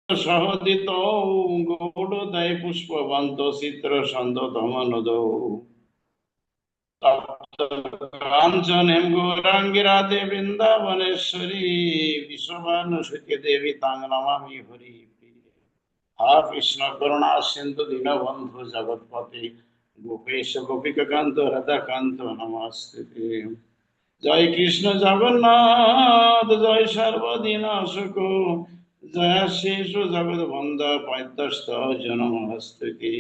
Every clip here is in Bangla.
সহদিত গৌড়োদয় পুষ্পবন্ত চিত্র সন্দ ধমনদ কাঞ্চন গৌরাঙ্গী রাধে বৃন্দাবনেশ্বরী বিশ্বভানুসুতে দেবী তাং নমামি হরি প্রিয়ে। হা কৃষ্ণ করুণা সিন্ধু দীনবন্ধু জগৎপতি গোপেশ গোপিকা কান্ত রাধা কান্ত নমস্তে। জয় কৃষ্ণ জগন্নাথ জয় সর্বদিনাশক জয় শেষ জগৎ বন্ধ পদ্মস্থ জনমস্তুতি।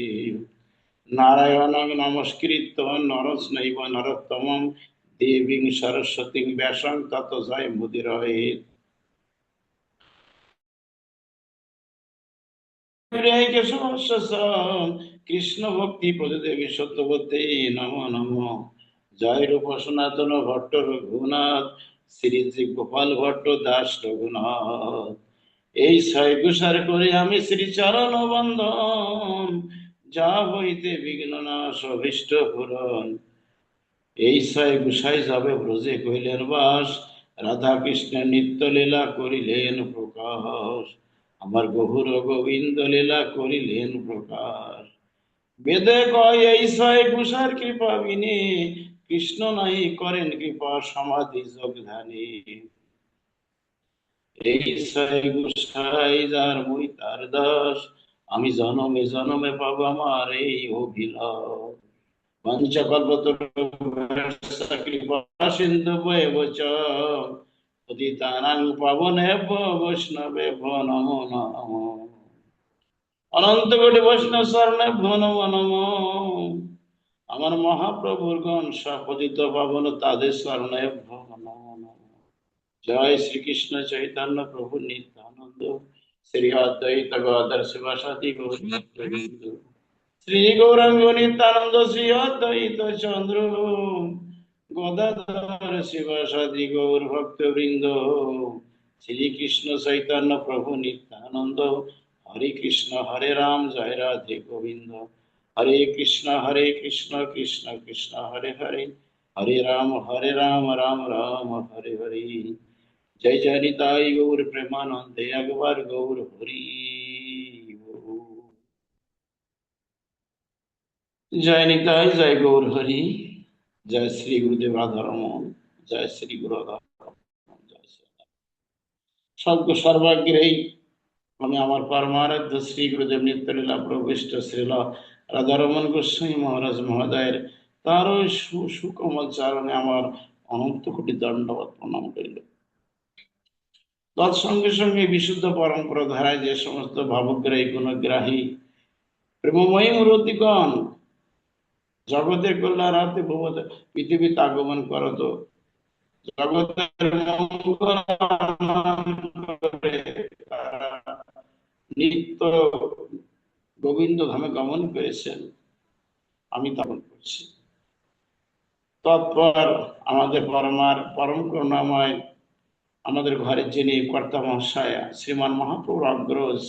নারায়ণ নমস্কৃত নরস্নৈব নরোত্তমং দেবীং সরস্বতী ব্যাসং তত জয় মুদিরহে। কৃষ্ণ ভক্তি প্রদেবী সত্যবতী নম নম। জয় রূপ সনাতন ভট্ট রঘুনাথ শ্রী শ্রী গোপাল ভট্ট দাস রঘুনাথ। এই ছয় গুসার করে আমি শ্রী চরণ বন্দন যা হইতে বিঘ্ন নাশ অভীষ্ট পূরণ। এই ছয় গুসাই যাবে ব্রজে কইলেন বাস রাধা কৃষ্ণের নিত্য লীলা করিলেন প্রকাশ। আমার গহুর গোবিন্দ লীলা করিলেন প্রকাশ। বেদে কয় এই ছয় গুসার কৃপা বিনে কৃষ্ণ নাই করেন কৃপা সমাধি যোগ ধ্যানে। এই ছয় গুসাই যার মুই তার দাস আমি জনমে জনমে পাবো আমার এই অভিলাষ। পঞ্চকল্পতরুঃ কৃপা সিন্ধু বৈবচ পতিতানাং পাবনেভ্যো বৈষ্ণবেভ্যো নমো নমঃ। অনন্ত কোটি বৈষ্ণব শরণেভ্যো নমো নমঃ। আমার মহাপ্রভুর গণ সপতিত পাবন তাদের শরণেভ্যো নমো নমঃ। জয় শ্রীকৃষ্ণ চৈতন্য প্রভু নিত্যানন্দ শ্রী অদ্বৈত গদাধর শিবাসাদি গৌর ভক্তবৃন্দ। শ্রী গৌরাঙ্গ নিত্যানন্দ শ্রী অদ্বৈত চন্দ্র গদাধর শিবাসাদি গৌর ভক্তবৃন্দ। শ্রীকৃষ্ণ চৈতন্য প্রভু নিত্যানন্দ হরে কৃষ্ণ হরে রাম জয় রাধে গোবিন্দ। হরে কৃষ্ণ কৃষ্ণ কৃষ্ণ হরে হরে হরে রাম রাম রাম হরে হরে। জয় জয় নিতাই গৌর প্রেমানন্দে একবার গৌর হরি বল। জয় নিতাই জয় গৌর হরি। জয় শ্রী গুরুদেব রাধারমন। জয় শ্রী গুরু রাধারমন। জয় শ্রী সর্ব সর্বাগ্রেই আমি আমার পরমারাধ্য শ্রী গুরুদেব নিত্যলীলা প্রবিষ্ট শ্রীল রাধারমন গোস্বামী মহারাজ মহোদয়ের তার ওই সুকমল চারণে আমার অনন্ত কোটি দণ্ডবত প্রণাম রইল। তৎসঙ্গে সঙ্গে বিশুদ্ধ পরম্পরা ধারায় যে সমস্ত ভাবগ্রাহী গুণগ্রাহী প্রেমময়ী মূর্তিগণ জগতের কল্যাণার্থে পৃথিবীতে আগমন করত জগতের মঙ্গল করে তারা নিত্য গোবিন্দ ধামে গমন করেছেন, আমি গমন করছি। তৎপর আমাদের পরম করুণাময় আমাদের ঘরের যিনি কর্তা মহাশয় শ্রীমান মহাপ্রভুর অগ্রজ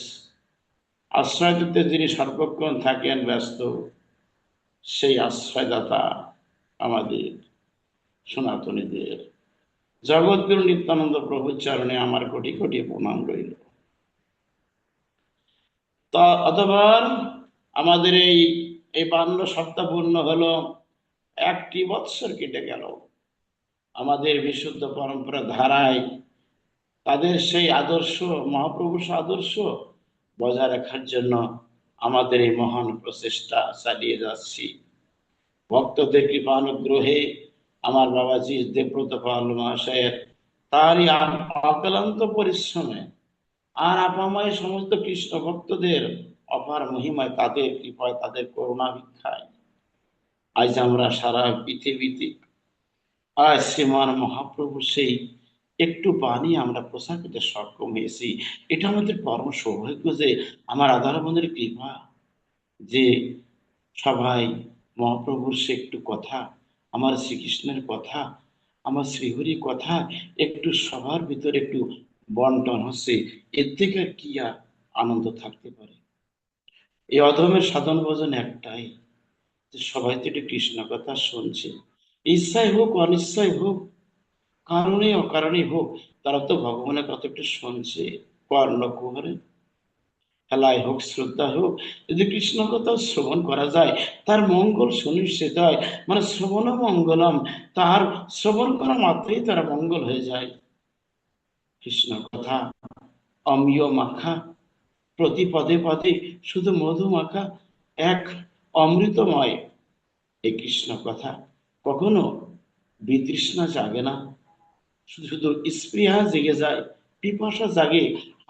আশ্রয় দিতে যিনি সর্বক্ষণ থাকেন ব্যস্ত, সেই আশ্রয়দাতা আমাদের সনাতনীদের জগৎগুরু নিত্যানন্দ প্রভুর চরণে আমার কোটি কোটি প্রণাম রইল। তা অতঃপর আমাদের এই 52 সপ্তাহ পূর্ণ হলো, 1টি বৎসর কেটে গেল। আমাদের বিশুদ্ধ পরম্পরা ধারায় তাদের সেই আদর্শ মহাপ্রভুর আদর্শ বজায় রাখার জন্য আমাদের এই মহান প্রচেষ্টা চালিয়ে যাচ্ছি। ভক্তদের কৃপানুগ্রহে আমার বাবাজি দেবব্রত পাল মহাশয়ের তারই অক্লান্ত পরিশ্রমে আর আপাময় সমস্ত কৃষ্ণ ভক্তদের অপার মহিমায় তাদের কৃপায় তাদের করুণা ভিক্ষায় আজ আমরা সারা পৃথিবীতে আজ শ্রীমান মহাপ্রভু সেই একটু বাণী আমরা প্রচার করতে সক্ষম হয়েছি। এটা আমাদের পরম সৌভাগ্য যে আমার রাধারমণের কৃপা যে সবাই মহাপ্রভুর সে একটু কথা, আমার শ্রীকৃষ্ণের কথা, আমার শ্রীহরির কথা একটু সবার ভিতরে একটু বন্টন হচ্ছে। এর থেকে কি আর আনন্দ থাকতে পারে? এই অধমের সাধন ভোজন একটাই, যে সবাই তো একটু কৃষ্ণ কথা শুনছে, ইচ্ছাই হোক অনিচ্ছাই হোক কারণে অকারণে হোক, তারা তো ভগবানের কথা একটু শুনছে কর্ণ কুহরে। খেলায় হোক, শ্রদ্ধা হোক, যদি কৃষ্ণ কথা শ্রবণ করা যায় তার মঙ্গল সুনিশ্চিত হয়। মানে শ্রবণ মঙ্গলম, তার শ্রবণ করা মাত্রই তার মঙ্গল হয়ে যায়। কৃষ্ণ কথা অমিয় মাখা, প্রতি পদে পদে শুধু মধু মাখা, এক অমৃতময় এই কৃষ্ণ কথা। কখনো বিতৃষ্ণা জাগে না, শুধু শুধু স্পৃহা জেগে যায়, পিপাসা জাগে,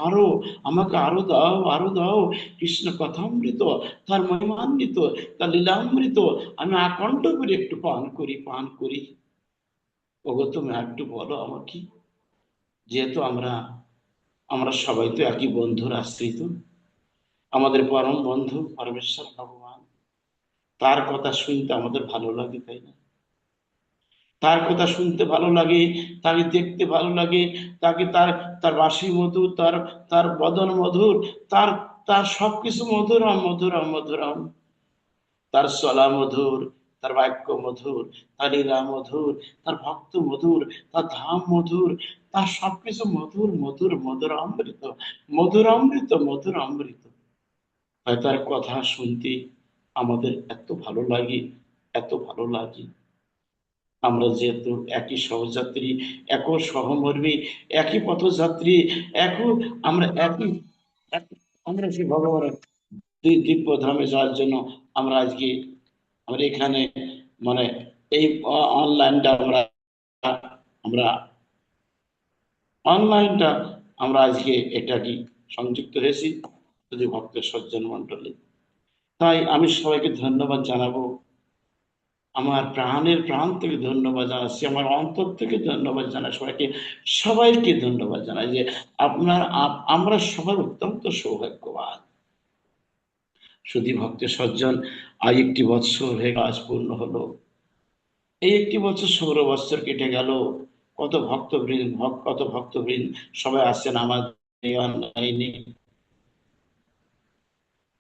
আরো আমাকে আরো দাও, আরো দাও। কৃষ্ণ কথামৃত, তার মহিমান্বিত, তার লীলামৃত আমি আকণ্ঠ করে একটু পান করি, পান করি। ওগো তুমি একটু বলো আমাকে। যেহেতু আমরা আমরা সবাই তো একই বন্ধুর আশ্রিত, আমাদের পরম বন্ধু পরমেশ্বর ভগবান, তার কথা শুনতে আমাদের ভালো লাগে, তাই না? তার কথা শুনতে ভালো লাগে, তাকে দেখতে ভালো লাগে, তাকে তার তার বাঁশি মধুর, তার তার বদন মধুর, তার তার সবকিছু মধুরম মধুরম মধুরম, তার চলা মধুর, তার বাক্য মধুর, তার লীলা মধুর, তার ভক্ত মধুর, তার ধাম মধুর, তার সবকিছু মধুর মধুর, মধুর অমৃত, মধুর অমৃত, মধুর অমৃত। তাই তার কথা শুনতে আমাদের এত ভালো লাগে, এত ভালো লাগে। আমরা যেহেতু একই সহযাত্রী, একই সহমর্মী, একই পথযাত্রী, একই আমরা একই আমরা সেই ভগবানের দিব্য ধামে যাওয়ার জন্য আমরা আজকে আমরা এখানে মানে এই অনলাইনটা আমরা আমরা অনলাইনটা আমরা আজকে এটা কি সংযুক্ত হয়েছি যদি ভক্তের সজ্জন মন্ডলী। তাই আমি সবাইকে ধন্যবাদ জানাবো, আমার প্রাণের প্রাণ থেকে ধন্যবাদ জানাচ্ছি, আমার অন্তর থেকে ধন্যবাদ জানাই সবাইকে, সবাইকে ধন্যবাদ জানাই যে আমরা সবাই অত্যন্ত সৌভাগ্যবান। শুধু ভক্তের সজ্জন আজ একটি বৎসর হয়ে আজ পূর্ণ হলো। এই একটি বছর 16 বছর কেটে গেল। কত ভক্তবৃন্দ সবাই আসছেন আমাদের এই অনলাইনে।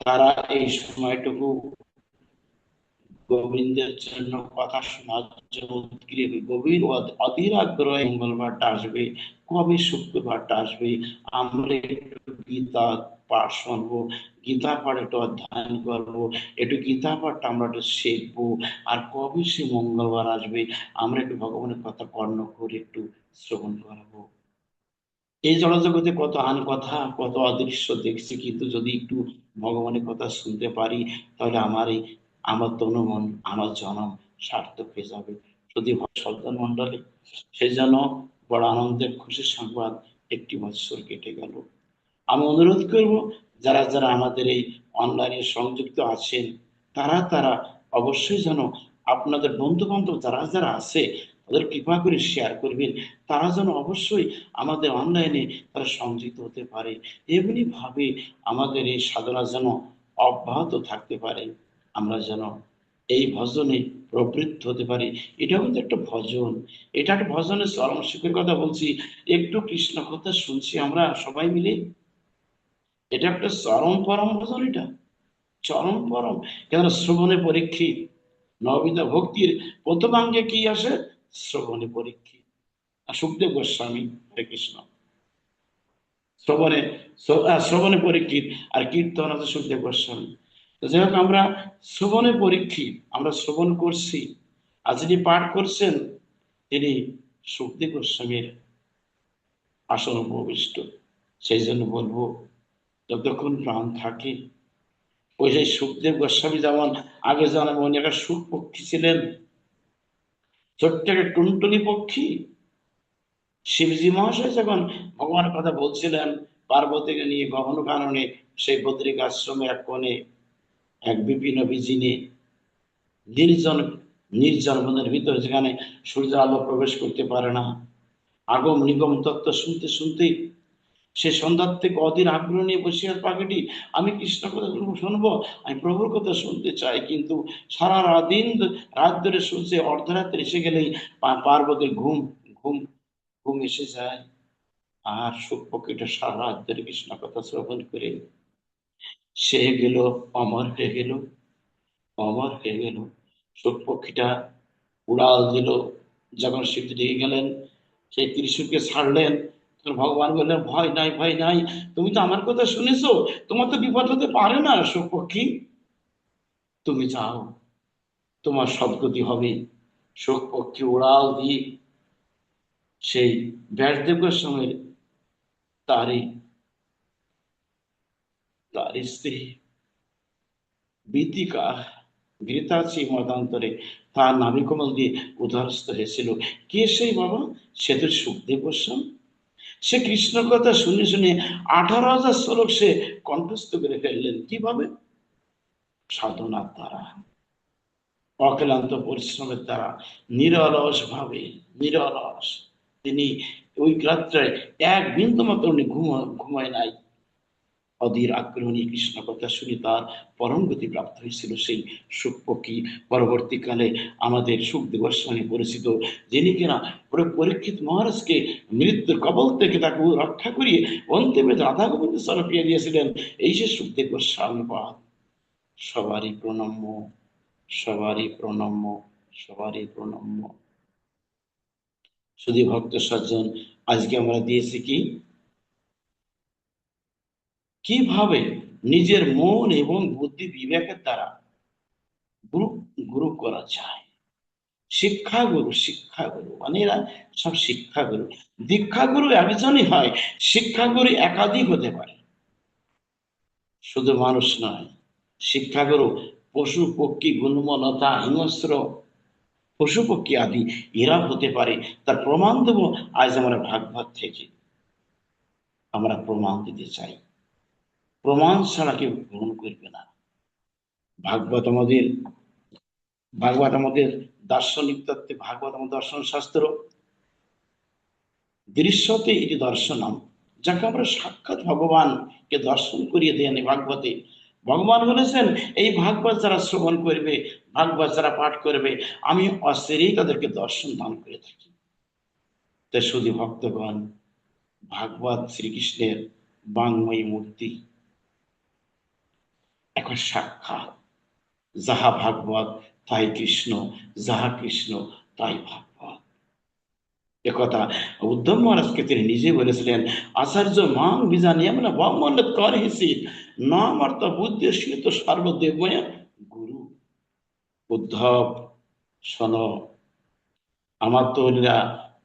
তারা এই সময়টুকু গোবিন্দের জন্য কথা শোনার জন্য উৎগ্রীব, গভীর অধীর আগ্রহে মঙ্গলবারটা আসবে, কবে শুক্রবারটা আসবে, আমরা একটু গীতা পাঠ শুনবো, গীতা পাঠ একটু অধ্যয়ন করবো, একটু গীতা পাঠটা আমরা একটু শিখবো। আর কবে সে মঙ্গলবার আসবে আমরা একটু ভগবানের কথা কর্ণ করে একটু শ্রবণ করবো। এই জড়জগতে কত আন কথা, কত অদৃশ্য দেখছি, কিন্তু যদি একটু ভগবানের কথা শুনতে পারি তাহলে আমার তনু মন, আমার জনম সার্থক হয়ে যাবে। যদি সন্তান মন্ডলী, সেই জন্য বড় আনন্দের খুশির সংবাদ, একটি বৎসর কেটে গেল। আমি অনুরোধ করব যারা যারা আমাদের এই অনলাইনে সংযুক্ত আছেন তারা অবশ্যই যেন আপনাদের বন্ধু বান্ধব যারা যারা আছে তাদের কৃপা করে শেয়ার করবেন, তারা যেন অবশ্যই আমাদের অনলাইনে তারা সংযুক্ত হতে পারে। এমনি ভাবে আমাদের এই সাধনা যেন অব্যাহত থাকতে পারে, আমরা যেন এই ভজনে প্রবৃত্ত হতে পারি। এটা কিন্তু একটা ভজন, এটা একটা ভজনের চরম সুখের কথা বলছি। একটু কৃষ্ণ কথা শুনছি আমরা সবাই মিলে, এটা একটা চরম পরম ভজন, এটা চরম পরম। কেন শ্রবণে পরীক্ষিত, নববিধা ভক্তির প্রথমাঙ্গে কি আসে? শ্রবণে পরীক্ষিত। আর সুখদেব গোস্বামী, হরে কৃষ্ণ, শ্রবণে শ্রবণে পরীক্ষিত, আর কীর্তন আছে সুখদেব গোস্বামী। তো যাই হোক, আমরা শ্রবণে পরীক্ষিত, আমরা শ্রবণ করছি, আর যিনি পাঠ করছেন তিনি সুখদেব গোস্বামীর আসন উপবিষ্ট। সেই জন্য বলবো, যতক্ষণ প্রাণ থাকে, ওই সেই সুখদেব গোস্বামী যেমন আগে যেমন উনি একটা সুখ পক্ষী ছিলেন, ছোট্ট একটা টুনটুনি পক্ষী। শিবজি মহাশয় যখন ভগবানের কথা বলছিলেন পার্বতীকে নিয়ে গহন কাননে, সেই বদ্রিক আশ্রমে এক কোণে এক বিপিন বিজিনে নির্জন নির্জন বনের ভিতরে, যেখানে সূর্য আলো প্রবেশ করতে পারে না, আগম নিগম তত্ত্ব শুনতে শুনতেই সে সন্ধ্যার থেকে অধীর আগ্রহ নিয়ে বসে আছে পাখিটি, আমি কৃষ্ণ কথা শুনবো, আমি প্রভুর কথা শুনতে চাই। কিন্তু সারা রাত ধরে শুনছে, অর্ধরাত্রে এসে গেলেই পার্বতীর ঘুম ঘুম ঘুম এসে যায়। আর সুখ পক্ষীটা সারা রাত ধরে কৃষ্ণ কথা শ্রবণ করে সে গেল, অমর হয়ে গেল, অমর হয়ে গেল। সুখ পক্ষীটা উড়াল দিল। যখন শিবজি রেগে গেলেন, সেই ত্রিশূলকে ছাড়লেন, তো ভগবান বললেন, ভয় নাই, ভয় নাই, তুমি তো আমার কথা শুনেছো, তোমার তো বিপদ হতে পারে না অশোক পক্ষী, তুমি যাও, তোমার সদ্গতি হবে। শোক পক্ষী উড়াল দিয়ে সেই ব্যাসদেব গোস্বামীর তারই তার স্ত্রী বীতিকা ঘৃতাচি মতান্তরে তার নাভিকমল দিয়ে উদ্ধারস্থ হয়েছিল। কে সেই বাবা? সে তো সুখদেব গোস্বামী। সে কৃষ্ণ কথা শুনে শুনে 18,000 শ্লোক সে কণ্ঠস্থ করে ফেললেন। কিভাবে? সাধনার দ্বারা, অক্লান্ত পরিশ্রমের দ্বারা, নিরলস ভাবে, নিরলস তিনি ওই রাত্রে এক বিন্দু মাত্র উনি ঘুমায় নাই। অধীর আগ্রহী কৃষ্ণ কথা শুনে তার পরম গতি প্রাপ্ত হয়েছিল সেই সুখপক্ষী। পরবর্তীকালে আমাদের সুখদেব গোস্বামী পরিচিত, যিনি কিনা পরীক্ষিত মহারাজকে মৃত্যুর কবল থেকে তাকে রক্ষা করিয়ে অন্তিমে রাধা গোবিন্দ স্বরূপিয়ে দিয়েছিলেন। এই যে সুখদেব গোস্বামী পাদ, সবারই প্রণম্য, সবারই প্রণম্য, সবারই প্রণম্য। শুধু ভক্ত সজ্জন, আজকে আমরা দিয়েছি কি, কিভাবে নিজের মন এবং বুদ্ধি বিবেকের দ্বারা গুরু গুরু করা যায়। শিক্ষাগুরু, শিক্ষাগুরু মানে এরা সব শিক্ষাগুরু। দীক্ষাগুরু একজনই হয়, শিক্ষাগুরু একাধিক হতে পারে, শুধু মানুষ নয়। শিক্ষাগুরু পশু পক্ষী গুণমলতা হিংস্র পশু পক্ষী আদি এরা হতে পারে। তার প্রমাণ দেবো আজ আমরা ভাগবত থেকে। আমরা প্রমাণ দিতে চাই, প্রমাণ ছাড়া কেউ গ্রহণ করবে না। ভাগবত আমাদের, ভাগবত আমাদের দার্শনিক তত্ত্বে, ভাগবত আমাদের দর্শন শাস্ত্র দৃশ্যতে এটি দর্শনম, যাকে আমরা সাক্ষাৎ ভগবানকে দর্শন করিয়ে দেন ভাগবতে। ভগবান বলেছেন, এই ভাগবত যারা শ্রবণ করবে, ভাগবত যারা পাঠ করবে, আমি অচিরেই তাদেরকে দর্শন দান করে থাকি। তাই শুধু ভক্তগণ, ভাগবত শ্রীকৃষ্ণের বাংময়ী মূর্তি, এখন সাক্ষাৎ। যাহা ভাগবত তাই কৃষ্ণ, যাহা কৃষ্ণ তাই ভাগবত। একথা উদ্ধব মহারাজকে তিনি নিজে বলেছিলেন, আচার্য মাং বিজানিয়া মানে ভগবানের কর হিসি নাম অর্থ বুদ্ধি তো সর্বদেবময় গুরু। উদ্ধব শোনো, আমার তো লীলা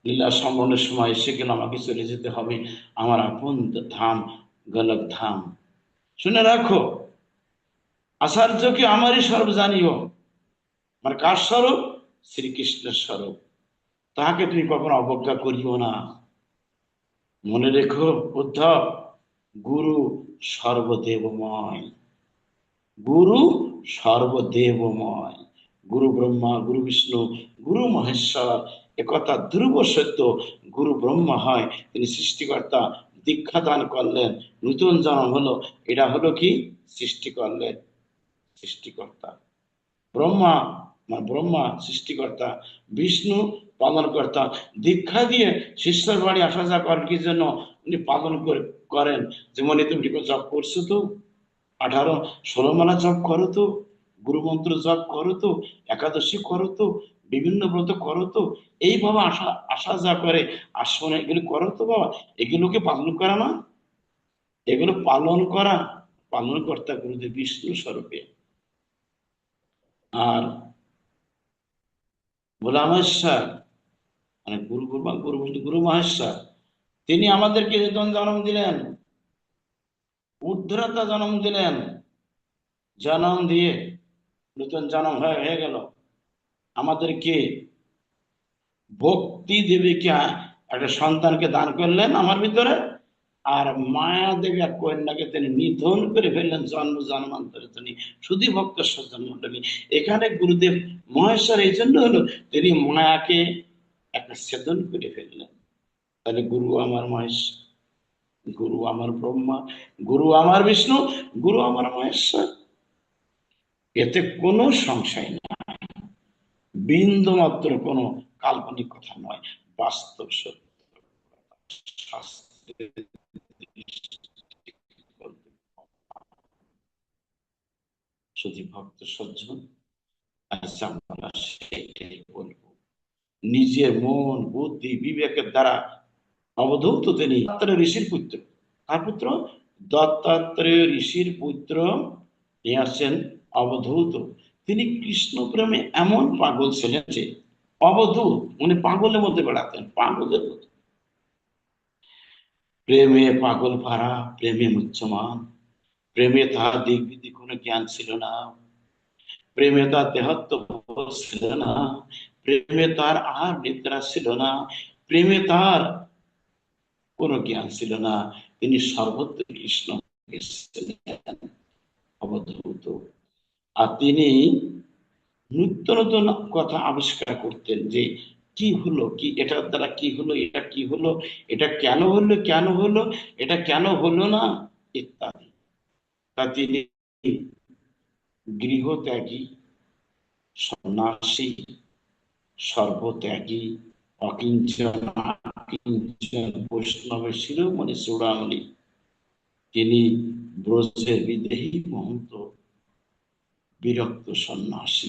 লীলা সম্বরণের সময় এসে গেল, আমাকে চলে যেতে হবে আমার আপন ধাম গোলক ধাম। শুনে রাখো, আচার্যকে আমারই স্বরূপ জানিও। মানে কার স্বরূপ? শ্রীকৃষ্ণের স্বরূপ। তাহাকে তুমি কখনো অবজ্ঞা করিও না। মনে রেখো উদ্ধব, গুরু সর্বদেবময়, গুরু সর্বদেবময়। গুরু ব্রহ্মা, গুরু বিষ্ণু, গুরু মহেশ্বর, একথা ধ্রুব সত্য। গুরু ব্রহ্মা হয়, তিনি সৃষ্টিকর্তা, দীক্ষা দান করলেন, নূতন জন্ম হলো, এটা হলো কি? সৃষ্টি করলেন, সৃষ্টিকর্তা। ব্রহ্মা মানে ব্রহ্মা সৃষ্টিকর্তা, বিষ্ণু পালনকর্তা। দীক্ষা দিয়ে শিষ্যের বাড়ি আসা যাওয়া করেন কি জন্য? উনি পালন করেন। যেমন তুমি জপ করছো তো, 18-16 মালা জপ করো তো, গুরু মন্ত্র জপ করো তো, একাদশী করো তো, বিভিন্ন ব্রত করো তো, এইভাবে আসা আসা যা করে আসনে এগুলো করো তো বাবা। এগুলোকে পালন করা না, এগুলো পালন করা, পালন কর্তা গুরুদেব বিষ্ণু স্বরূপে। আর ভোলামহেশ্বর মানে গুরু গুরু গুরু মহেশ্বর, তিনি আমাদেরকে নূতন জন্ম দিলেন, উদ্ধরতা জন্ম দিলেন। জন্ম দিয়ে নূতন জন্ম হয়ে গেল, আমাদেরকে ভক্তি দেবীকে একটা সন্তানকে দান করলেন আমার ভিতরে। আর মায়া দেবী আর কন্যাকে তিনি নিধন করে ফেললেন জন্ম জন্মান্তরে। তিনি শুধু ভক্ত সজ্জন মন্ডলী, এখানে গুরুদেব মহেশ্বর এই জন্য হলো, তিনি মায়াকে একটা ছেদন করে ফেললেন। তাহলে গুরু আমার মহেশ্বর, গুরু আমার ব্রহ্মা, গুরু আমার বিষ্ণু, গুরু আমার মহেশ্বর, এতে কোনো সংশয় নেই, বিন্দু মাত্র কোনো কাল্পনিক কথা নয়, বাস্তব সত্য। শাস্ত্রের শুধু ভক্ত সজ্জন, আজ আমরা সেটাই বলবো। নিজের মন বুদ্ধি বিবেকের দ্বারা অবধূত তিনি দত্তাত্রেয় ঋষির পুত্র। কার পুত্র? দত্তাত্রেয় ঋষির পুত্র নিয়ে আসছেন অবধূত। তিনি কৃষ্ণ প্রেমে এমন পাগল ছিলেন যে অবধূত উনি পাগলের মধ্যে বেড়াতেন, পাগলের মধ্যে। প্রেমে পাগল ভাড়া, প্রেমে মুচ্যমান। প্রেমে তাহার দিক বিদিক কোনো জ্ঞান ছিল না, প্রেমে তার দেহত্ব ছিল না, প্রেমে তার আর নিদ্রা ছিল না, প্রেমে তার কোনো জ্ঞান ছিল না। তিনি সর্বত্র কৃষ্ণ অবধূত। আর তিনি নিত্য নতুন কথা আবিষ্কার করতেন যে কি হলো, কি এটার দ্বারা কি হলো, এটা কি হলো, এটা কেন হলো, কেন হলো, এটা কেন হলো না, ইত্যাদি। তা তিনি গৃহত্যাগী, সন্ন্যাসী, সর্বত্যাগী, অকিঞ্চন কিঞ্চন বৈষ্ণবের শিরোমণি চূড়ামণি। তিনি ব্রজের বিদেহী মহন্ত বিরক্ত সন্ন্যাসী।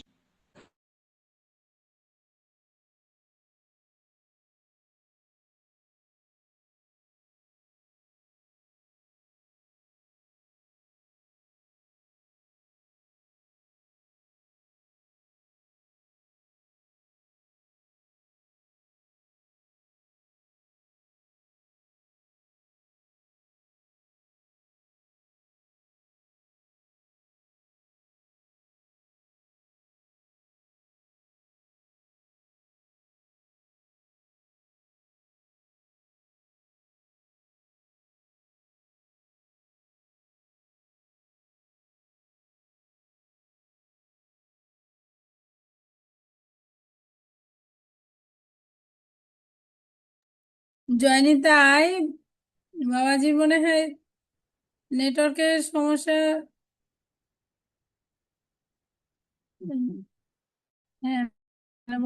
জয়নিতাই, বাবাজি মনে হয় নেটওয়ার্কের সমস্যা। হ্যাঁ,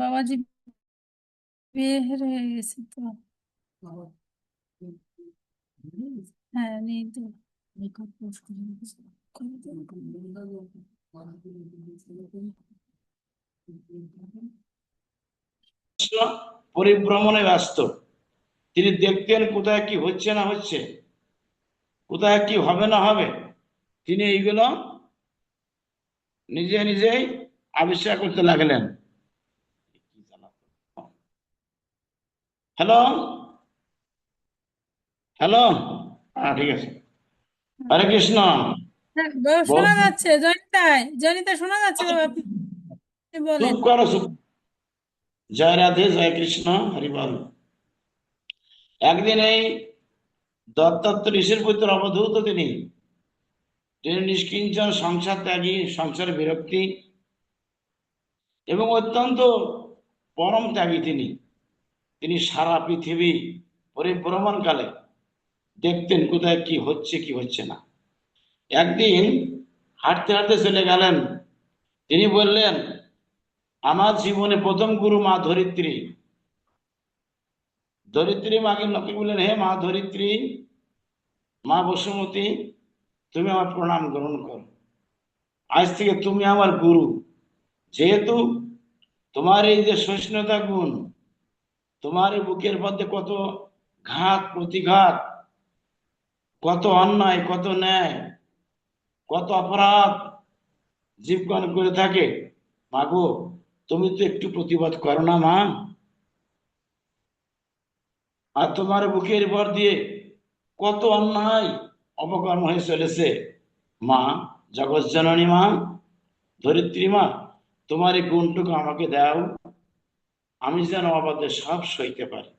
বাবাজি বের হয়ে গেছে তো। হ্যাঁ, নেই তো। পরিভ্রমণে ব্যস্ত। তিনি দেখতেন কোথায় কি হচ্ছে না হচ্ছে, কোথায় কি হবে না হবে। তিনি এইগুলো নিজে নিজেই আবিষ্কার করতে লাগলেন। হ্যালো, হ্যালো, হ্যাঁ ঠিক আছে। হরে কৃষ্ণ। হ্যাঁ, বাবা শোনা বলছি, যাচ্ছে। জয়নিতাই, জয়নিতাই শোনা যাচ্ছে বাবা, আপনি চুপ বলেন। করো, চুপ। জয় রাধে, জয় কৃষ্ণ, হরি বল। একদিন এই দত্তাত্রেয় ঋষির পুত্র অবধূত তিনি, তিনি নিষ্কিঞ্চন, সংসার ত্যাগী, সংসার বিরক্তি এবং অত্যন্ত পরম ত্যাগী তিনি। তিনি সারা পৃথিবী পরিভ্রমণকালে দেখতেন কোথায় কি হচ্ছে কি হচ্ছে না। একদিন হাঁটতে হাঁটতে চলে গেলেন। তিনি বললেন, আমার জীবনে প্রথম গুরু মা ধরিত্রী। ধরিত্রী মাকে নকে বললেন, হে মা ধরিত্রী, মা বসুমতী, তুমি আমার প্রণাম গ্রহণ করো। আজ থেকে তুমি আমার গুরু। যেহেতু তোমার এই যে সহিষ্ণুতা গুণ, তোমার এই বুকের মধ্যে কত ঘাত প্রতিঘাত, কত অন্যায়, কত ন্যায়, কত অপরাধ জীবগণ করে থাকে, মাগো তুমি তো একটু প্রতিবাদ করো না মা। আর তোমার বুকের ভর দিয়ে কত অন্যায় অপকর্ম হয়ে চলেছে মা, জগৎ জননী মা, ধরিত্রী মা, তোমার এই গুণটুকু আমাকে দাও। আমি যেন অবাধ্যে সব সইতে পারি,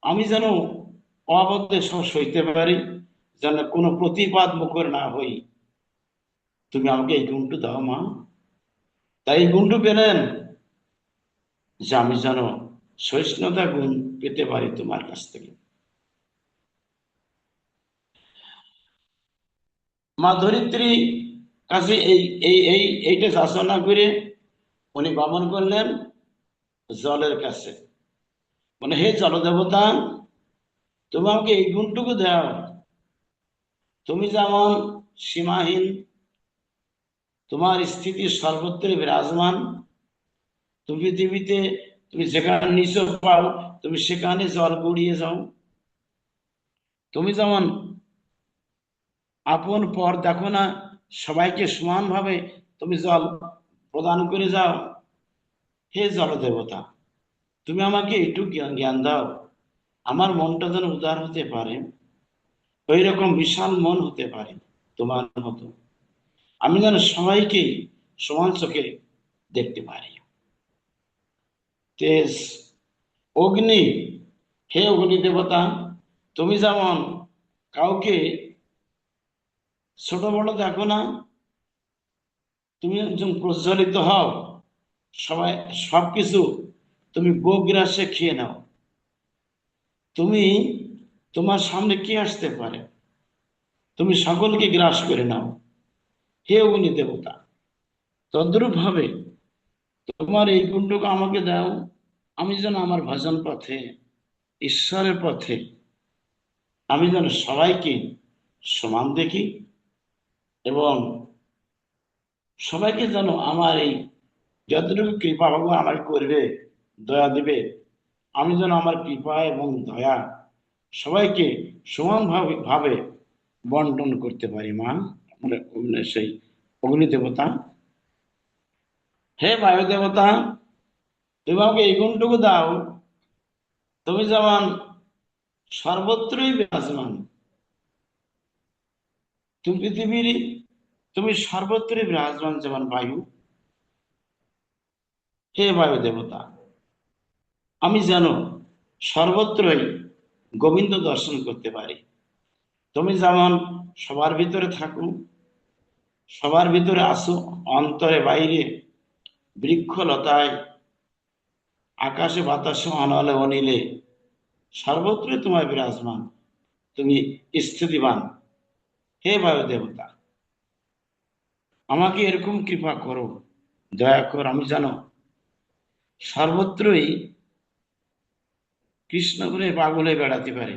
আমি যেন অবাধ্যে সব সইতে পারি, যেন কোনো প্রতিবাদ মুখর না হই। তুমি আমাকে এই গুণটু দাও মা। তাই এই গুণটু পেলেন যে আমি যেন সহিষ্ণুতা গুণ পেতে পারি তোমার কাছ থেকে। মা ধরিত্রী কাছে এই এই এই এইটা যাচনা করে উনি গমন করলেন জলের কাছে। মানে, হে জলদেবতা, তুমি আমাকে এই গুণটুকু দাও। তুমি যেমন সীমাহীন, তোমার স্থিতি সর্বত্র বিরাজমান, তুমি পৃথিবীতে তুমি যেখানে নিচে পাও তুমি সেখানে জল গড়িয়ে যাও। তুমি যেমন আপন পর দেখো না, সবাইকে সমানভাবে তুমি জল প্রদান করে যাও। হে জল দেবতা, তুমি আমাকে একটু জ্ঞান জ্ঞান দাও, আমার মনটা যেন উদার হতে পারে, ওই রকম বিশাল মন হতে পারে তোমার মতো, আমি যেন সবাইকে সমান চোখে দেখতে পারি। তেজ, অগ্নি, হে অগ্নি দেবতা, তুমি যেমন কাউকে ছোট বড় দেখো না, তুমি একজন প্রজ্বলিত হও, সবাই সবকিছু তুমি গোগ্রাসে খেয়ে নাও। তুমি, তোমার সামনে কি আসতে পারে, তুমি সকলকে গ্রাস করে নাও। হে অগ্নি দেবতা, তদ্রূপ ভাবে তোমার এই গুণটুকু আমাকে দাও, আমি যেন আমার ভজন পথে, ঈশ্বরের পথে, আমি যেন সবাইকে সমান দেখি, এবং সবাইকে যেন আমার এই যতটুকু কৃপা ভগবান আমার করবে, দয়া দিবে, আমি যেন আমার কৃপা এবং দয়া সবাইকে সমান ভাবে ভাবে বন্টন করতে পারি। মা, মানে সেই অগ্নি দেবতা, হে বায়ু দেবতা, তুমি আমাকে এই গুণটুকু দাও, তুমি যেমন সর্বত্রই বিরাজমান, তুমি পৃথিবীর, তুমি সর্বত্রই বিরাজমান যেমন বায়ু। হে বায়ু দেবতা, আমি যেন সর্বত্রই গোবিন্দ দর্শন করতে পারি। তুমি যেমন সবার ভিতরে থাকো, সবার ভিতরে আসো, অন্তরে বাইরে, বৃক্ষ লতায়, আকাশে বাতাসে, অনলে অনিলে, সর্বত্রই তোমার বিরাজমান, তুমি স্থিতিবান। হে বায়ু দেবতা, আমাকে এরকম কৃপা করো, দয়া কর, আমি জানো সর্বত্রই কৃষ্ণ করে পাগল হয়ে বেড়াতে পারি,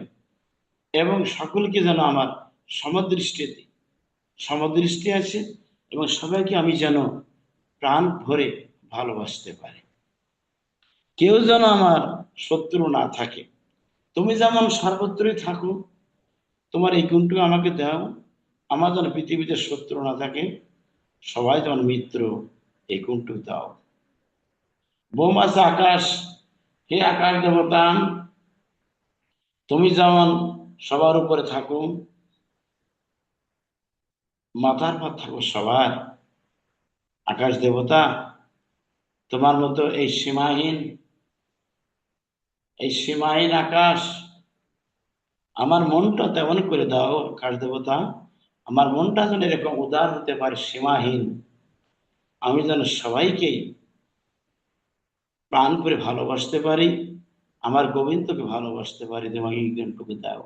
এবং সকলকে যেন আমার সমদৃষ্টি সমদৃষ্টি আছে, এবং সবাইকে আমি যেন প্রাণ ভরে ভালোবাসতে পারি, কেউ যেন আমার শত্রু না থাকে। তুমি যেমন সর্বত্রই থাকো, তোমার এই গুণটুকু আমাকে দাও, আমার যেন পৃথিবীতে শত্রু না থাকে, সবাই যেন মিত্র, এই গুণটুকু দাও। বোম আছে আকাশ, হে আকাশ দেবতা, তুমি যেমন সবার উপরে থাকো, মাথার পর থাকো সবার, আকাশ দেবতা, তোমার মতো এই সীমাহীন আকাশ, আমার মনটা তেমন করে দাও আকাশ দেবতা, আমার মনটা যেন এরকম উদার হতে পারে, সীমাহীন, আমি যেন সবাইকে প্রাণ করে ভালোবাসতে পারি, আমার গোবিন্দকে ভালোবাসতে পারি, তোমাকে এই জ্ঞানটুকু দাও।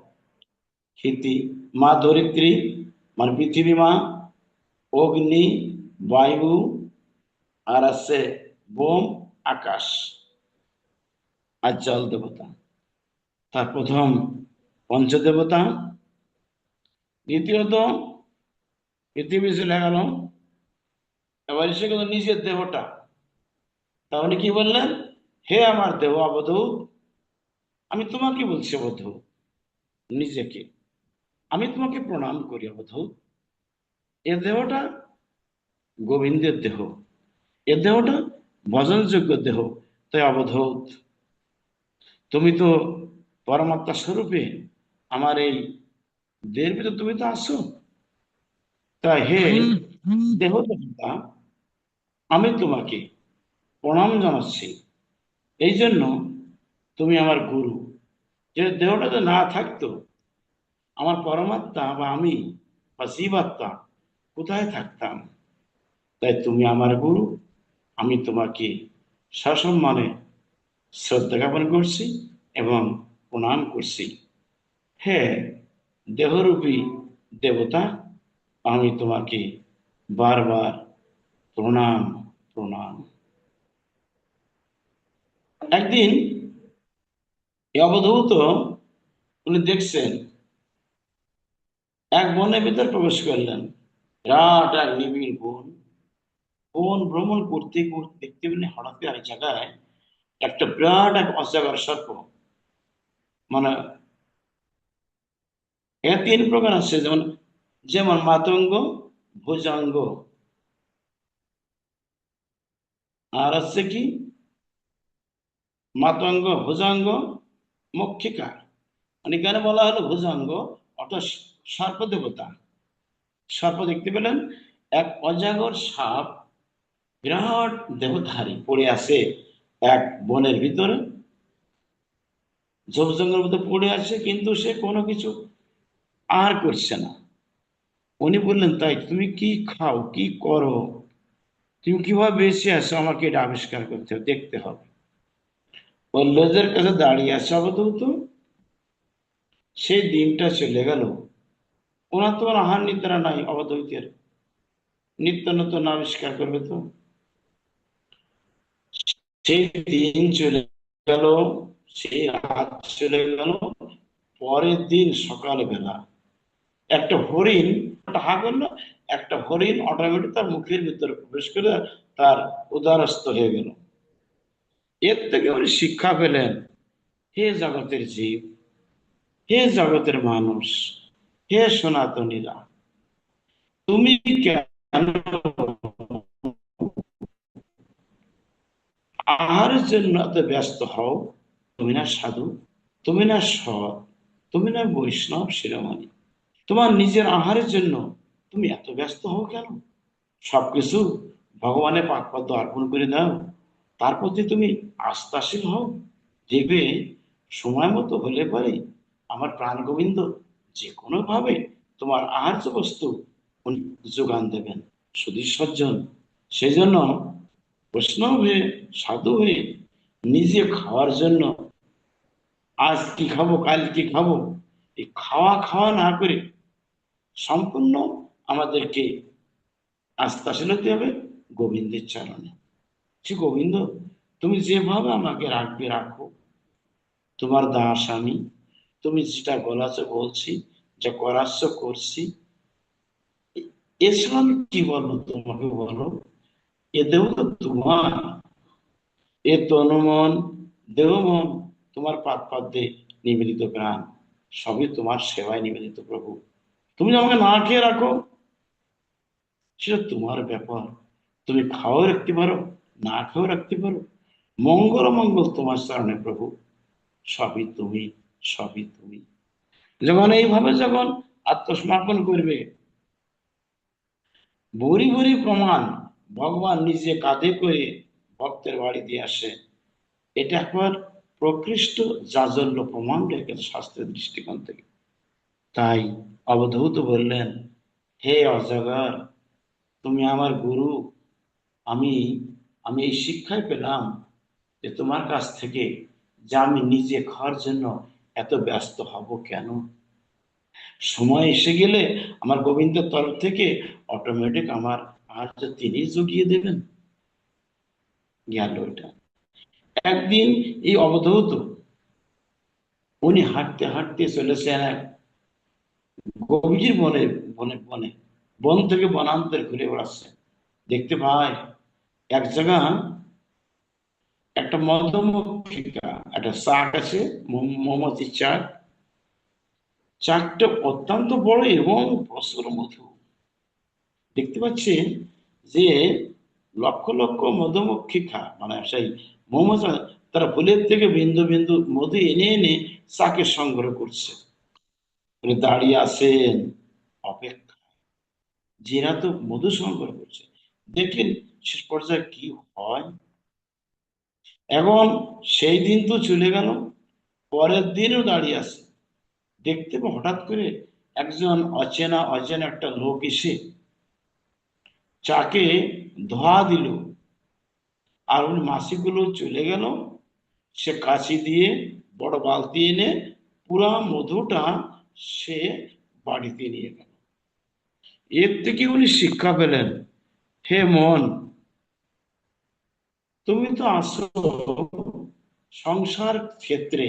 ক্ষিতি, মা ধরিত্রী, মানে পৃথিবী মা, অগ্নি, বায়ু, আর আছে বোম, আকাশ, আর জল দেবতা, তার প্রথম পঞ্চদেবতা, দ্বিতীয়ত পৃথিবী চলে গেল, এবার এসে গেল নিজের দেহটা, তাহলে কি বললেন, হে আমার দেহ অবধূত, আমি তোমাকে বলছি অবধূত, নিজেকে আমি তোমাকে প্রণাম করি অবধূত, এ দেহটা গোবিন্দের দেহ, এ দেহটা ভজনযোগ্য দেহ, তাই অবধূত, তুমি তো পরমাত্মা স্বরূপে, আমার এই দেহের ভিতর তুমি তো আছো, তাই হে দেহ দেবতা, আমি তোমাকে প্রণাম জানাচ্ছি, এই জন্য তুমি আমার গুরু, যে দেহটা যদি না থাকতো, আমার পরমাত্মা বা আমি বা জীবাত্মা কোথায় থাকতাম, তাই তুমি আমার গুরু, আমি তোমাকে সসম্মানে শ্রদ্ধা জ্ঞাপন করছি এবং প্রণাম করছি। হে দেহরূপী দেবতা, আমি তোমাকে বারবার প্রণাম, প্রণাম। একদিন এই অবধূত, উনি দেখছেন এক বনের ভিতর প্রবেশ করলেন, বিরাট এক নিবিড় বন, বন ভ্রমণ করতে করতে দেখতে পেলেন হঠাৎ করে এক জায়গায় একটা বিরাট এক অজগর সর্প, মানে এর তিন প্রকার আছে, যেমন যেমন মাতঙ্গ, ভুজঙ্গ, আর আছে কি মাতঙ্গ, ভুজঙ্গ, মক্ষিকা। মানে কেন বলা হলো ভুজঙ্গ? অর্থাৎ সর্প দেবতা। সর্প দেখতে পেলেন, এক অজাগর সাপ, বিরাট দেহধারী, পড়ে আছে এক বনের ভিতরে, ঝোপ জঙ্গলের মধ্যে পড়ে আছে, কিন্তু সে কোনো কিছু আর করছে না। উনি বললেন, তাই তুমি কি খাও, কি করো, তুমি কিভাবে বেঁচে আছো, আমাকে এটা আবিষ্কার করতে হবে, দেখতে হবে। ওর লেজের কাছে দাঁড়িয়ে আছে অবধূত। সেই দিনটা চলে গেল, ওনার তো আর আহার নিদ্রা নাই অবধূতের, নিত্য নতুন আবিষ্কার করবে তো। সেই দিন চলে গেল, সেই রাত চলে গেল। পরের দিন সকালবেলা একটা হরিণ হা করলো, একটা হরিণ অটোমেটিক তার মুখের ভিতরে প্রবেশ করে তার উদরস্থ হয়ে গেল। এর থেকে উনি শিক্ষা পেলেন, হে জগতের জীব, হে জগতের মানুষ, হে সনাতনীরা, তুমি কেন আহারের জন্য এত ব্যস্ত হও? তুমি না সাধু, তুমি না সৎ, তুমি না বৈষ্ণব শিরোমণি, তোমার নিজের আহারের জন্য তুমি এত ব্যস্ত হও কেন? সবকিছু ভগবানের পাদপদ্ম অর্পণ করে দাও, তার প্রতি তুমি আস্থাশীল হও। দেখবে সময় মতো হলে পরে আমার প্রাণ গোবিন্দ যে কোনো ভাবে তোমার আহার্য বস্তু উনি যোগান দেবেন। সুধী সজ্জন, সেই জন্য বৈষ্ণব হয়ে, সাধু হয়ে, নিজে খাওয়ার জন্য আজ কি খাবো, কাল কি খাবো, এই খাওয়া খাওয়া না করে সম্পূর্ণ আমাদেরকে আস্থাশীল হতে হবে গোবিন্দের চরণে। সে গোবিন্দ, তুমি যেভাবে আমাকে রাখবে রাখো, তোমার দাস আমি, তুমি যেটা বলাছো বলছি, যা করাচ্ছ করছি। এছাড়া আমি কি বলবো তোমাকে, বলো? এ দেহ তো তোমার, এ তনু মন, দেহ মন তোমার পাদ পাদ্যে নিবেদিত প্রাণ, সবই তোমার সেবায় নিবেদিত প্রভু। তুমি আমাকে না খেয়ে রাখো, সেটা তোমার ব্যাপার। তুমি খাও রাখতে পারো, না খাও রাখতে পারো, মঙ্গল মঙ্গল তোমার চরণে প্রভু, সবই তুমি, সবই তুমি। যখন এইভাবে যখন আত্মসমর্পণ করবে, ভরি ভরি প্রমাণ ভগবান নিজে কাঁধে করে ভক্তের বাড়ি দিয়ে আসে। এটা একবার প্রকৃষ্ট জাজল্য প্রমাণ রেখেছে শাস্ত্রের দৃষ্টিকোণ থেকে। তাই অবধূত বললেন, হে অজগর, তুমি আমার গুরু, আমি আমি এই শিক্ষাই পেলাম যে তোমার কাছ থেকে, যে আমি নিজে খাওয়ার জন্য এত ব্যস্ত হব কেন। সময় এসে গেলে আমার গোবিন্দের তরফ থেকে অটোমেটিক আমার আহার্য তিনি জুগিয়ে দেবেন। গেল এটা। একদিন এই অবধূত উনি হাঁটতে হাঁটতে চলেছেন এক গভীর বনে, বনে বন থেকে বনান্তর ঘুরে বেড়াচ্ছে। দেখতে পায় এক জায়গা একটা মধুমক্ষিকা, একটা চাক আছে, মৌমাছির চাক। চাকটা অত্যন্ত বড় এবং প্রচুর মধু। দেখতে পাচ্ছেন যে লক্ষ লক্ষ মধুমক্ষিকা, মানে সেই মৌমাছি, তারা ফুলের থেকে বিন্দু বিন্দু মধু এনে এনে চাকে সংগ্রহ করছে। উনি দাঁড়িয়ে আছেন অপেক্ষা, যেরা তো মধু সংগ্রহ করছে। দেখলেন শেষ পর্যায়ে কি হয়। এখন সেই দিন তো চলে গেল, পরের দিনও দাঁড়িয়ে আছে। দেখতে পাবো হঠাৎ করে একজন অচেনা অচেনা একটা লোক এসে চাকে ধোয়া দিল, আর উনি মাসিগুলো চলে গেল। সে কাঁচি দিয়ে বড় বালতি এনে পুরা মধুটা সে বাড়িতে নিয়ে গেল। এর থেকে উনি শিক্ষা পেলেন, হে মন, তুমি তো আসো সংসার ক্ষেত্রে,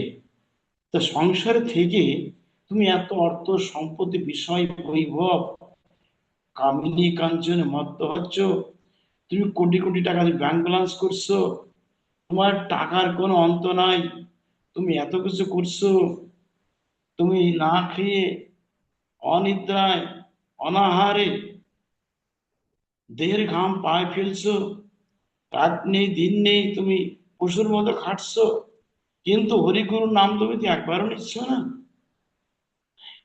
তো সংসার থেকে তুমি এত অর্থ সম্পত্তি বিষয় বৈভব কামিনী কাঞ্চনে মত্ত হচ্ছ, তুমি কোটি কোটি টাকা ব্যাংক ব্যালেন্স করছো, তোমার টাকার কোনো অন্ত নাই, তুমি এত কিছু করছো, তুমি না খেয়ে অনিদ্রায়, অনাহারে দেহের ঘাম পায়ে ফেলছো, রাত নেই দিন নেই, তুমি পশুর মতো খাটছো, কিন্তু হরিগুরুর নাম তুমি তো একবারও নিচ্ছ না,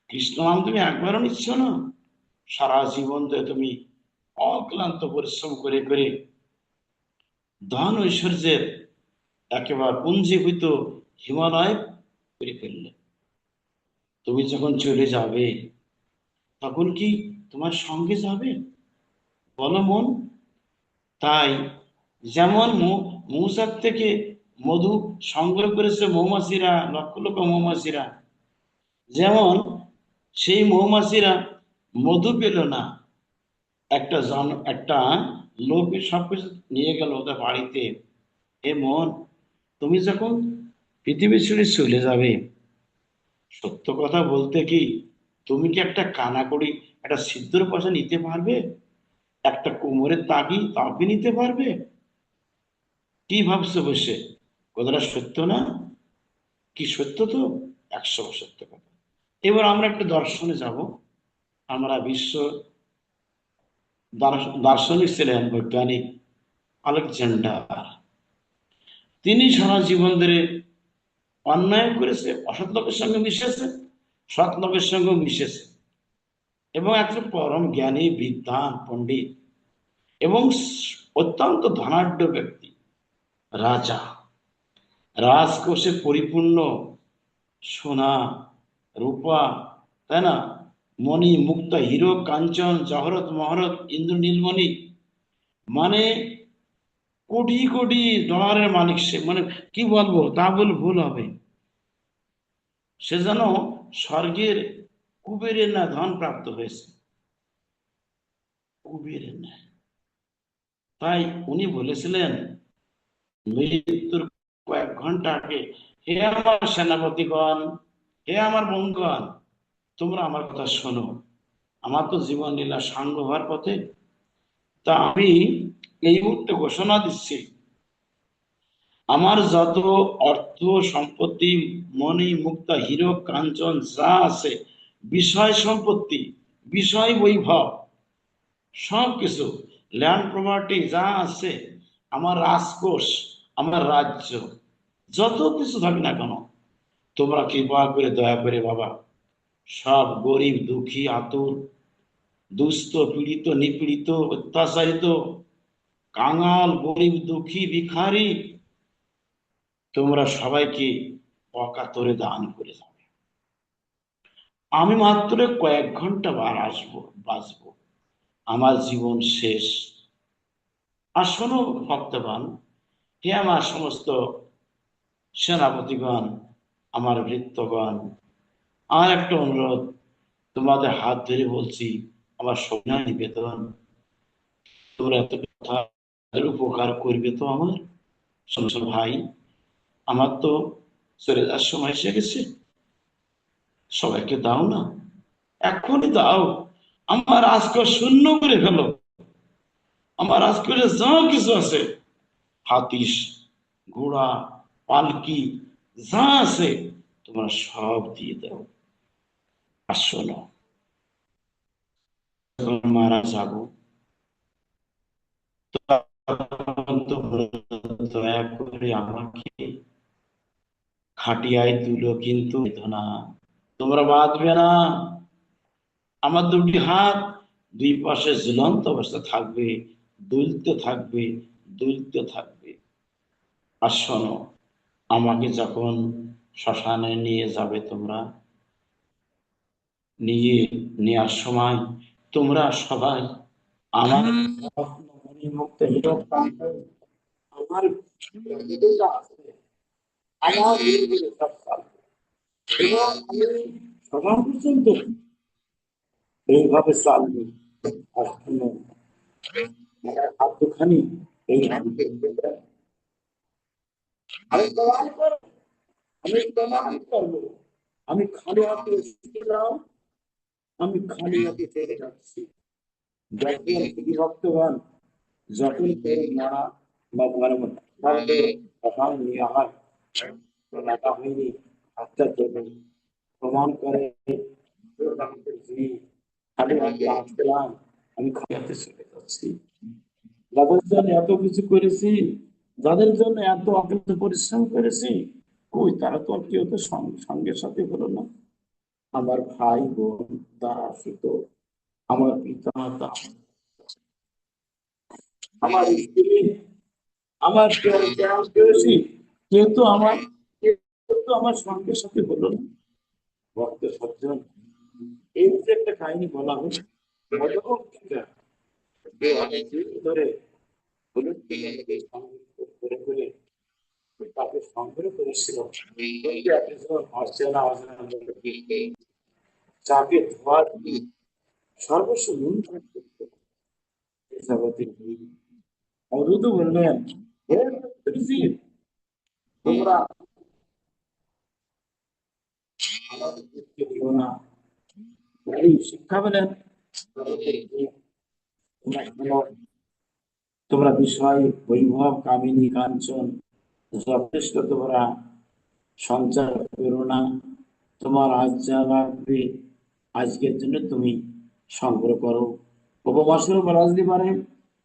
কৃষ্ণ নাম তুমি একবারও নিচ্ছ না। সারা জীবন ধরে তুমি অক্লান্ত পরিশ্রম করে করে ধন ঐশ্বর্যের একেবারে পুঞ্জীভূত হিমালয় করে ফেললে। তুমি যখন চলে যাবে তখন কি তোমার সঙ্গে যাবে? বলো মন। তাই যেমন মৌচাক থেকে মধু সংগ্রহ করেছে মৌমাছিরা, লক্ষ লক্ষ মৌমাছিরা, যেমন সেই মৌমাছিরা মধু পেল না, একটা লোক সবকিছু নিয়ে গেল ওদের বাড়িতে। এ মন, তুমি যখন পৃথিবী ছেড়ে চলে যাবে, সত্য কথা বলতে কি, তুমি কি একটা কানাকড়ি, একটা সিদ্ধর পয়সা নিতে পারবে? একটা কোমরের তাগি তাও নিতে পারবে? কি ভাবছো বসে? কথাটা সত্য না? কি সত্য তো? 100 সত্য কথা। এবার আমরা একটা দর্শনে যাব। আমরা বিশ্ব দার্শনিক ছিলেন বৈজ্ঞানিক আলেকজান্ডার। তিনি সারা জীবন ধরে অন্যায় করেছে, অসৎ লোকের সঙ্গে মিশেছে, সৎ লোকের সঙ্গে মিশেছে, এবং একজন পরম জ্ঞানী বিদ্বান পণ্ডিত এবং অত্যন্ত ধনাঢ্য ব্যক্তি, রাজা, রাজকোষে পরিপূর্ণ, সোনা, রূপা, তাই না, মণি মুক্তা হিরো কাঞ্চন জহরত মহরত ইন্দ্র নীলমণি, মানে কোটি কোটি ডলারের মালিক সে, মানে কি বলবো তা বলে ভুল হবে। সে যেন স্বর্গের কুবেরের না ধন প্রাপ্ত হয়েছে, কুবেরের না। তাই উনি বলেছিলেন মৃত্যুর কয়েক ঘন্টা আগে, হে আমার সেনাপতিগণ, হে আমার বন্ধুগণ, তোমরা আমার কথা শোনো। আমার তো জীবন লীলা সাঙ্গ হওয়ার পথে। তা আমি এই মুহূর্তে ঘোষণা দিচ্ছি, আমার যত অর্থ সম্পত্তি, মণি মুক্তা হীরো কাঞ্চন যা আছে, বিষয় সম্পত্তি, বিষয় বৈভব, সবকিছু, ল্যান্ড প্রপার্টি যা আছে, আমার রাজকোষ, আমার রাজ্য, যত কিছু থাক না কেন, তোমরা কৃপা করে দয়া করে বাবা সব গরিব দুঃখী আতুর দুস্থ পীড়িত নিপীড়িত অত্যাচারিত কাঙাল গরিব দুঃখী ভিখারি, তোমরা সবাইকে অকাতরে দান করে যাবে। আমি মাত্র কয়েক ঘন্টা বার আসবো, বাঁচবো, আমার জীবন শেষ। আর শোনো ভক্তগণ, হে আমার সমস্ত সেনাপতিগণ, আমার ভৃত্যগণ, আর একটা অনুরোধ, তোমাদের হাত ধরে বলছি, আমার সোনা নিবেদন, তোমরা এত কথা উপকার করবে তো আমার। শোনো ভাই, আমার তো চলে যাওয়ার সময় এসে গেছে, সবাইকে দাও না, এখনই দাও, আমার আজকে শূন্য করে ফেলো, আমার আজকে যা কিছু আছে, হাতি ঘোড়া পালকি যা আছে, তোমরা সব দিয়ে দাও। আর শোনো, যখন মারা যাবো তখন তোমরা দয়া করে আমাকে খাটিয়ায় তুলো, কিন্তু না, তোমরা বাঁধবে না। আমার দুটি হাত দুই পাশে ঝুলন্ত অবস্থা থাকবে, দুলতে থাকবে, দুলতে থাকবে। আর শোনো, আমাকে যখন শ্মশানে নিয়ে যাবে তোমরা, নিয়ে নেওয়ার সময় তোমরা সবাই আমার মুক্ত হীরক কাঞ্চন, আমার যেটা আছে, আমার সব পাবে। এবং আমি সবার পর্যন্ত এইভাবে চালবে। আর শোনো, আমার হাত দুখানি এইভাবে, আমি প্রমাণ করো, আমি প্রমাণ করবো, আমি খালি হাতে এসেছিলাম, আমি খালি হাতে ফেরে যাচ্ছি। যখন ভক্তগণ, যখন কেউ মারা বা প্রমাণ নিয়ে হয়, রাখা হয়নি, হাতটা দেবে, প্রমাণ করে আমি আসলাম, আমি খাওয়াতে চলে যাচ্ছি। যাদের জন্য এত কিছু করেছি, যাদের জন্য এত অক্লান্ত পরিশ্রম করেছি, কই তারা তো আর কেউ তো সঙ্গের সাথে হলো না। আমার ভাই বোন, তারা আসিত, আমার পিতা মাতা, আমার স্ত্রী, আমার পেয়েছি, কেউ তো আমার কেউ তো আমার সঙ্গের সাথে হলো না। ভক্ত সজ্জন, এই যে একটা কাহিনী বলা হয়, ভগবদ্গীতা, যে অনেকদিন ধরে হলুদ আমাদের সংগঠিত করে করে তাকে সংগ্রহ করেছিল, কিন্তু একজন অচেনা অজানা লোককে যাকে ধোয়ার সর্বস্ব লুণ্ঠন করতে জগতের অদ্ভুত বললেন, হে ঋষি, তোমরা আমাদেরকে দিও না। এই শিক্ষা পেলেন, তোমরা শোনো, তোমরা বিষয় বৈভব কামিনী কাঞ্চন যথেষ্ট তোমরা সঞ্চার করো না। তোমার আজ যা লাগবে আজকের জন্য তুমি সংগ্রহ করো। উপবাসের উপর রাজনী পারে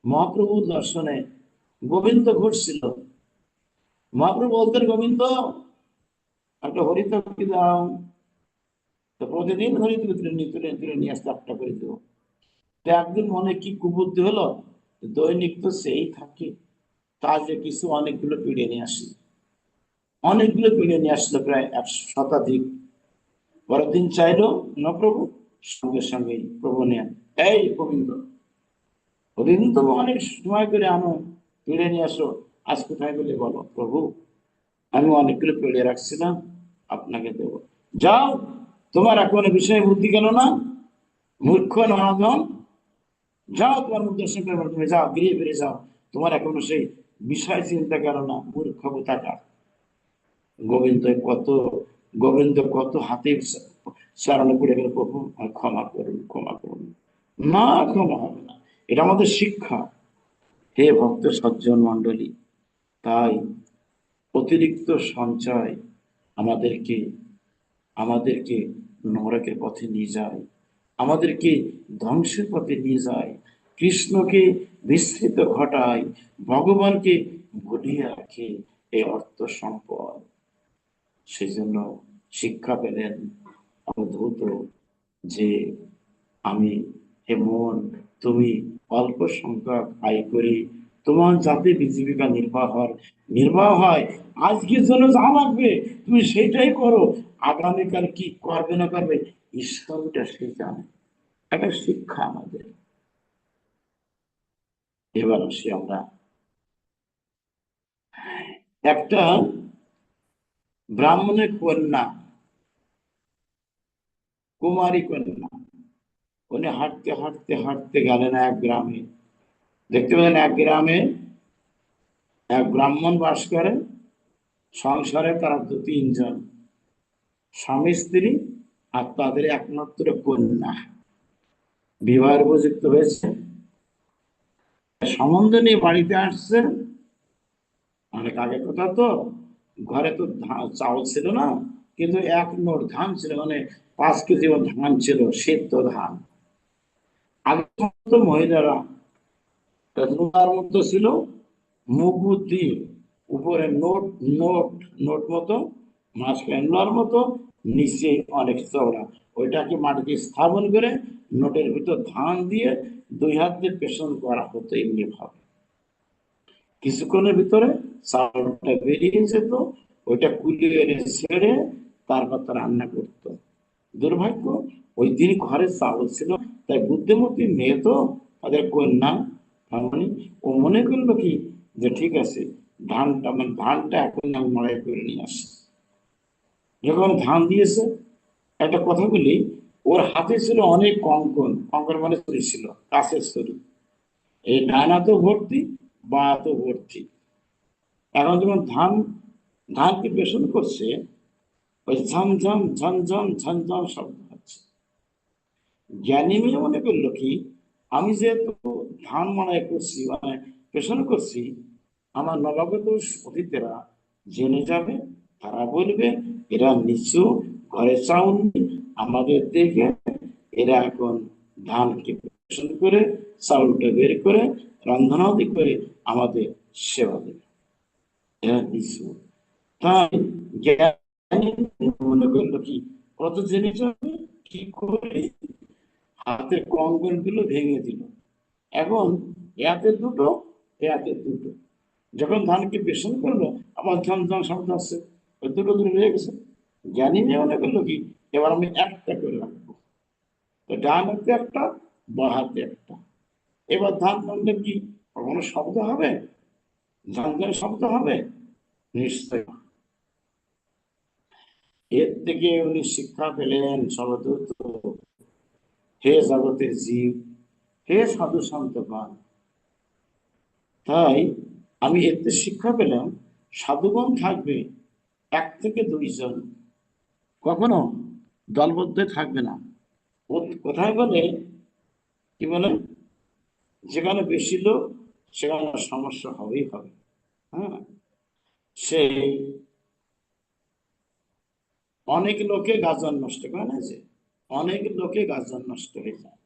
মহাপ্রভুর দর্শনে গোবিন্দ ঘটছিল। মহাপ্রভু বলতেন, গোবিন্দ একটা হরিতকি দাও। তো প্রতিদিন হরিত তুলে তুলে তুলে নিয়ে আসতে একটা করে দেবো। তো একদিন মনে কি কুবুদ্ধি হলো, দৈনিক তো সেই থাকে, তা যে কিছু অনেকগুলো পিড়ে নিয়ে আসি। অনেকগুলো পিড়ে নিয়ে আসলো, প্রায় 100 শতাধিক। পরের দিন চাইলো না প্রভু, সঙ্গে সঙ্গে প্রভু নেন, এই গোবিন্দ, ওদিন তো অনেক সময় করে আনো, পিড়ে নিয়ে আসো, আজ কোথায় বলে বলো। প্রভু, আমি অনেকগুলো পেড়ে রাখছিলাম, আপনাকে দেব। যাও, তোমার এখনো বিষয় বুদ্ধি গেল না, মূর্খ নরাধম, যাও তোমার মুখ দর্শন করবো, তুমি যাও, গিয়ে ফিরে যাও, তোমার এখনো সেই বিষয় চিন্তা গেল না, মূর্খ কোথাকার। গোবিন্দ কত গোবিন্দ কত হাতে চারণে পড়ে গেল, প্রভু ক্ষমা করুন, ক্ষমা করুন। না, ক্ষমা হবে না, এটা আমাদের শিক্ষা। হে ভক্ত সজ্জন মন্ডলী, তাই অতিরিক্ত সঞ্চয় আমাদেরকে আমাদেরকে নরকের পথে নিয়ে যায়, আমাদেরকে ধ্বংসের পথে নিয়ে যায়, কৃষ্ণকে বিস্মৃত ঘটায়, ভগবানকে ভুলিয়ে রাখে এই অর্থ সম্পদ। সেই জন্য শিক্ষা পেলেন অবধূত যে আমি, হে মন, তুমি অল্প সংখ্যক আয় করি, তোমার যাতে জীবিকা নির্বাহ হয়, আজকের জন্য যা লাগবে তুমি সেটাই করো, আগামীকাল কি করবে না করবে ঈশ্বরটা সে জানে। একটা শিক্ষা আমাদের। এবার আসি আমরা একটা ব্রাহ্মণের কন্যা, কুমারী কন্যা, উনি হাঁটতে হাঁটতে হাঁটতে গেলেন এক গ্রামে। দেখতে পেলেন এক গ্রামে এক ব্রাহ্মণ বাস করে, সংসারে তারা 2-3 জন, স্বামী স্ত্রী, আর তাদের একমাত্র কন্যা, বিবাহের উপযুক্ত হয়েছে। সম্বন্ধ নিয়ে বাড়িতে আসছে, অনেক আগে কথা তো, ঘরে তো চাউল ছিল না, কিন্তু 1 মোট ধান ছিল, মানে 5 কেজি ধান ছিল, সেদ্ধ ধান। আগে সমস্ত মহিলারা তার মতো ছিল, মুখ বুদ্ধি, উপরে নোট নোট নোট মতো, মাঝখানে মতো, নিচে অনেক চওড়া, ওইটাকে মাটিতে স্থাপন করে নোটের ভিতর ধান দিয়ে 2 হাত দিয়ে পেছন করা হতো এমনি ভাবে। কিছুক্ষণের ভিতরে চাউলটা বেরিয়ে যেত, ওইটা কুলিয়ে এনে ছেড়ে তারপর তো রান্না করতো। দুর্ভাগ্য, ওই দিন ঘরে চাউল ছিল, তাই বুদ্ধিমতী মেয়ে তো, তাদের কন্যা মানে, ও মনে করলো কি, যে ঠিক আছে, ধানটা এখন আমি মড়াই করে নিয়ে আসি। যখন ধান দিয়েছে, একটা কথা বলি, ওর হাতে ছিল অনেক কঙ্কন, কঙ্কন মানে ছুরি ছিল, কাছের ছুরি, এই ডানা তো ভর্তি, বা তো ভর্তি। এখন যখন ধানকে পেষণ করছে, ওই ঝমঝম ঝমঝম ঝমঝম শব্দ হচ্ছে। জ্ঞানী মেয়ে মনে করলো কি, আমি যেহেতু ধান মাড়াই করছি, মানে পেছন করছি, আমার নবাগত অতিথিরা জেনে যাবে, তারা বলবে এরা নিচু, ঘরে চাউল নেই, আমাদের দেখে এরা এখন ধানকে পরিবেশন করে, চাউলটা বের করে, রন্ধনাদি করে আমাদের সেবা দেবে। এরা কিছু তাই জ্ঞানী মনে করলো কি, কত জিনিস হবে, কি করে হাতের কঙ্কন গুলো ভেঙে দিল। এখন এতে দুটো, এতে দুটো, যখন ধানকে পেশন করলো, আমার ধান ধান শব্দ আসছে, ওই দুটো দুটো রয়ে গেছে। জ্ঞানী নিয়ে মনে করলো কি, এবার আমি একটা করে রাখবো, তো ডান হাতে একটা, বাঁ হাতে একটা। এবার ধান ভাঙলে কি কখনো শব্দ হবে, ধান ধান শব্দ হবে? নিশ্চয়। এর থেকে উনি শিক্ষা পেলেন সর্বদূত, হে জগতের জীব, হে সাধু সন্তগণ। তাই আমি এতে শিক্ষা পেলাম, সাধুগণ থাকবে এক থেকে দুইজন, কখনো দলবদ্ধ থাকবে না। কোথায় বলে, কি বলে, যেখানে বেশি লোক সেখানে সমস্যা হবেই হবে। হ্যাঁ, সেই অনেক লোকে গাজন নষ্ট করে না, যে অনেক লোকে গাজন নষ্ট হয়ে যায়।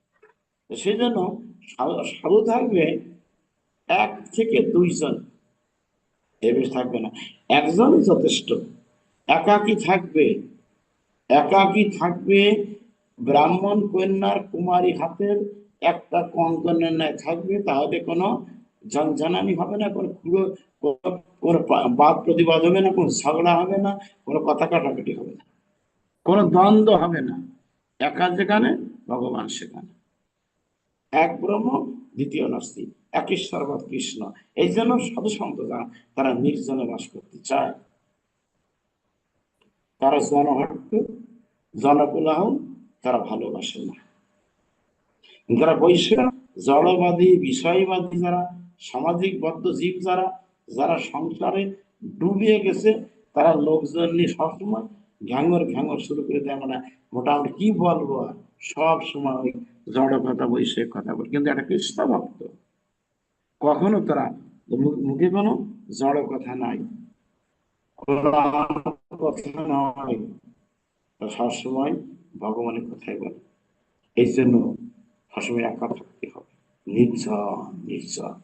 তো সেই জন্য সাধু থাকবে এক থেকে দুইজন, এর বেশি থাকবে না, একজনই যথেষ্ট। একাকী থাকবে, একাকী থাকবে, ব্রাহ্মণ কন্যার কুমারী হাতের একটা কঙ্কনের ন্যায় থাকবে, তাহলে কোনো ঝনঝনানি হবে না, কোনো পুরো কোনো বাদ প্রতিবাদ হবে না, কোনো ঝগড়া হবে না, কোনো কথা কাটাকাটি হবে না, কোনো দ্বন্দ্ব হবে না। একা যেখানে, ভগবান সেখানে। এক ব্রহ্ম, দ্বিতীয় নাস্তি, এক ঈশ্বর বা কৃষ্ণ। এই জন্য সাধু সন্ত যারা, তারা নির্জনে বাস করতে চায়, তারা জনহট্ট, জনকোলাহল তারা ভালোবাসে না। যারা বৈশ্বিক জড়বাদী, বিষয়বাদী, যারা সামাজিক বদ্ধ জীব, যারা যারা সংসারে ডুবিয়ে গেছে, তারা লোকজন নিয়ে সবসময় ঘ্যাঙর ঘ্যাঙর শুরু করে দেয়। মানে মোটামুটি কি বলবো আর, সব সময় ওই জড় কথা, বৈষয়িক কথা বল। কিন্তু একটা কৃষ্ণ ভক্ত, কখনো তারা মুখে কোনো জড় কথা নাই, কথা নয়, সবসময় ভগবানের কথাই বলে। এই জন্য সবসময় একা থাকতে হবে, নির্জন নির্জন।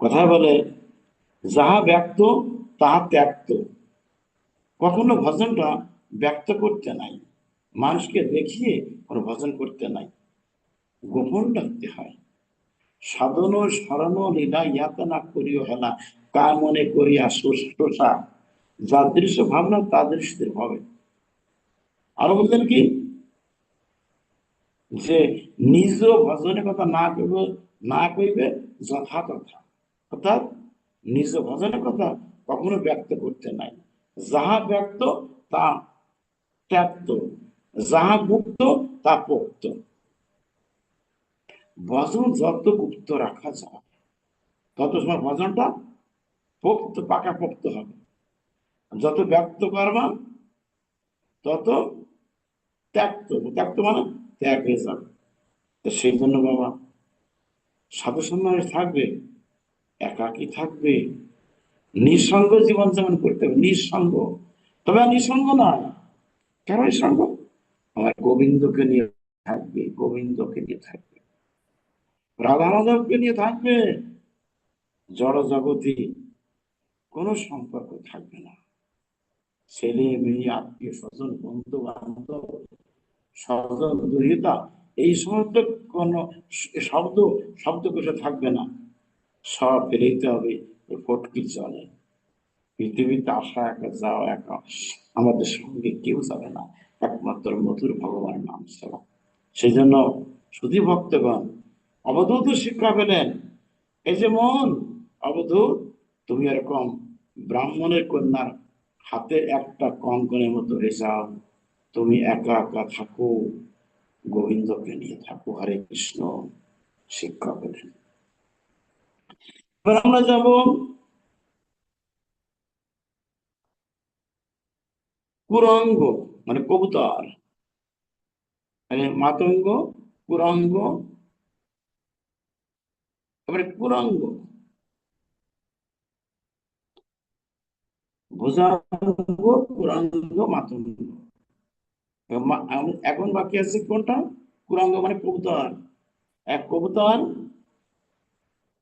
কথা বলে, যাহা ব্যক্ত তাহা ত্যাক্ত। কখনো ভজনটা ব্যক্ত করতে নাই, মানুষকে দেখিয়ে কোনো ভজন করতে নাই, গোপন রাখতে হয়। সাধন স্মরণ লীলা ইয়াতে না করিও হেলা, কা মনে করিয়া শোষা, যার দৃশ্য ভাবনা তার দৃষ্টির হবে। আরো বললেন কি, যে নিজ ভজনের কথা না কইবে, না কইবে যথা তথা, অর্থাৎ নিজ ভজনের কথা কখনো ব্যক্ত করতে নাই। যাহা ব্যক্ত তা ত্যাক্ত, যাহা গুপ্ত তা পোক্ত। ভজন যত গুপ্ত রাখা যায়, তত সময় ভজনটা পোক্ত, পাকা পোক্ত হবে। যত ব্যক্ত করবা, তত ত্যাক্ত, ত্যাক্ত মানে ত্যাগ হয়ে যাবে। তো সেই জন্য বাবা, সাধু সন্ন্যাসী থাকবে, একাকী থাকবে, নিঃসঙ্গ জীবন যেমন করতে হবে, নিঃসঙ্গ। তবে নিঃসঙ্গ নয়, কেন নিঃসঙ্গ? আমার গোবিন্দকে নিয়ে থাকবে, গোবিন্দকে নিয়ে থাকবে, রাধা মাধবকে নিয়ে থাকবে। জড় জগতে কোনো সম্পর্ক থাকবে না। ছেলে মেয়ে, আত্মীয় স্বজন, বন্ধু বান্ধব, স্বজন দুহিতা, এই সমস্ত কোন শব্দ, শব্দকোষে থাকবে না। সব ফেলে দিতে হবে ফটকি চলে। পৃথিবীতে আসা একা, যাওয়া একা, আমাদের সঙ্গে কেউ যাবে না, একমাত্র মধুর ভগবানের নাম ছাড়া। সেই জন্য শুধু ভক্তগণ অবধূত শিক্ষা পেলেন। এই যে মন, অবধূত, তুমি এরকম ব্রাহ্মণের কন্যার হাতে একটা কঙ্কনের মতো হয়ে যাও, তুমি একা একা থাকো, গোবিন্দকে নিয়ে থাকো, হরে কৃষ্ণ শিক্ষা পেলেন। এবার আমরা যাব কুরঙ্গ, মানে কবুতর, মানে মাতঙ্গ, কুরঙ্গ, এবারে কুরঙ্গ, ভুজাঙ্গ, কুরঙ্গ, মাতঙ্গ। এখন বাকি আছে কোনটা? কুরাঙ্গ মানে কবুতর। এক কবুতর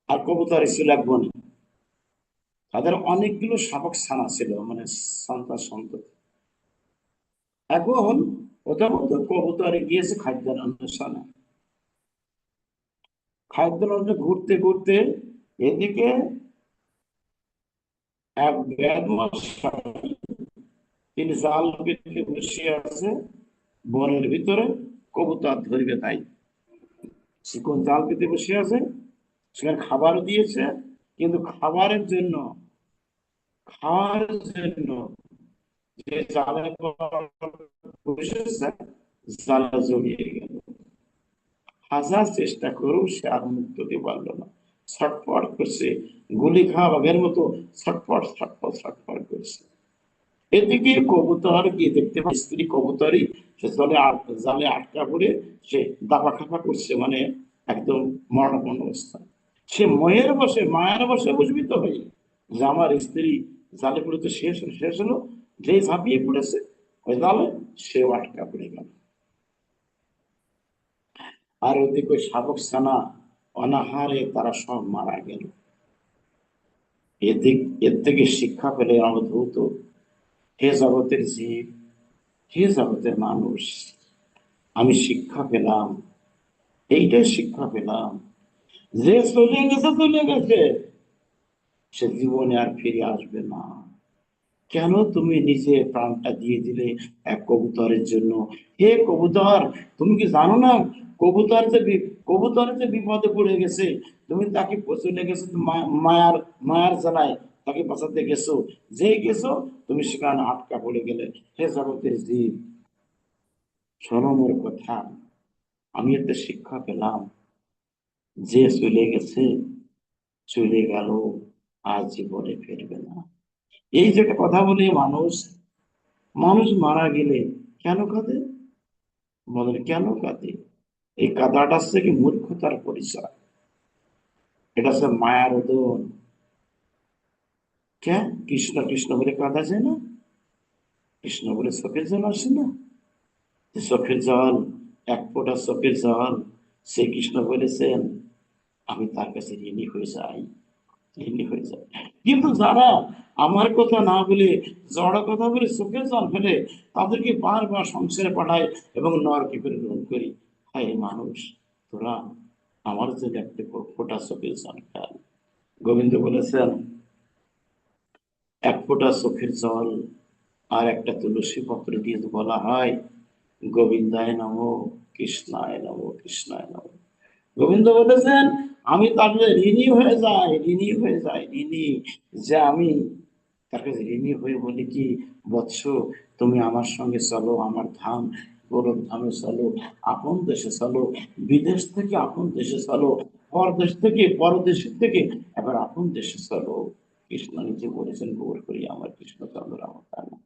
আর কবুতর ছিল এক বনে। তাদের অনেকগুলো শাবক ছানা ছিল, মানে সন্তান সন্ততি। এখন প্রথমত কবুতরে গিয়েছে খাদ্য অন্বেষণে। খাদ্য অন্বেষণে ঘুরতে ঘুরতে এদিকে এক ব্যাধমশাই, তিনি জাল পেতে বসে আছে বনের ভিতরে, কবুতর ধরবে তাই। সে কোন জাল পেতে বসে আছে, সেখানে খাবারও দিয়েছে, কিন্তু খাওয়ার জন্য যে জালে বসেছে, জালে জড়িয়ে গেল। হাজার চেষ্টা করেও সে আর মুক্ত হতে পারলো না। ছটফট করছে, গুলি খাওয়া বাঘের মতো ছটফট ছটফট ছটফট করছে। এদিকে কবুতর গিয়ে দেখতে পায় স্ত্রী কবুতরই সে জালে আটকা পড়ে সে দাপা খাপা করছে, মানে একদম মরণাপন্ন অবস্থা। সে মায়ের বসে বুঝবিত হয়ে যে আমার স্ত্রী জালে পড়ে তো শেষ হলো, যে ঝাঁপিয়ে পড়েছে ওই জালে, সেও আটকা পড়ে গেল। আর ওদিকে ওই শাবক সেনা অনাহারে তারা সব মারা গেল। এদিক এর থেকে শিক্ষা পেলে অবধূত, হে জগতের জীব, হে জগতের মানুষ, আমি শিক্ষা পেলাম, এইটাই শিক্ষা পেলাম, যে চলে গেছে সে জীবনে আর ফিরে আসবে না। কেন তুমি নিজে প্রাণটা দিয়ে দিলে এক কবুতরের জন্য? হে কবুতর, তুমি কি জানো না কবুতর যে বিপদে পড়ে গেছে, তুমি তাকে চলে গেছো মায়ার মায়ার জ্বালায়, তাকে বাঁচাতে গেছো, যে গেছো তুমি সেখানে আটকা পড়ে গেলে। হে জগতের জীব, শোনো মোর কথা, আমি একটা শিক্ষা পেলাম, যে চলে গেছে চলে গেল, আর জীবনে ফিরবে না। এই যে একটা কথা বলে, মানুষ মানুষ মারা গেলে কেন কাঁদে? বলেন কেন কাঁদে? এই কাঁদাটা হচ্ছে কি মূর্খতার পরিচয়, এটা হচ্ছে মায়ার উদন। কেন কৃষ্ণ কৃষ্ণ বলে কাঁদা যায় না? কৃষ্ণ বলে চোখের জল আসে না? যে চোখের জল, এক ফোঁটা চোখের জল, সে কৃষ্ণ বলেছেন আমি তার কাছে ঋণী হয়ে যাই। কিন্তু যারা আমার কথা না বলে জড় কথা বলে চোখের জল ফেলে, তাদেরকে বারবার সংসারে পাঠায় এবং নরকে প্রেরণ করি। হায় মানুষ, তোরা আমার জন্য একটা ফোঁটা চোখের জল ফেল। গোবিন্দ বলেছেন এক ফোঁটা চোখের জল আর একটা তুলসী পত্র দিয়ে বলা হয় গোবিন্দায় নমো, কৃষ্ণায় নমো, কৃষ্ণায় নমো। গোবিন্দ বলেছেন আমি তার ঋণী, যে আমি তার কাছে ঋণী হয়ে বলি কি, বৎস তুমি আমার সঙ্গে চলো, আমার ধাম গৌরব ধামে চলো, আপন দেশে চলো, বিদেশ থেকে আপন দেশে চলো, পরদেশের থেকে এবার আপন দেশে চলো। কৃষ্ণ নিজে বলেছেন গৌর করি আমার কৃষ্ণচন্দ্র আমার কানে।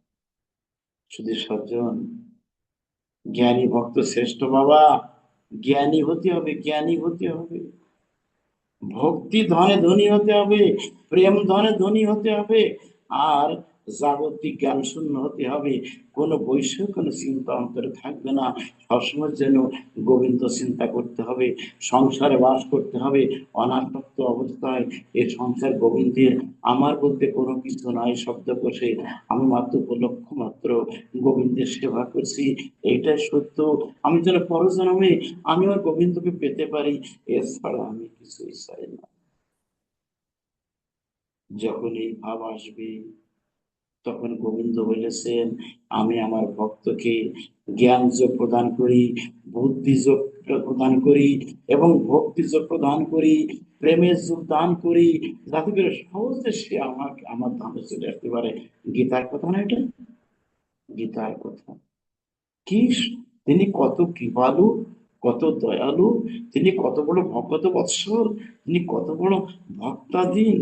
শুধু সজ্জন, জ্ঞানী ভক্ত শ্রেষ্ঠ বাবা, জ্ঞানী হতে হবে। ভক্তি ধনে ধনী হতে হবে, প্রেম ধনে ধনী হতে হবে, আর জাগতিক জ্ঞান শূন্য হতে হবে। কোনো বৈষয়িক কোনো চিন্তা অন্তরে থাকবে না। সবসময় যেন গোবিন্দ চিন্তা করতে হবে, সংসারে বাস করতে হবে অনাসক্ত অবস্থায়। এই সংসার গোবিন্দের, আমার বলতে কোনো কিছু নাই শব্দ কোষে, আমি মাত্র উপলক্ষ মাত্র গোবিন্দের সেবা করছি, এইটাই সত্য। আমি যেন পরজন্মে আমি আমার গোবিন্দকে পেতে পারি, এছাড়া আমি কিছুই চাই না। যখন এই ভাব আসবে, তখন গোবিন্দ বলেছেন আমি আমার ভক্তকে জ্ঞান যোগ প্রদান করি, বুদ্ধি যোগ প্রদান করি, এবং ভক্তি যোগ প্রদান করি, প্রেমের যোগ দান করি, যাতে করে সহজে সে আমাকে আমার ধামে চলে আসতে পারে। গীতার কথা না এটা? গীতার কথা। কি তিনি কত কৃপালু, কত দয়ালু, তিনি কত বড় ভগত বৎসল, তিনি কত বড় ভক্তাধীন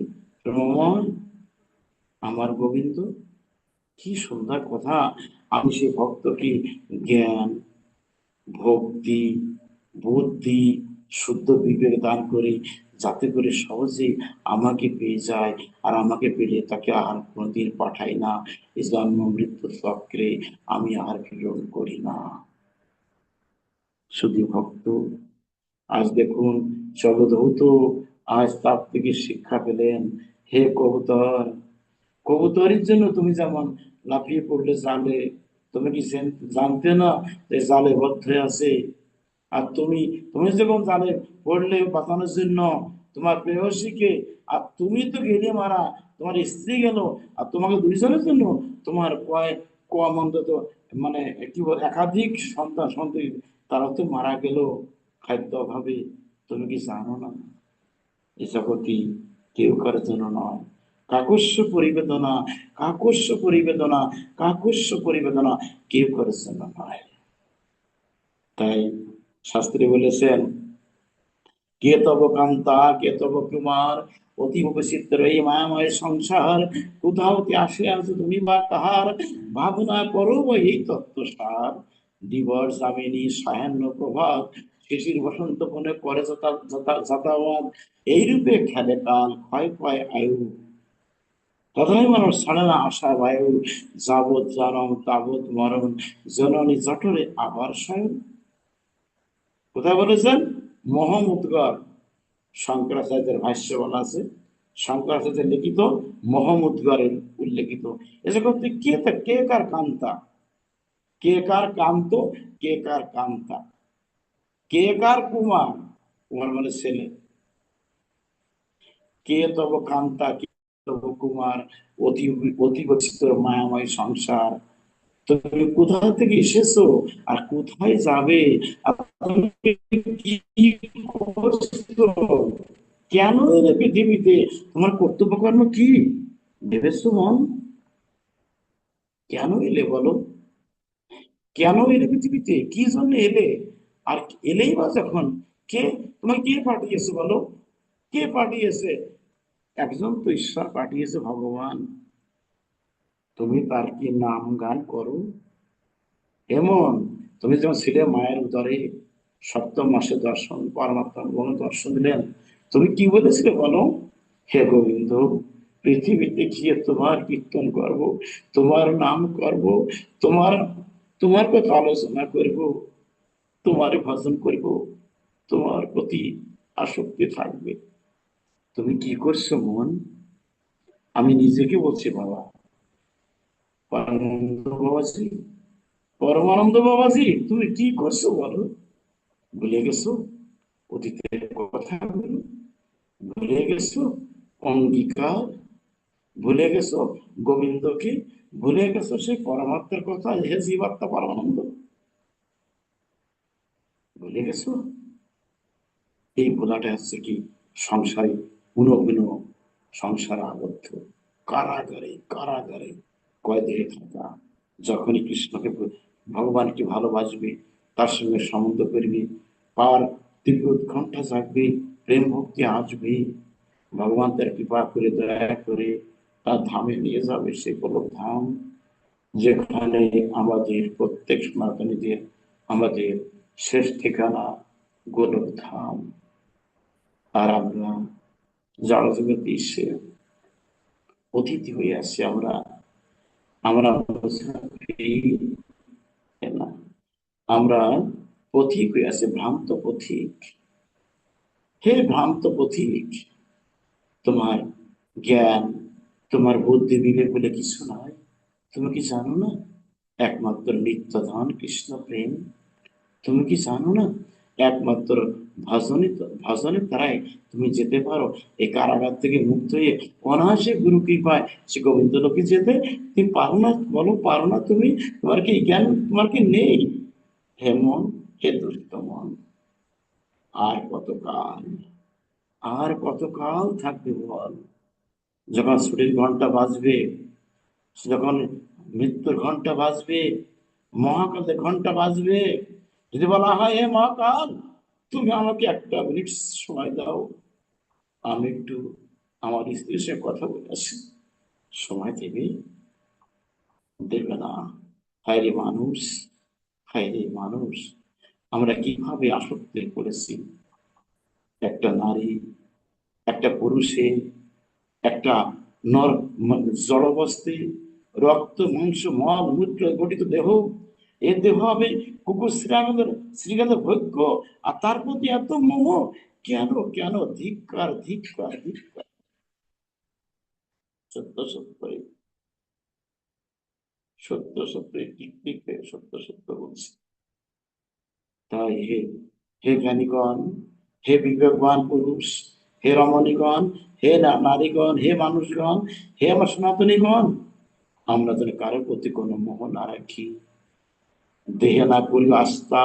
রমণ আমার গোবিন্দ। কি সুন্দর কথা। আমি সেই ভক্তকে জ্ঞান, ভক্তি, বুদ্ধি, শুদ্ধ বিবেক দান করি, যাতে করে সহজেই আমাকে পেয়ে যায়, আর আমাকে পেলে তাকে আর কোনোদিন পাঠাই না, এই জন্ম মৃত্যু চক্রে আমি আর প্রেরণ করি না। শুধু ভক্ত, আজ দেখুন জগদ্ধৌত আজ তার থেকে শিক্ষা পেলেন। হে কবুতর, কবুতরের জন্য তুমি যেমন লাফিয়ে পড়লে জালে, তুমি কি জানতে না যে জালে বদ্ধ হয়ে আছে? আর তুমি তুমি যখন জালে পড়লে বাঁচানোর জন্য তোমার প্রেয়সীকে, আর তুমি তো গেলে মারা, তোমার স্ত্রী গেল, আর তোমাকে দুইজনের জন্য তোমার কয় কম অন্তত মানে কি বল একাধিক সন্তান সন্ততি তারা তো মারা গেল খাদ্য অভাবে। তুমি কি জানো না এ জগতি কেউ কারোর জন্য নয়। কাকস্য পরিবেদনা, কাকস্য পরিবেদনা, কাকস্য পরিবেদনা কেউ কারোর জন্য নয়। তাই শাস্ত্রে বলেছেন, কে তব কান্তা কে তব কুমার, অতি উপচিত্র এই মায়াময় সংসার, কোথাও কি আসে আছো তুমি বা কাহার, ভাবনা করো এই তত্ত্বসার। দিবস যামিনী সায়াহ্ন প্রভাত, শিশির বসন্ত বনে করে যাতায়াত, এইরূপে খেলে কাল ক্ষয় পায় আয়ু, তথায় মানুষ ছাড়ে না আশা বায়ু, যাবৎ জনম তাবৎ মরণ, জননী জঠরে আবার সায়ন। কোথায় বলেছেন? মহমুদ্গর, শঙ্করাচার্যের ভাষ্য বলা আছে, শঙ্করাচার্যের লিখিত মহমুদ্গরের উল্লেখিত। এ জগতে কে কার কান্তা, কে কার কান্ত, কে কার কান্তা, কে কার কুমার, কুমার মানে ছেলে, কে তব কান্তা কে তব কুমার, অতি অতি বিচিত্র মায়াময় সংসার। তুমি কোথা থেকে এসেছো আর কোথায় যাবে, আর তুমি কি করছো, কেন এলে পৃথিবীতে, তোমার কর্তব্য কর্ম কি ভেবেছো মন? কেন এলে বলো? কেন এলে পৃথিবীতে, কি জন্য এলে? আর এলেই বা যখন, কে তোমার কে পাঠিয়েছে বলো? কে পাঠিয়েছে? একজন তো ঈশ্বর পাঠিয়েছে, ভগবান। তুমি তার কি নাম গান করো? এমন তুমি যেমন ছিলে মায়ের উদরে, সপ্তম মাসে দর্শন পরমাত্মা দর্শন দিলেন, তুমি কি বলেছিলে বলো? হে গোবিন্দ, পৃথিবীতে গিয়ে তোমার কীর্তন করব, তোমার নাম করব, তোমার তোমার কথা আলোচনা করব, তোমার ভজন করব, তোমার প্রতি আসক্তি থাকবে। তুমি কি করছো মন? আমি নিজেকে বলছি বাবা, পরমানন্দ বাবাজি, পরমানন্দ বাবাজি, তুমি কি করছো বলো? ভুলে গেছো অতীতের কথা, ভুলে গেছো অঙ্গীকার, ভুলে গেছো গোবিন্দকে, ভুলে গেছো সেই পরমাত্মার কথা, হে জীবাত্মা পরমানন্দ, ভুলে গেছো? এই ভোলাটা হচ্ছে কি সংসারে পুনঃ পুনঃ সংসারে আবদ্ধ, কারাগারে কারাগারে কয়েদে থাকা। যখনই কৃষ্ণকে ভগবানকে ভালোবাসবে, তার সঙ্গে সম্বন্ধ করবে, পার তীব্র উৎকণ্ঠা জাগবে, প্রেম ভক্তি আসবে, ভগবান তার কৃপা করে দয়া করে তার ধামে নিয়ে যাবে, সে গোলক ধাম, যেখানে আমাদের প্রত্যেক সনাতনীদের আমাদের শেষ ঠিকানা গোলক ধাম। আর আমরা জড় জগতে এসে অতিথি হয়ে আসছি, আমরা আমরা না, আমরা পথিক হয়ে আছি, ভ্রান্ত পথিক। হে ভ্রান্ত পথিক, তোমার জ্ঞান, তোমার বুদ্ধি বিবেক বলে কিছু নয়। তুমি কি জানো না একমাত্র নিত্যধন কৃষ্ণ প্রেম? তুমি কি জানো না একমাত্র ভজনে, ভজনের দ্বারাই তুমি যেতে পারো এই কারাগার থেকে মুক্ত হয়ে অনায়াসে গুরু কৃপায় সে গোবিন্দ লোকে যেতে? তুমি পারো না বলো, পারো না তুমি? তোমার কি জ্ঞান, তোমার কি নেই? হে মন, হে দুষ্ট মন, আর কতকাল, আর কতকাল থাকবে বল? যখন ছুটির ঘন্টা বাজবে, যখন মৃত্যুর ঘন্টা বাজবে, মহাকালের ঘন্টা বাজবে, যদি বলা হয় হে মহাকাল, তুমি আমাকে একটা মিনিট সময় দাও, আমি একটু আমার স্ত্রীর সঙ্গে কথা বলে আসি, সময় দেবে? দেবে না। হায় রে মানুষ, হায় রে মানুষ, আমরা কিভাবে আসক্তি করেছি একটা নারী, একটা পুরুষে, একটা নর জড়বস্তি, রক্ত মাংস মল মূত্র গঠিত দেহ, এ দেহ হবে কুকুর শ্রীগাদের শ্রীগাদের ভৈক্য, আর তার প্রতি এত মোহ কেন? কেন? ধিক্কার, ধিক্কার, ধিক্কার। সত্য সত্য, সত্য সত্য, ঠিক ঠিক, সত্য সত্য বলছি। তাই হে, হে জ্ঞানীগণ, হে বিবেকবান পুরুষ, হে রমণীগণ, হে নারীগণ, হে মানুষগণ, হে আমার সনাতনীগণ, আমরা যেন কারোর প্রতি কোনো মোহ না রাখি, দেহে না করি আস্থা,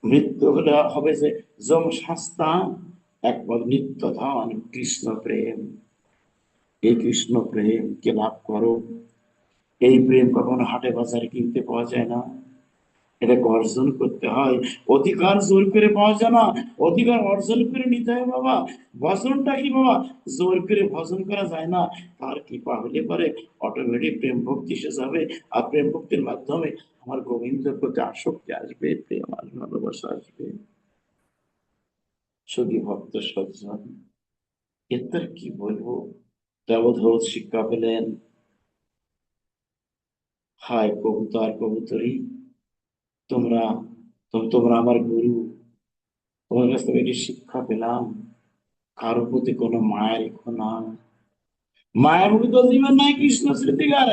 মৃত্যু হলে হবে যে যম শাস্তা, একবার নিত্য ধন কৃষ্ণ প্রেম। এই কৃষ্ণ প্রেম কে লাভ করো। এই প্রেম কখনো হাটে বাজারে কিনতে পাওয়া যায় না, এটাকে অর্জন করতে হয়। অধিকার জোর করে পাওয়া যায় না, অধিকার অর্জন করে নিতে হয় বাবা। ভজনটা কি বাবা? জোর করে ভজন করা যায় না। তার কৃপা হলে পরে অটোমেটিক প্রেম ভক্তি এসে যাবে। আর প্রেম ভক্তির মাধ্যমে আমার গোবিন্দের প্রতি আসক্তি আসবে, প্রেম আর ভালোবাসা আসবে। সখী ভক্ত সজ্জন, এর কি বলবো? দেবধূত শিক্ষা পেলেন, হায় কবুতর কবুতরী, তোমরা তোমরা আমার গুরু, তোমার কাছ থেকে এটি শিক্ষা পেলাম, কারো প্রতি কোনো মায়া রেখো না। মায়ামুগ্ধ জীবন নাই কৃষ্ণ স্মৃতি জ্ঞান,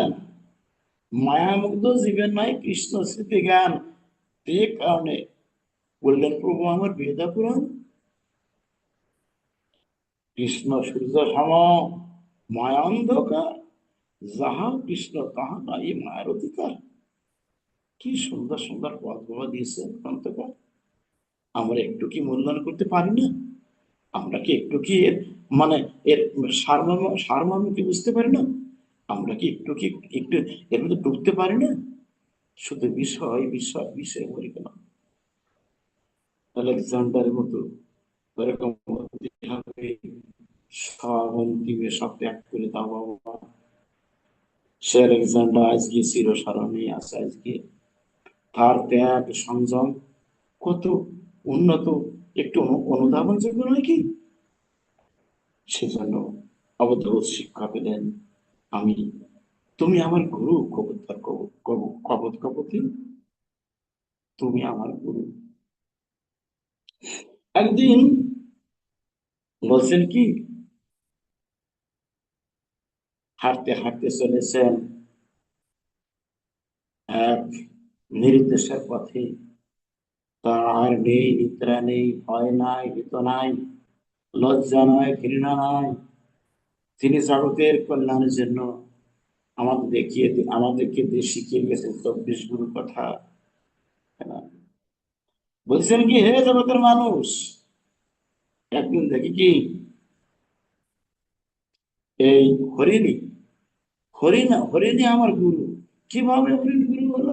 মায়ামুগ্ধ জীবন নাই কৃষ্ণ স্মৃতি জ্ঞান। এই কারণে বললেন প্রভু আমার বেদা পুরাণ, কৃষ্ণ সূর্য সম, মায়া অন্ধকার, যাহা কৃষ্ণ তাহা নাই মায়ের অধিকার। কি সুন্দর সুন্দর পদ গুলো দিয়েছেন গ্রন্থকার। আমরা একটু কি মূল্যায়ন করতে পারি না? আমরা কি একটু কি এর মানে এর সারমর্ম কি বুঝতে পারি না? আমরা কি একটু কি একটু এর মধ্যে ঢুকতে পারি না? শুধু বিষয় বিষয় বিষয় বলি কেন? আলেকজান্ডারের মতো এরকম হতে হবে, সব অন্তিমে সব ত্যাগ করে দাও বাবা। সে আলেকজান্ডার আজকে চিরস্মরণে আছে। আজকে তার ত্যাগ সংযম কত উন্নত, একটু অনুধাবন যোগ্য নয় কি? সেজন্য অবধূত শিক্ষা পেলেন, আমি, তুমি আমার গুরু কবুতর কবত কবতী, তুমি আমার গুরু। একদিন বলছেন কি, হাঁটতে হাঁটতে চলেছেন এক নির্দেশের পথে, তার নেই নিদ্রা নেই, ভয় নাই, ভীত নাই, লজ্জা নয়, ঘৃণা নাই। তিনি জগতের কল্যাণের জন্য আমাদেরকে দিয়ে শিখিয়ে গেছেন 24 গুরুর কথা। বলছেন কি, হে জগতের মানুষ, একদিন দেখি কি এই হরিণী, হরিণী আমার গুরু। কিভাবে হরিণ গুরু হলো?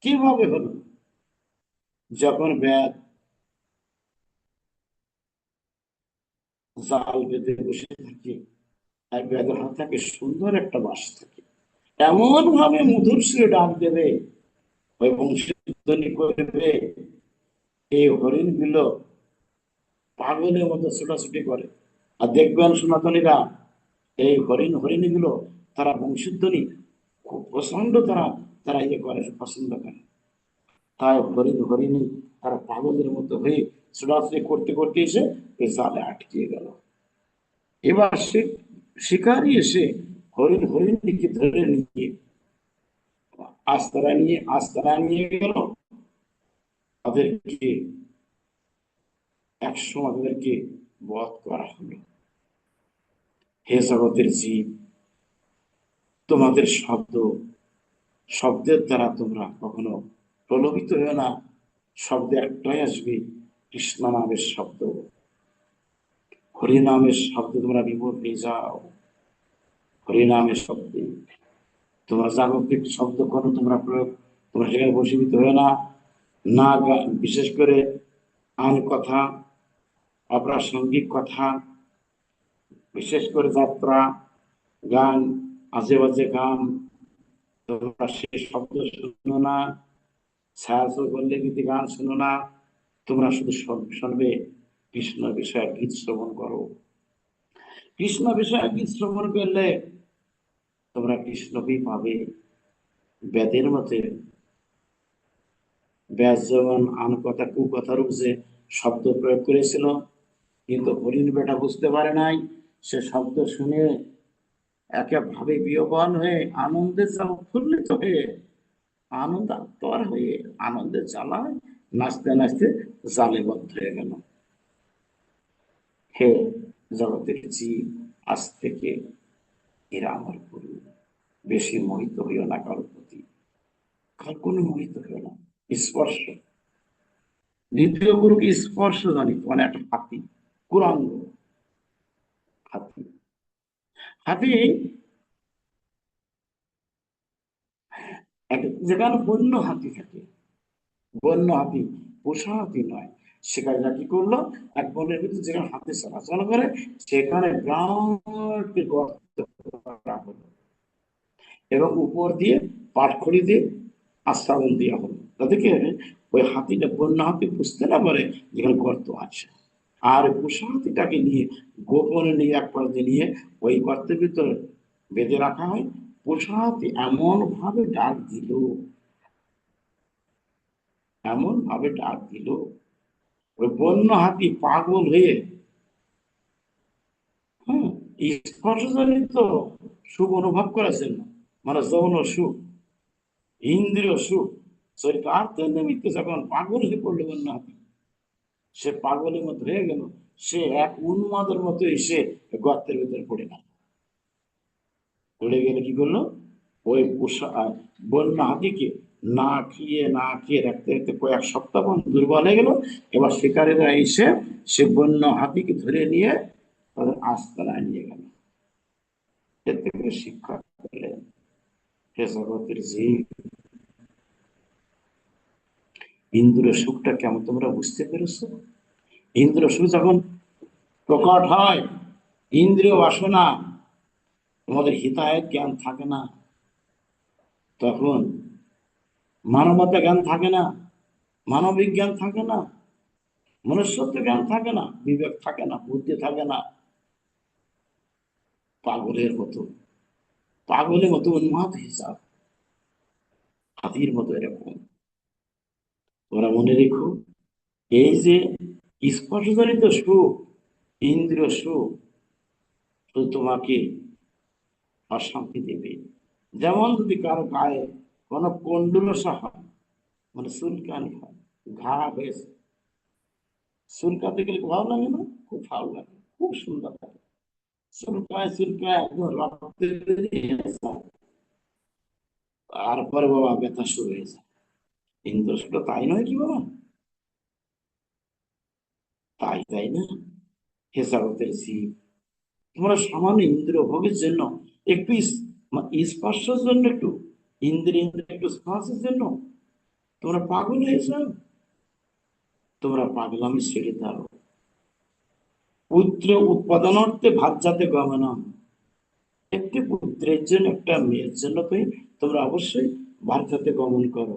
কিভাবে হলো? যখন ব্যাগ জাল বেঁধে বসে থাকে, আর ব্যাগের হাত থাকে সুন্দর একটা বাঁশ থাকে, এমন ভাবে মধুর সুরে ডাক দেবে, ওই বংশীধ্বনি করবে, এই হরিণ গুলো পাগলের মতো ছোটাছুটি করে। আর দেখবেন সনাতনীরা, এই হরিণী গুলো তারা বংশীধ্বনি খুব প্রচন্ড, তারা তারা ইয়ে করে, পছন্দ করে। তাই হরিণী তারা পাগলের মতো হয়ে ছোটাছুটি করতে করতে এসে ওই জালে আটকে গেল। এবার সে শিকারী এসে হরিণীকে ধরে নিয়ে আস্তারা নিয়ে গেল। তাদেরকে একসময় তাদেরকে বধ করা হলো। হে জগতের জীব, তোমাদের শব্দের দ্বারা তোমরা কখনো প্রলোভিত হয়ে না। শব্দ একটাই আসবে, কৃষ্ণ নামের শব্দ, হরিনামের শব্দ। তোমরা বিমূঢ় হয়ে যাও হরিনামের শব্দে। তোমরা জাগতিক শব্দ করো, তোমরা প্রয়োগ, তোমরা সেখানে বশীভূত হয়ে না। না বিশেষ করে আন কথা, অপ্রাসঙ্গিক কথা, বিশেষ করে যাত্রা গান, আজে বাজে গান, তোমরা সে শব্দ শুনো না। ছায়াছবি বললে কিন্তু গান শুনো না, তোমরা শুধু শুনবে কৃষ্ণ বিষয়ে গীত শ্রবণ করো। কৃষ্ণ বিষয়ে গীত শ্রবণ করলে তোমরা কৃষ্ণকেই পাবে। বেদের মতে ব্যাস যেমন আন কথা কু কথার উপরে শব্দ প্রয়োগ করেছিল, কিন্তু হরিণ বেটা বুঝতে পারে নাই। সে শব্দ শুনে একেভাবে বিহ্বল হয়ে আনন্দে উৎফুল্লিত হয়ে আনন্দাত্মর হয়ে আনন্দে জ্বালায় নাচতে নাচতে জালে বদ্ধ হয়ে গেল। হে জগতের জীব, আজ থেকে এরা আমার গুরু, বেশি মোহিত হইও না কারোর প্রতি, কার কোনো মোহিত হইও না। স্পর্শ, দ্বিতীয় গুরুকে স্পর্শ জানিত, মানে একটা হাতি, কুরাঙ্গ হাতি। হাতি যেখানে বন্য হাতি থাকে, বন্য হাতি, পোষা হাতি নয়, সেখানে কি করলো, এক বনের ভিতরে যেখানে হাতি চলাচল করে সেখানে বিরাট গর্ত করা হলো এবং উপর দিয়ে পাটখড়ি দিয়ে আস্তাবল দেওয়া হলো, তাদেরকে ওই হাতিটা, বন্য হাতি বুঝতে না পারে যেখানে গর্ত আছে। আর পোষা হাতিটাকে নিয়ে গোপনে নিয়ে এক পর্যায়ে নিয়ে ওই গর্তের ভিতরে বেঁধে রাখা হয়। পোষা হাতি এমন ভাবে ডাক দিল, এমন ভাবে ডাক দিল, ওই বন্য হাতি পাগল হয়ে, হ্যাঁ, স্পর্শজনিত সুখ অনুভব করেছেন, মানে যৌন সুখ, ইন্দ্রিয় সুখ, শরীর আর নিমিত্তে যখন পাগল হয়ে পড়লো বন্য হাতি, সে পাগলের মতো হয়ে গেল। সে এক উন্মাদের মতো এসে গর্তের ভিতরে পড়ে গেল। পড়ে গেলে কি করলো, ওই বন্য হাতিকে না খেয়ে রাখতে রাখতে কয়েক সপ্তাহ পর দুর্বল হয়ে গেল। এবার শিকারীরা এসে সে বন্য হাতিকে ধরে নিয়ে তাদের আস্তানায় নিয়ে গেল। এর থেকে শিক্ষা পেলেন, হে জগতের জীব, ইন্দ্র সুখটা কেমন তোমরা বুঝতে পেরেছো? ইন্দ্র সুখ যখন প্রকট হয়, ইন্দ্রিয় বাসনা, তোমাদের হিতায়ত জ্ঞান থাকে না, তখন মানবতা জ্ঞান থাকে না, মানবিক জ্ঞান থাকে না, মনুষ্যত্ব জ্ঞান থাকে না, বিবেক থাকে না, বুদ্ধি থাকে না। পাগলের মতো, পাগলের মতো উন্মাদ হিসাব, হাতির মতো এরকম। তোমরা মনে রেখো, এই যে স্পর্শজনিত সুখ, ইন্দ্রিয় সুখ, শুধু তোমাকে অশান্তি দেবে। যেমন যদি কারো গায়ে কোনো কন্ডুলসা হয়, মানে চুলকানি হয়, ঘা হয়েছে, চুলকাতে গেলে ভালো লাগে না? খুব ভালো লাগে, খুব সুন্দর লাগে। চুলকায় চুলকায় একদম রক্তে বেরিয়ে যায়। তারপরে বাবা ব্যথা শুরু হয়ে যায়। ইন্দ্রসুখটা তাই নয় কি বাবা? তাই, তাই না? হে জগতের জীব, তোমরা সামান্য ইন্দ্র ভোগের জন্য একটু স্পর্শের জন্য, একটু ইন্দ্রিয় একটু স্পর্শের জন্য তোমরা পাগল হয়ে যাও। তোমরা পাগলামি ছেড়ে দাও। পুত্র উৎপাদনার্থে ভাজ্যাতে গমনম, একটি পুত্রের জন্য, একটা মেয়ের জন্য তোমরা অবশ্যই ভারজাতে গমন করো,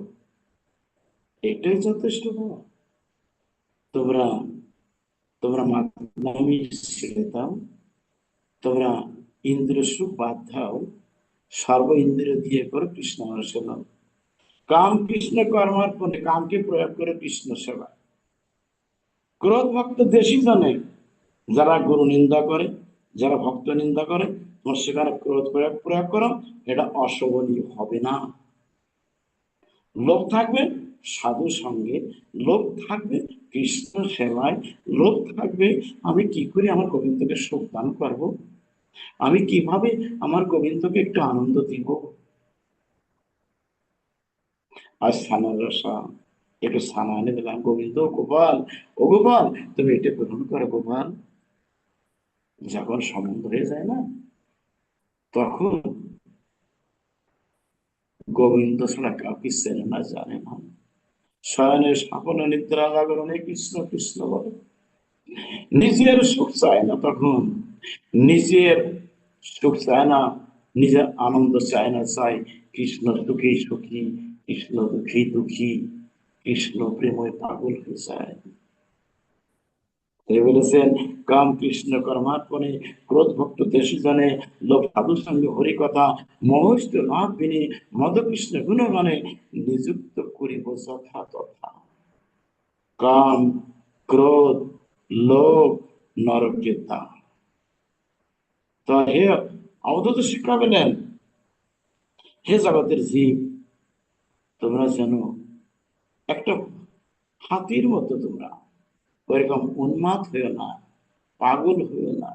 এটাই যথেষ্ট বাবা। তোমরা তোমরা মাতলামি ছেড়ে দাও, তোমরা ইন্দ্রিয় সুখ বাদ দাও, সর্ব ইন্দ্রিয় দিয়ে করো কৃষ্ণ অনুশীলন। কাম কৃষ্ণ কর্মার্পণে, কামকে প্রয়োগ করে কৃষ্ণ সেবা। ক্রোধ ভক্ত দেশই জানে, যারা গুরু নিন্দা করে, যারা ভক্ত নিন্দা করে, তোমার সেখানে ক্রোধ প্রয়োগ প্রয়োগ করো, এটা অশোভনীয় হবে না। লোভ থাকবে সাধু সঙ্গে, লোভ থাকবে কৃষ্ণ সেবায়, লোভ থাকবে আমি কি করে আমার গোবিন্দকে সুখ দান করবো, আমি কিভাবে আমার গোবিন্দকে একটু আনন্দ দিব। আজ ছানার রসা, একটু ছানা এনে দিলাম, গোবিন্দ গোপাল, ও গোপাল তুমি এটা গ্রহণ করো গোপাল। যখন সম্বন্ধ হয়ে যায় না, তখন গোবিন্দ ছাড়া কাউকে চেনে না, জানে না। শয়নে স্বপ্নে নিদ্রা জাগরণে কৃষ্ণ কৃষ্ণ বলে, নিজের সুখ চায় না, তখন নিজের সুখ চায় না, নিজের আনন্দ চায় না, চাই কৃষ্ণ সুখী সুখী, কৃষ্ণ দুঃখী দুঃখী, কৃষ্ণ প্রেমে পাগল হয়ে যায়। তিনি বলেছেন, কাম কৃষ্ণ কর্মার্পণে, ক্রোধ ভক্ত দেশজনে, লোক সাধু সঙ্গে হরিকথা, মহস্ত লাভ বিনে, মদ কৃষ্ণ গুণগানে, নিযুক্ত করিব যথা তথা। কাম, ক্রোধ, লোভ নরকের দ্বার। তো হে অবধূত শিক্ষা পেলেন, হে জগতের জীব, তোমরা যেন একটা হাতির মতো তোমরা ওইরকম উন্মাদ হইও না, পাগল হইও না।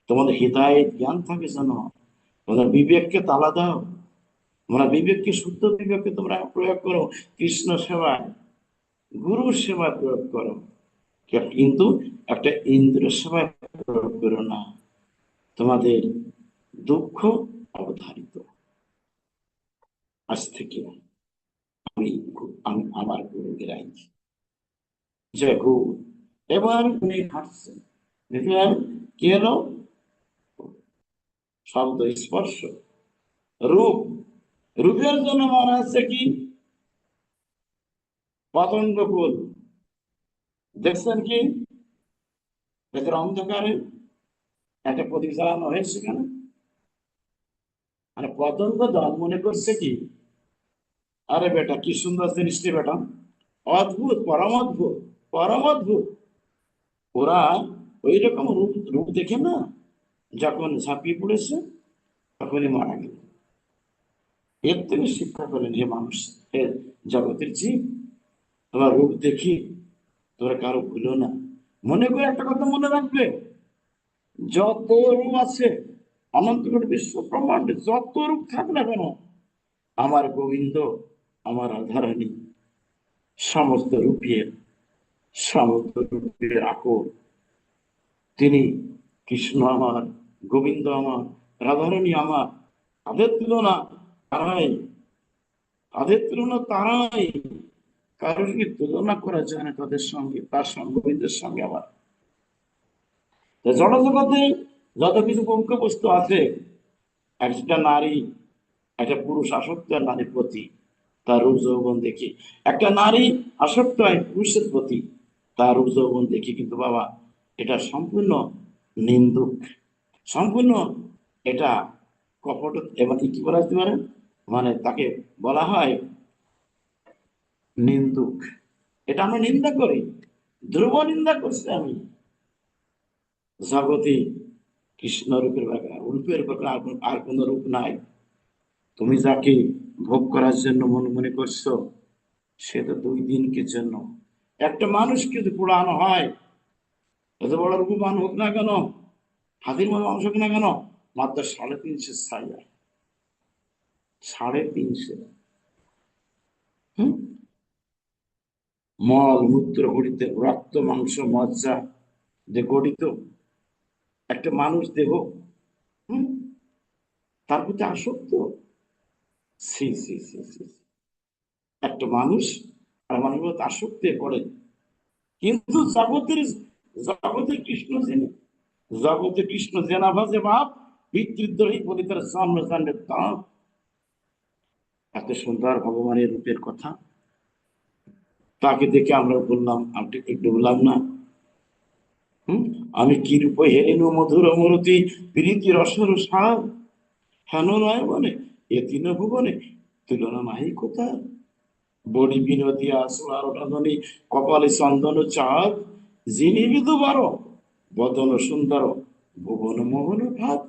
তোমাদের হৃদয়ে জ্ঞান থাকে যেন, তোমরা বিবেককে তালা দাও, তোমরা বিবেককে, শুদ্ধ বিবেককে তোমরা প্রয়োগ করো কৃষ্ণ সেবায়, গুরু সেবায় প্রয়োগ করো, কিন্তু একটা ইন্দ্র সেবায় প্রয়োগ করো না। তোমাদের দুঃখ অবধারিত। আজ থেকে আমি আমি আমার গুরু গিরাই যে গুরু। এবার উনি হাঁটছেন, দেখলেন কি হলো, শব্দ, স্পর্শ, রূপ। রূপের জন্য মনে হচ্ছে কি পতঙ্গ ফুল, দেখছেন কি ভেতরে অন্ধকারে একটা প্রদীপ জ্বালানো হয়েছে সেখানে, মানে পতঙ্গ দল মনে করছে কি, আরে বেটা কি সুন্দর জিনিসটি বেটা, অদ্ভুত, পরম অদ্ভুত, পরম অদ্ভুত। ওরা ওই রকম রূপ রূপ দেখে না, যখন ঝাঁপিয়ে পড়েছে তখনই মারা গেল। এর থেকে শিক্ষা পেলেন, হে মানুষ, হে জগতের জীব, তোমার রূপ দেখি তোমরা কারো ভুলো না। মনে করে একটা কথা মনে রাখবে, যত রূপ আছে অনন্ত কোটি বিশ্ব ব্রহ্মাণ্ডে, যত রূপ থাক না কেন, আমার গোবিন্দ, আমার রাধারানী সমস্ত রূপের, সমস্ত রূপের আকর। তিনি কৃষ্ণ আমার, গোবিন্দ আমার, রাধারানী আমার, তাদের তুলনা তারাই, তাদের তুলনা তারাই, কারোর সঙ্গে তুলনা করা যায় না তাদের সঙ্গে, তার সঙ্গে গোবিন্দের সঙ্গে আমার। জড় জগতে যত কিছু মুখ্য বস্তু আছে, একটা নারী, একটা পুরুষ আসক্ত হয় নারীর প্রতি, তার রূপ যৌবন দেখি। একটা নারী আসক্ত হয় পুরুষের প্রতি, তার রূপ যৌবন দেখি, কিন্তু বাবা এটা সম্পূর্ণ নিন্দুক, সম্পূর্ণ এটা কপট। এবার কি বলা যেতে পারে, মানে তাকে বলা হয় নিন্দুক। এটা আমরা নিন্দা করি, ধ্রুব নিন্দা করছি আমি। জগতে কৃষ্ণ রূপের রূপের আর কোন রূপ নাই। তুমি যাকে ভোগ করার জন্য মনে মনে করছো, সে তো 2 দিনকে জন্য। একটা মানুষকে যদি পোড়ানো হয়, এত বড় রূপবান হোক না কেন, হাতির মতো মানুষ হোক না কেন, মাত্র 350 ছাই, 350। হম, মল মূত্র গঠিত, রক্ত মাংস মজ্জা যে গঠিত একটা মানুষ দেহ, হম, তার প্রতি আসক্ত, সি সি সি সি। একটা মানুষ আর মানুষ আসক্তি পড়ে। কিন্তু জগতের কৃষ্ণ যিনি, জগতে কৃষ্ণ জেনা ভাজে বাপ, পিতৃদ্রোহী বলে তার জন্ম জানলে তাপ। এত সুন্দর ভগবানের রূপের কথা, তাকে দেখে আমরা বললাম, আপনি একটু বললাম না, হম, আমি কি রূপ হেরিনু মধুর মরতি, প্রীতি রসর সার, হেন নয় বনে, এ তিন ভুবনে তুলনা নাহি কোথায়। বড়ি বিনোদী আসবার ধনী, কপালে চন্দন চাঁদ, যিনি বিধু বারো, বদন সুন্দর, ভুবন মোহন ভাত।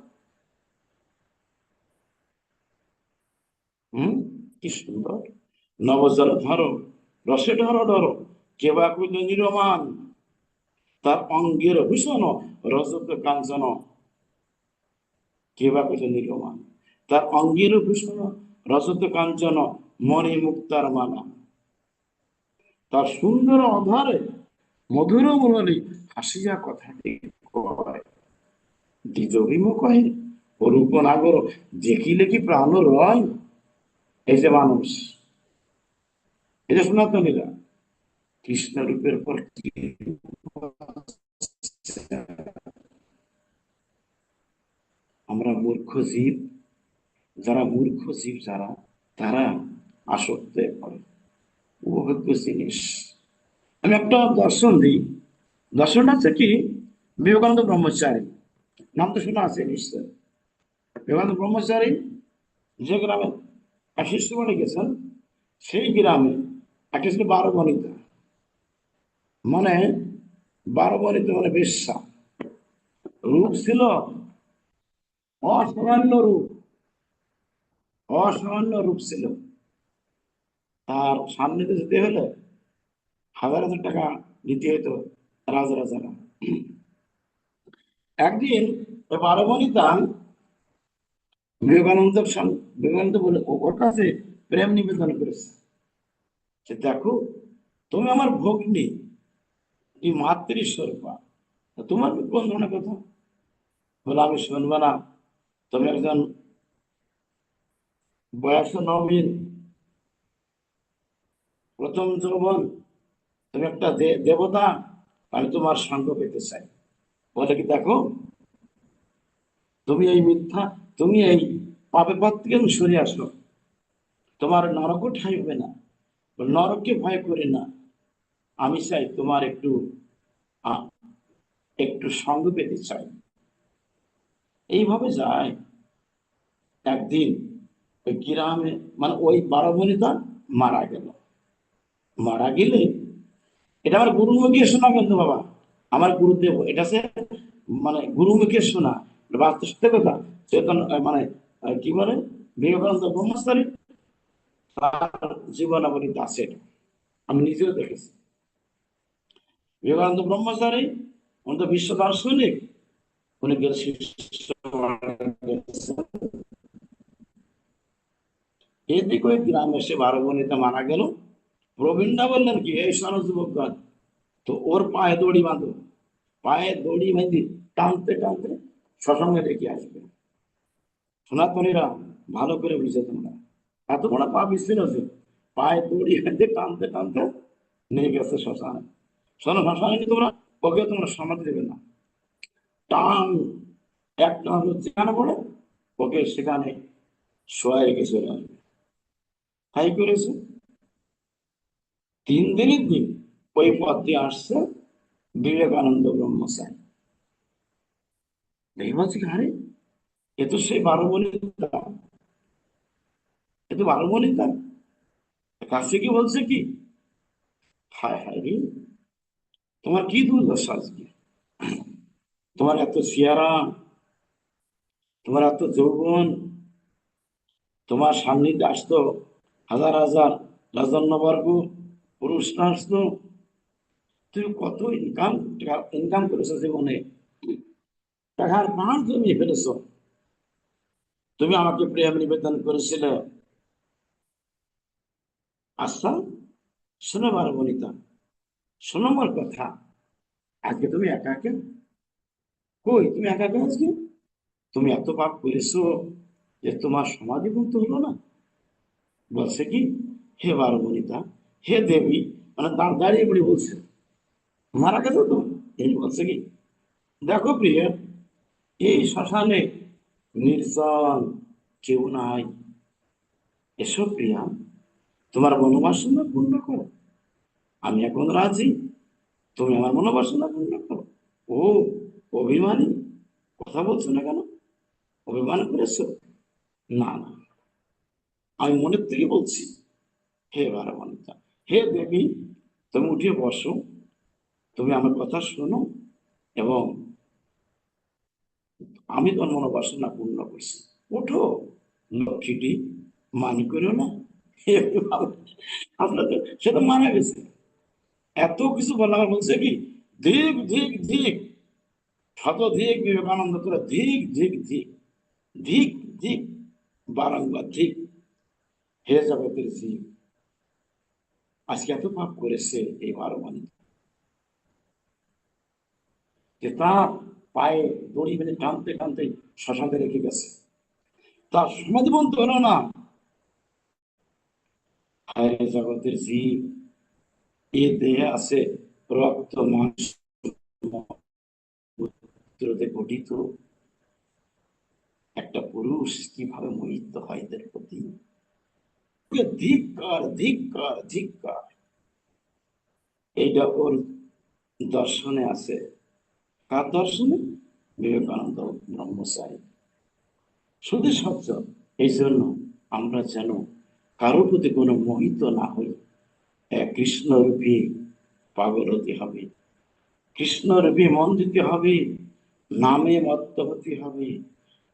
হম, কি সুন্দর। নবজল ধরো, রসে ধরো ধরো, কেবা কইল নিরমান, তার অঙ্গের ভূষণ রজত কাঞ্চন। কেবা কইল নিরমান, তার অঙ্গের ভূষণ রজত কাঞ্চন, মণি মুক্তার মালা। তার সুন্দর অধারে মধুর মুরলী, হাসিয়া কথাটি কয়, দ্বিজভিম কহে, অরূপ নাগর, দেখিলে কি প্রাণ রয়। এই যে মানুষ, এই যে সনাতনীরা, কৃষ্ণ রূপের পর কি, আমরা মূর্খ জীব, যারা মূর্খ জীব যারা, তারা আসক্ত করে উপভোগ্য জিনিস। আমি একটা দর্শন দিই, দর্শনটা হচ্ছে কি, বিবেকানন্দ ব্রহ্মচারী নাম তো শোনা আছে নিশ্চয়। বিবেকানন্দ ব্রহ্মচারী যে গ্রামে শিষ্যমণি গেছেন, সেই গ্রামে একটা ছিল 12 বনিতা। মানে 12 বনিতা মানে বেশ্যা। রূপ ছিল অসামান্য রূপ, অসামান্য রূপ ছিল। তার সান্নিধ্যে যেতে হলে হাজার হাজার টাকা দিতে হতো রাজারা। একদিন ওই 12 বনিতা বিবেকানন্দ বলে ওর কাছে প্রেম নিবেদন করেছে যে, দেখো তুমি আমার ভগ্নী, এই মাতৃস্বরূপা, তোমার কোন ধরনের কথা বলে, আমি শুনবো না। তুমি একজন বয়স নবীন, প্রথম যৌবন, তুমি একটা দেবতা, আমি তোমার সঙ্গ পেতে চাই। বলে কি, দেখো তুমি এই মিথ্যা, তুমি এই পাপের পথ থেকে সরে আসো, তোমার নরকও ঠাঁই হবে না। নরককে ভয় করি না, আমি চাই তোমার আহ, একটু সঙ্গ পেতে চাই। এইভাবে যায়। একদিন ওই গ্রামে, মানে ওই 12 বনিতা মারা গেল। মারা গেলে, এটা আমার গুরুমুখে শোনা কিন্তু বাবা, আমার গুরুদেব এটা সে, মানে গুরুমুখে শোনা, বাস্তব সত্য কথা। চেতন মানে কি বলে, বিবেকানন্দ ব্রহ্মচারী তার জীবনাবলীতে আছে এটা। আমি নিজেও দেখেছি। বিবেকানন্দ ব্রহ্মচারী উনি তো বিশ্ব দার্শনিক। উনি গেছেন, এদিকে ওই গ্রামে এসে 12 বনিতা মারা গেল। প্রবীণরা বললেন কি, এই শোনো যুবকগণ, তো ওর পায়ে দড়ি বাঁধো, পায়ে দড়ি বেঁধে টানতে টানতে শ্মশানে রেখে আসবে। সনাতনীরা ভালো করে বুঝে তোমরা, এত বড় পাপ ছিল যে পায়ে দড়ি বেঁধে টানতে টানতে নিয়ে গেছে শ্মশানে। শোনো, শ্মশানে কি তোমরা, ওকে তোমরা সমাধি দেবে না, টান এক টান যেখানে পড়ে ওকে সেখানে শোয়া রেখে চলে আসবে। তাই করেছে। 3 দিনের দিন ওই পথ দিয়ে আসছে বিবেকানন্দ ব্রহ্মচারী। এই বলছে কি, আরে এ তো সেই 12 বনিতা, এ তো 12 বনিতা। কাছে কি বলছে কি, হায় হায় রে, তোমার কি দুর্দশা আজকে, তোমার এত চেহারা, তোমার এত যৌবন, তোমার সান্নিধ্যে আসতো হাজার হাজার রাজন্যবর্গ পুরুষরা আসতো, তুমি কত ইনকাম করেছো জীবনে, টাকার পাহাড় জমিয়ে ফেলেছো, তুমি আমাকে প্রেম নিবেদন করেছিলে। আচ্ছা শোনো 12 বনিতা, শোনো আমার কথা, আজকে তুমি একা কেন, কই তুমি একা কেন আজকে, তুমি এত পাপ করেছো যে তোমার সমাধি ভুক্ত হলো না। বলছে কি, হে 12 বনিতা, হে দেবী, মানে দাঁড়িয়ে পড়ে বলছে, মারা গেছো তো। এই বলছে কি, দেখো প্রিয়, এই শ্মশানে নির্জন, কেউ নাই, এসব প্রিয়া, তোমার মনোবাসনা পূর্ণ করো, আমি এখন রাজি, তুমি আমার মনোবাসনা পূর্ণ করো। ও অভিমানী, কথা বলছো না কেন, অভিমান করেছো? না না, আমি মনের থেকে বলছি। হে 12 বনিতা, হে দেবী, তুমি উঠে বসো, তুমি আমার কথা শোনো, এবং আমি তোমার মনোবাসনা পূর্ণ করছি। ওঠো লক্ষ্মীটি, মানি করো না। আপনার তো, সে তো মারা গেছে, এত কিছু বলা বলছে কি, ধিক ধিক ধিক, শত ধিক বিবেকানন্দ করে, ধিক ধিক ধিক, ধিক ধিক, বারংবার ধিক, হে জগতের জীব, আজকে এত পাপ করেছে এই 12 বনিতা, যে তার পায়ে দড়ি বেঁধে টানতে টানতে শ্মশানে রেখে গেছে, তার সমাধি বন্ধ হলো না। হায় রে জগতের জীব, এ দেহে আছে রক্ত মাংস মূত্রতে গঠিত একটা পুরুষ, কিভাবে মোহিত হয় এদের প্রতি। ধিক্কার ধিক্কার ধিক্কার, এইটা ওর দর্শনে আছে। কার দর্শনে? বিবেকানন্দ ব্রহ্মচারী। শুধু সত্য। এই জন্য আমরা যেন কারোর প্রতি কোনো মোহিত না হই। কৃষ্ণরূপী পাগল হতে হবে, কৃষ্ণরূপী মন দিতে হবে, নামে মত্ত হতে হবে,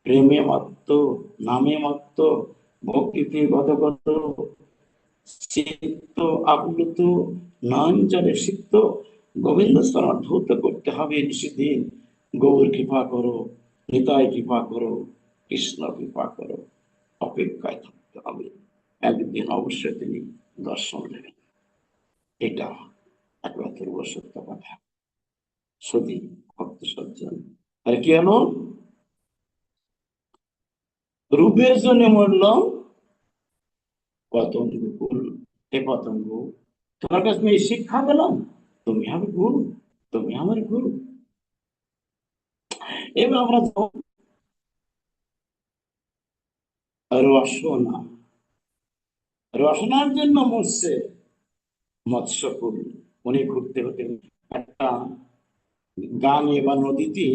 প্রেমে মত্ত, নামে মত্ত, ভক্তিতে গদগদ, চিত্ত আপ্লুত, নয়ন জলে সিক্ত, গোবিন্দ স্তরণ ধৌত করতে হবে নিষিদিন। গৌর কৃপা করো, নিতাই কৃপা করো, কৃষ্ণ কৃপা করো। অপেক্ষায় থাকতে হবে, একদিন অবশ্যই তিনি দর্শন দেবেন। এটা একবার ধ্রুব সত্য কথা। সতী ভক্ত সজ্জন, আর কি হলো? রূপের জন্য মরল পতঙ্গ কুল। হে পতঙ্গ, তোমার কাছে আমি এই শিক্ষা পেলাম, তুমি আমার গুরু, তুমি আমার গুরু। এবার আমরা রসনা, রসনার জন্য মরছে মৎস্যকুল। উনি ঘুরতে হতে একটা গ্রামে বা নদীতে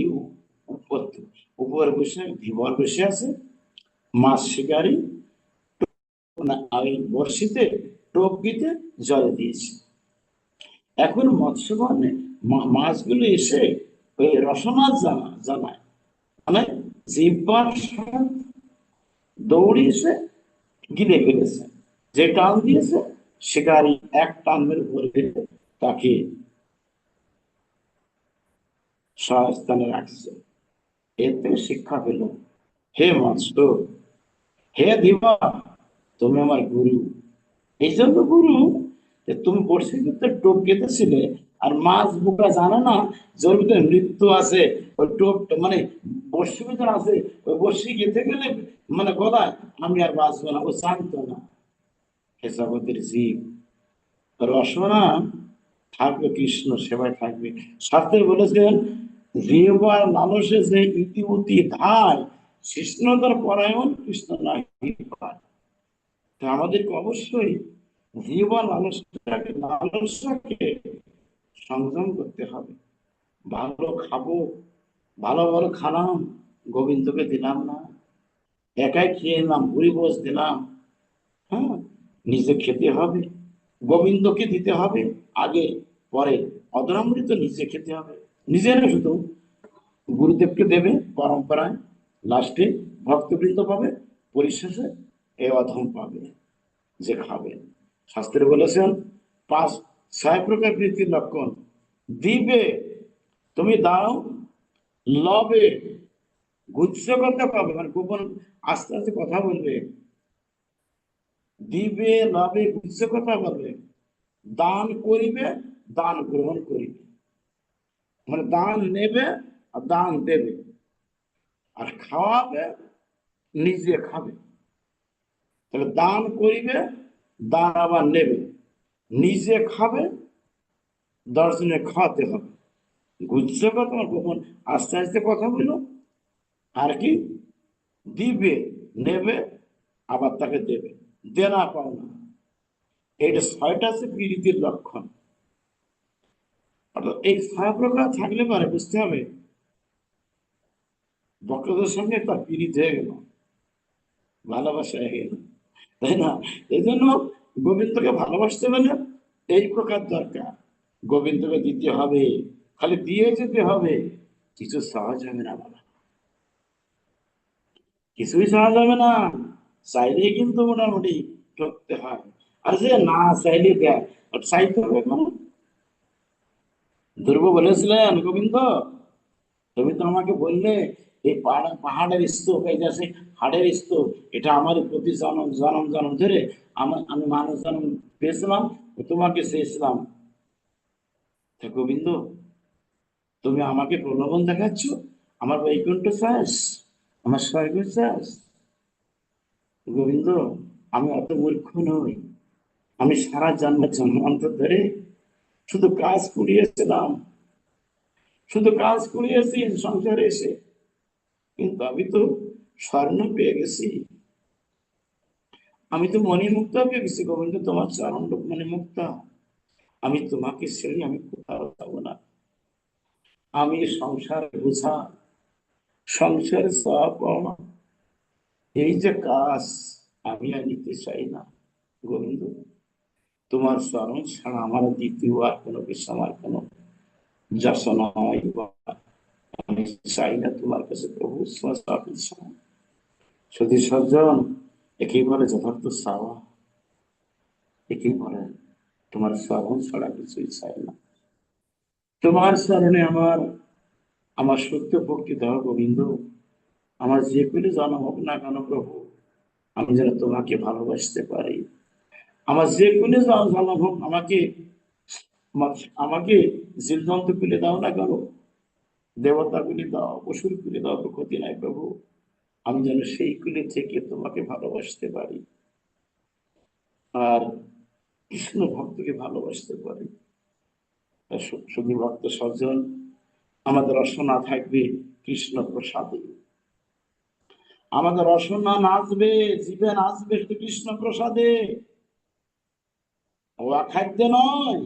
উপর বসে ধীবর বসে আছে, মাছ শিকারী ওই বড়শিতে টোপ দিতে জল দিয়েছে। এখন মৎস্যগণে মাছগুলো এসে ওই রসনা জানায়, মানে জিহ্বার দৌড়ে এসে গিলে ফেলেছে। যে টান দিয়েছে শিকারী এক টানের উপরে তাকে স্বস্থানে রাখছে। এতে শিক্ষা পেল, হে মৎস্য, হে দিবা, তুমি আমার গুরু। এই জন্য গুরু যে তুমি বড়শি ভিতরে টোপ গেঁথেছিলে, আর মাছ বোকা জানে না যে ওর ভিতরে মৃত্যু আছে। ওই টোপ মানে বড়শি ভিতরে আছে, ওই বড়শি গেঁথে গেলে মানে গলায় আমি আর বাঁচবো না, ও জানতো না। হে জগতের জীব, রসনা থাকবে কৃষ্ণ সেবায় থাকবে। শাস্ত্রে বলেছেন, জিহ্বার লালসে যে ইতিউতি ধায়, কৃষ্ণধর পরায়ণ কৃষ্ণ নাই পায়। তা আমাদেরকে অবশ্যই জিহ্বার লালসাকে সংযম করতে হবে। ভালো খাবো, ভালো ভালো খালাম, গোবিন্দকে দিলাম না, একাই খেয়ে এলাম, ভুরি বোস দিলাম। হ্যাঁ, নিজে খেতে হবে, গোবিন্দকে দিতে হবে আগে, পরে অধরামৃত নিজে খেতে হবে। নিজেরা শুধু গুরুদেবকে দেবে পরম্পরায়, লাস্টে ভক্তবৃন্দ পাবে, পরিশেষে এ অধম পাবে যে খাবে। শাস্ত্রে বলেছেন পাঁচ ছয় প্রকার প্রীতির লক্ষণ। দিবে, তুমি দাও, লবে, গুচ্ছ কথা পাবে, মানে গোপন আস্তে আস্তে কথা বলবে, দিবে লবে গুচ্ছ কথা বলবে, দান করিবে, দান গ্রহণ করিবে, মানে দান নেবে আর দান দেবে, আর খাওয়াবে, নিজে খাবে। তাহলে দান করিবে, দান আবার নেবে, নিজে খাবে, দর্শনে খাওয়াতে হবে। গুচ্ছ কথা গোপন আস্তে আস্তে কথা বলো, আর কি দিবে, নেবে, আবার তাকে দেবে, দেনা পাওনা। এটা ছয়টা আছে পীড়িতের লক্ষণ। অর্থাৎ এই ছয় প্রকার থাকলে পরে বুঝতে হবে ভক্তদের সঙ্গে তার পীড়িত হয়ে গেল, ভালোবাসা হয়ে গেল, তাই না? এই জন্য গোবিন্দকে ভালোবাসতে হলে এই প্রকার দরকার। গোবিন্দকে দিতে হবে, খালি দিয়ে যেতে হবে, কিছু সহজ হবে না বাবা, কিছুই সহজ হবে না। চাইলে কিন্তু মোটামুটি করতে হয়, আর যে না চাইলে দেয়, চাইতে হবে কোনো। ধ্রুব বলেছিলেন, গোবিন্দ তুমি তো আমাকে বললে এই পাহাড়ের স্তূপ, এই যে সেই হাড়ের স্তূপ, এটা আমার প্রতি জনম জনম জনম ধরে আমি মানুষ জন্ম পেয়েছিলাম, তোমাকে চেয়েছিলাম। তা গোবিন্দ, তুমি আমাকে প্রলোভন দেখাচ্ছ, আমার বৈকুণ্ঠ চাস, আমার স্বর্গ চাস? গোবিন্দ, আমি অত মূর্খ নই, আমি সারা জন্মান্তর ধরে শুধু কাজ কুড়িয়েছিলাম, শুধু কাজ কুড়িয়েছি সংসারে এসে, কিন্তু আমি তো স্বর্ণ পেয়ে গেছি, আমি তো মণিমুক্তা পেয়ে গেছি। গোবিন্দ, তোমার চরণ মণিমুক্তা, আমি তোমাকে ছেড়ে আমি কোথাও যাবো না। আমি সংসার বোঝা, সংসার চাপ, এই যে কাজ আমি আর নিতে চাই না গোবিন্দ। তোমার চরণ ছাড়া আমার দ্বিতীয় আর কোনো কিছু আমার কোনো যাচনা হয় বা আমি চাই না তোমার কাছে প্রভু। শুধু সজ্জন একেই বলে যথার্থ চাওয়া, একেই বলে তোমার চরণ ছাড়া কিছুই চাই না। তোমার চরণে আমার আমার সত্য ভক্তি দাও গোবিন্দ। আমার যে কোনো জন্ম হোক না কেন প্রভু, আমি যেন তোমাকে ভালোবাসতে পারি। আমার যে কোনো জন্ম হোক, আমাকে আমাকে জীবজন্তু তুলে দাও না কেন, দেবতা গুলি দাও, পশুর গুলি দাও, তো ক্ষতি নাই প্রভু। আমি যেন সেই কুলে থেকে তোমাকে ভালোবাসতে পারি আর কৃষ্ণ ভক্তকে ভালোবাসতে পারি। শুধু ভক্ত সজ্জন, আমাদের রসনা থাকবে কৃষ্ণ প্রসাদে। আমাদের রসনা নাচবে, জীবে নাচবে শুধু কৃষ্ণ প্রসাদে, ও খাদ্য নয়।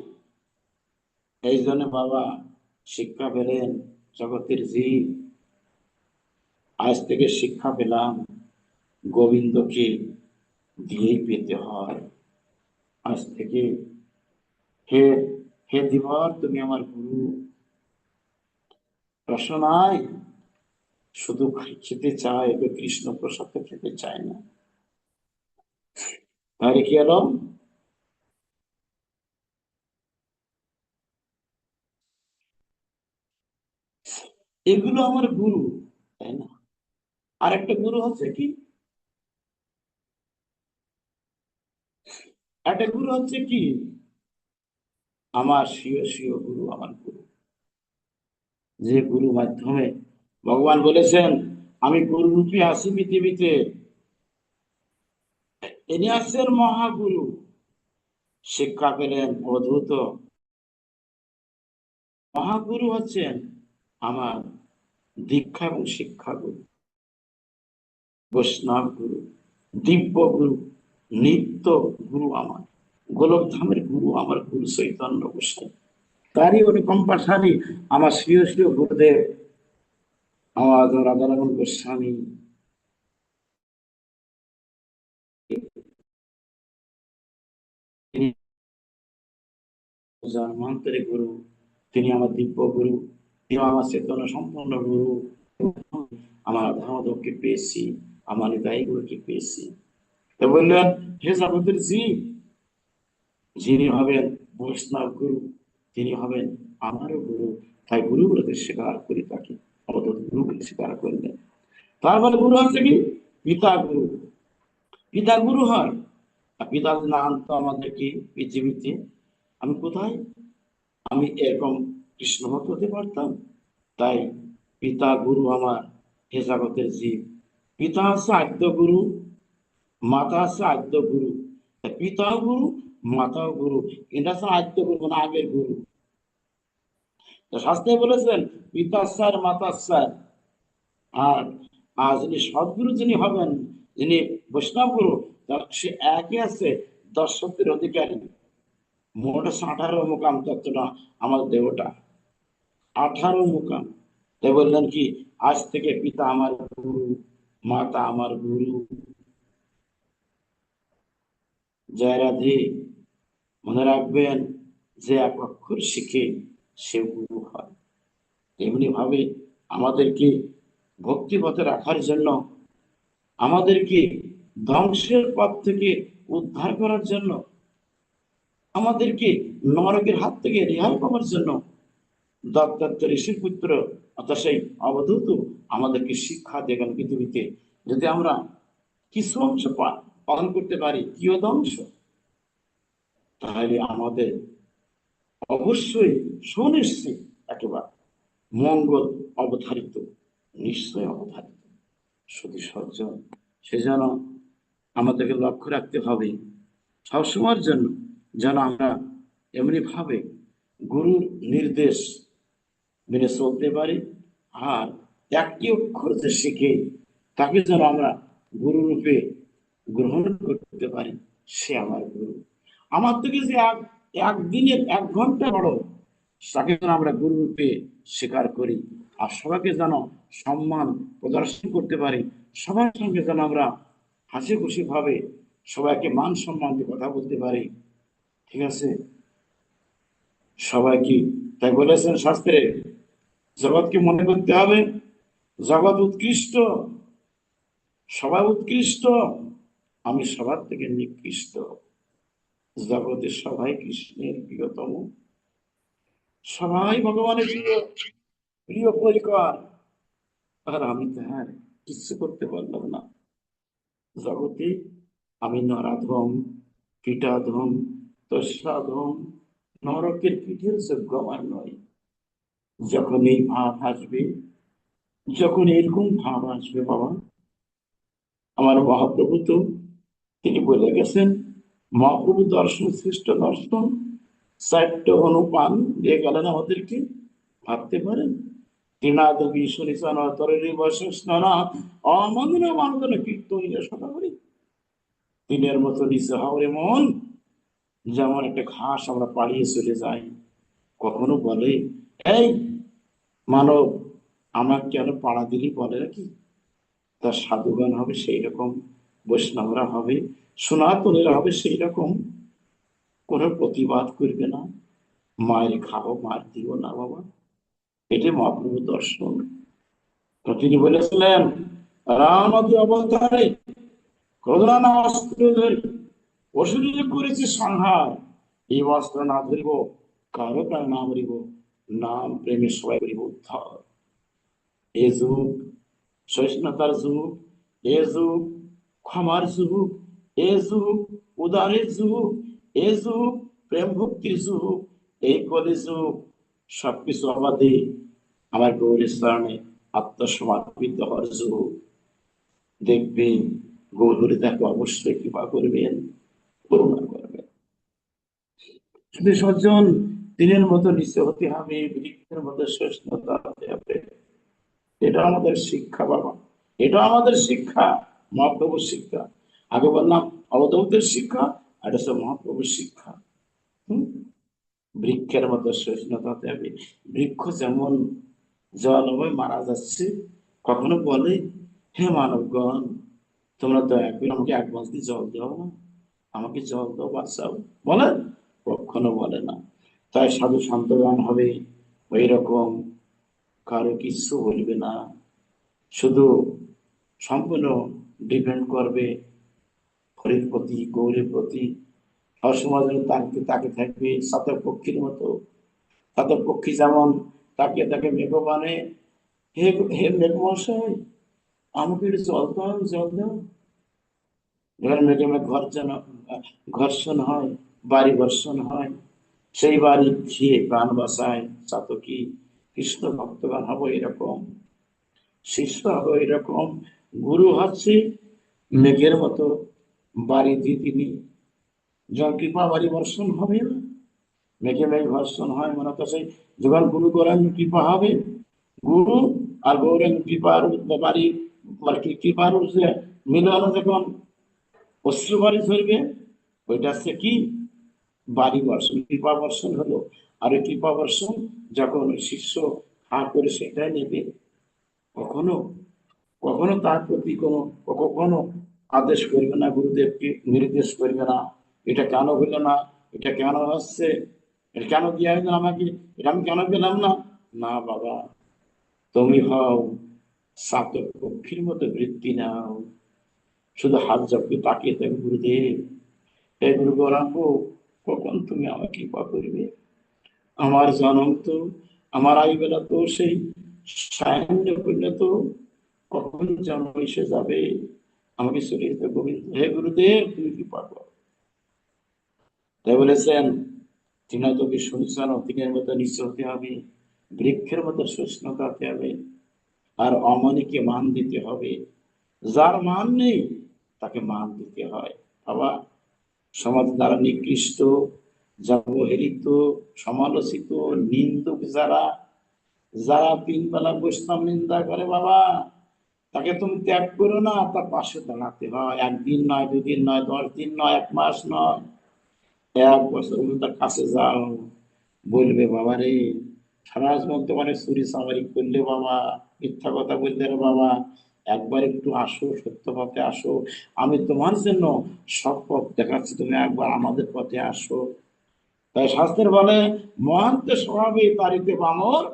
এই জন্য বাবা শিক্ষা পেলেন জগতের জীব। আজ থেকে শিক্ষা পেলাম গোবিন্দকে দিয়েই পেতে হয়। আজ থেকে হে হে দিবর, তুমি আমার গুরু। রসনায় শুধু খেতে চায়, কৃষ্ণ প্রসাদ খেতে চায় না। তাহলে কি হলো? এগুলো আমার গুরু, তাই না? আর একটা গুরু হচ্ছে কি, একটা গুরু হচ্ছে কি, আমার স্বীয় স্বীয় গুরু, আমার গুরু। যে গুরু মাধ্যমে ভগবান বলেছেন আমি গুরু রূপে আসি পৃথিবীতে। ইনি আসছেন মহাগুরু। শিক্ষা পেলেন অদ্ভুত। মহাগুরু হচ্ছেন আমার দীক্ষা এবং শিক্ষা গুরু, বৈষ্ণব গুরু, দিব্য গুরু, নিত্য গুরু আমার, গোলকধামের গুরু আমার গুরু চৈতন্য গোসাই। তারই অনুকম্পাশালী আমার স্বীয় স্বীয় গুরুদেব আমার রাধারমণ গোস্বামী। তিনি জন্মান্তরে গুরু, তিনি আমার দিব্য গুরু, তিনি আমার চেতনা সম্পন্ন গুরু। আমার রাধামাধবকে পেয়েছি, আমার হৃদয় গুরুকে পেয়েছি। তো বললেন হে জগতের জীব, যিনি হবেন বৈষ্ণব গুরু, তিনি হবেন আমারও গুরু। তাই গুরু বলে স্বীকার করি তাকে, অবধূত গুরু বলে স্বীকার করলেন। তারপরে গুরু হচ্ছে কি, পিতা গুরু। পিতা গুরু হয়, আর পিতা না আনতো আমাদেরকে পৃথিবীতে, আমি কোথায়, আমি এরকম কৃষ্ণ ভক্ত হতে পারতাম? তাই পিতা গুরু আমার, হে জগতের জীব। পিতা হচ্ছে আদ্য গুরু, মাতা হচ্ছে আদ্য গুরু। পিতাও গুরু, মাতাও গুরু, এটা হচ্ছে আদ্য গুরু, মানে আগের গুরু। শাস্ত্রে বলেছেন পিতা স্যার মাতা স্যার। আর আর যিনি সদ্গুরু যিনি হবেন, যিনি বৈষ্ণব গুরু, সে একই আছে 10 শক্তির অধিকারী। মোট 18 মুকাম তত্ত্বটা আমার দেহটা 18 মুকাম। তাই বললেন কি, আজ থেকে পিতা আমার গুরু, মাতা আমার গুরু। জয় রাধে। মনে রাখবেন, যে এক অক্ষর শিখে সে গুরু হয়। এমনি ভাবে আমাদেরকে ভক্তি পথে রাখার জন্য, আমাদেরকে ধ্বংসের পথ থেকে উদ্ধার করার জন্য, আমাদেরকে নরকের হাত থেকে রেহাই পাওয়ার জন্য দত্তাত্র ঋষির পুত্র অর্থাৎ সেই অবধূত আমাদেরকে শিক্ষা দেবেন পৃথিবীতে। যদি আমরা কিছু অংশ পালন করতে পারি কিয়দংশ, তাহলে আমাদের অবশ্যই সুনিশ্চিত একেবারে মঙ্গল অবধারিত, নিশ্চয় অবধারিত। শুধু সজ্জন, সেজন্য আমাদেরকে লক্ষ্য রাখতে হবে সবসময়ের জন্য, যেন আমরা এমনি ভাবে গুরুর নির্দেশ মেনে চলতে পারি। আর একটি অক্ষর যে শিখে তাকে যেন আমরা গুরু রূপে গ্রহণ করতে পারি, সে আমার গুরু। আমার থেকে যে একদিনের 1 ঘন্টা বড়, তাকে যেন আমরা গুরু রূপে স্বীকার করি, আর সবাইকে যেন সম্মান প্রদর্শন করতে পারি, সবার সঙ্গে যেন আমরা হাসি খুশি ভাবে সবাইকে মান সম্মান দিয়ে কথা বলতে পারি। ঠিক আছে? সবাই কি তাই বলেছেন শাস্ত্রে, জগৎকে মনে করতে হবে জগৎ উৎকৃষ্ট, সবাই উৎকৃষ্ট, আমি সবার থেকে নিকৃষ্ট। জগতে সবাই কৃষ্ণের প্রিয়তম, সবাই ভগবানের প্রিয় প্রিয় পরিকর, আর আমি তাহার কিচ্ছু করতে পারলাম না। জগতে আমি নরাধম, কীটাধম, তস্যাধম, নরকের পিঠের যোগ্য আমার নয়। যখন এই ভাব আসবে, যখন এরকম ভাব আসবে বাবা, আমার মহাপ্রভু তো তিনি বলে গেছেন, মহাপ্রভু দর্শন শ্রেষ্ঠ দর্শন, চারটে অনুপান দিয়ে গেলেন আমাদেরকে। ভাবতে পারেন, তৃণাদবি শনিচন তরের বৈশস্না অমগ্ন মানদন কীর্তনীয় শতাবলী, তিনের মতো নিচে হাওড়ে মন, যেমন একটা ঘাস আমরা পাড়িয়ে চলে যাই। কখনো বলে, এই মানব আমার কেন পাড়া দিলি, বলে নাকি? তার সাধুগান হবে সেই রকম, বৈষ্ণবরা হবে, সনাতনীরা হবে সেই রকম, কোনো প্রতিবাদ করবে না, মায়ের খাও মার দিও না বাবা। এটি মহাপ্রভু দর্শন। তো তিনি বলেছিলেন, রামাদি অবতারে ক্রোধনা না অস্ত্র ধরি অসুরে করেছে সংহার, এই অস্ত্র না ধরিব কারো প্রাণ না মরিব, নাম প্রেমে সবাই করিব উদ্ধার। এ যুগ সহিষ্ণুতার যুগ, এ যুগ ক্ষমার যুগ, এ যুগ উদারের যুগ, এ যুগ প্রেম ভক্তির যুগ, এই কলি যুগ সবকিছু আমাদের আমার গৌরীর স্মরণে আত্মসমর্পিত হওয়ার যুগ। দেখবেন গৌরী তাকে অবশ্যই কৃপা করবেন, করুণা করবেন। শুধু সজ্জন দিনের মতো নিচে হতে হবে, বৃক্ষের মতো সহিষ্ণুতা হতে হবে। এটা আমাদের শিক্ষা বাবা, এটা আমাদের শিক্ষা, মহাপ্রভুর শিক্ষা। আগে বললাম অবধূতের শিক্ষা, আর এটা হচ্ছে মহাপ্রভুর শিক্ষা। হম বৃক্ষের মতো সহিষ্ণুতা হতে হবে। বৃক্ষ যেমন জল হয়ে মারা যাচ্ছে, কখনো বলে, হে মানবগণ, তোমরা দয়া করে আমাকে এক বালতি জল দাও না, আমাকে জল দাও, বাঁচাও, বলে? কখনো বলে না। তাই সাধু শান্তগান হবে ওই রকম, কারো কিছু বলবে না, শুধু সম্পূর্ণ ডিপেন্ড করবে হরির প্রতি, গৌরের প্রতি, সবসময় তাকে তাকে থাকবে সাতক পক্ষীর মতো। সাতক পক্ষী যেমন তাকে তাকে মেঘবানে, হে হে মেঘমশাই, আমাকে একটু জল দাও, জল দাও। এবার মেঘে মেঘ ঘর্ষণ হয়, বাড়ি বর্ষণ হয়, সেই বাড়ি খেয়ে প্রাণ বাঁচায় চাতকী। কৃষ্ণ ভক্তগণ হবো এরকম, শিষ্য হবো এরকম, গুরু হচ্ছে মেঘের মতো বাড়ি দিয়ে তিনি যখন কৃপা বাড়ি বর্ষণ হবে না, মেঘে মেঘ ঘর্ষণ হয়, মনে করছে যখন গুরু গৌরাঙ্গ কৃপা হবে, গুরু আর গৌরাঙ্গ কৃপার বাড়ি, মানে কৃপার যে মিলন যখন অশ্রু বাড়ি ধরবে, ওইটা হচ্ছে কি বাড়ি বর্ষণ, কৃপা বর্ষণ হলো। আর ওই কৃপা বর্ষণ যখন ওই শিষ্য হা করে সেটাই নেবে, কখনো কখনো তার প্রতি কোনো, কখনো আদেশ করবে না, গুরুদেবকে নির্দেশ করবে না, এটা কেন হলো না, এটা কেন হচ্ছে, এটা কেন দিয়া হলো আমাকে, এটা আমি কেন পেলাম না। না বাবা, তুমি হও সাতক পক্ষীর মতো বৃত্তি নাও, শুধু হাত জপকে তাকিয়ে থাকবে, গুরুদেব, হে গুরু গৌরাঙ্গ, কখন তুমি আমাকে কৃপা করবে? আমার জন্ম তো, আমার আয়ু বেলা তো সেই সায়ন্য করলে তো কখন জন্ম এসে যাবে, আমাকে চলে যেতে গোবিন্দ, হে গুরুদেব তুমি কৃপা করো। তাই বলেছেন, তৃণাদবি শুনছেন, তিনের মতো নিচে হতে হবে, বৃক্ষের মতো শুষ্ণতা হতে হবে, আর অমনিকে মান দিতে হবে। যার মান নেই তাকে মান দিতে হয় বাবা। সমাজ দ্বারা নিকৃষ্ট, অবহেলিত, সমালোচিত, নিন্দুক যারা, যারা তিন বেলা বৈষ্ণব নিন্দা করে বাবা, তাকে তুমি ত্যাগ করো না, তার পাশে দাঁড়াতে হয়। একদিন নয়, দুদিন নয়, 10 দিন নয়, 1 মাস নয়, 1 বছর তার কাছে যাও, বলবে বাবা রে, সমাজ মধ্যে অনেক চুরি চামারি করলে বাবা, মিথ্যা কথা বললে রে বাবা, একবার একটু আসো, সত্য পথে আসো, আমি তোমার জন্য সৎ পথ দেখাচ্ছি, তুমি একবার আমাদের পথে আসো। তাই শাস্ত্রের বলে, মহান্ত স্বভাবে তারিতে বামর,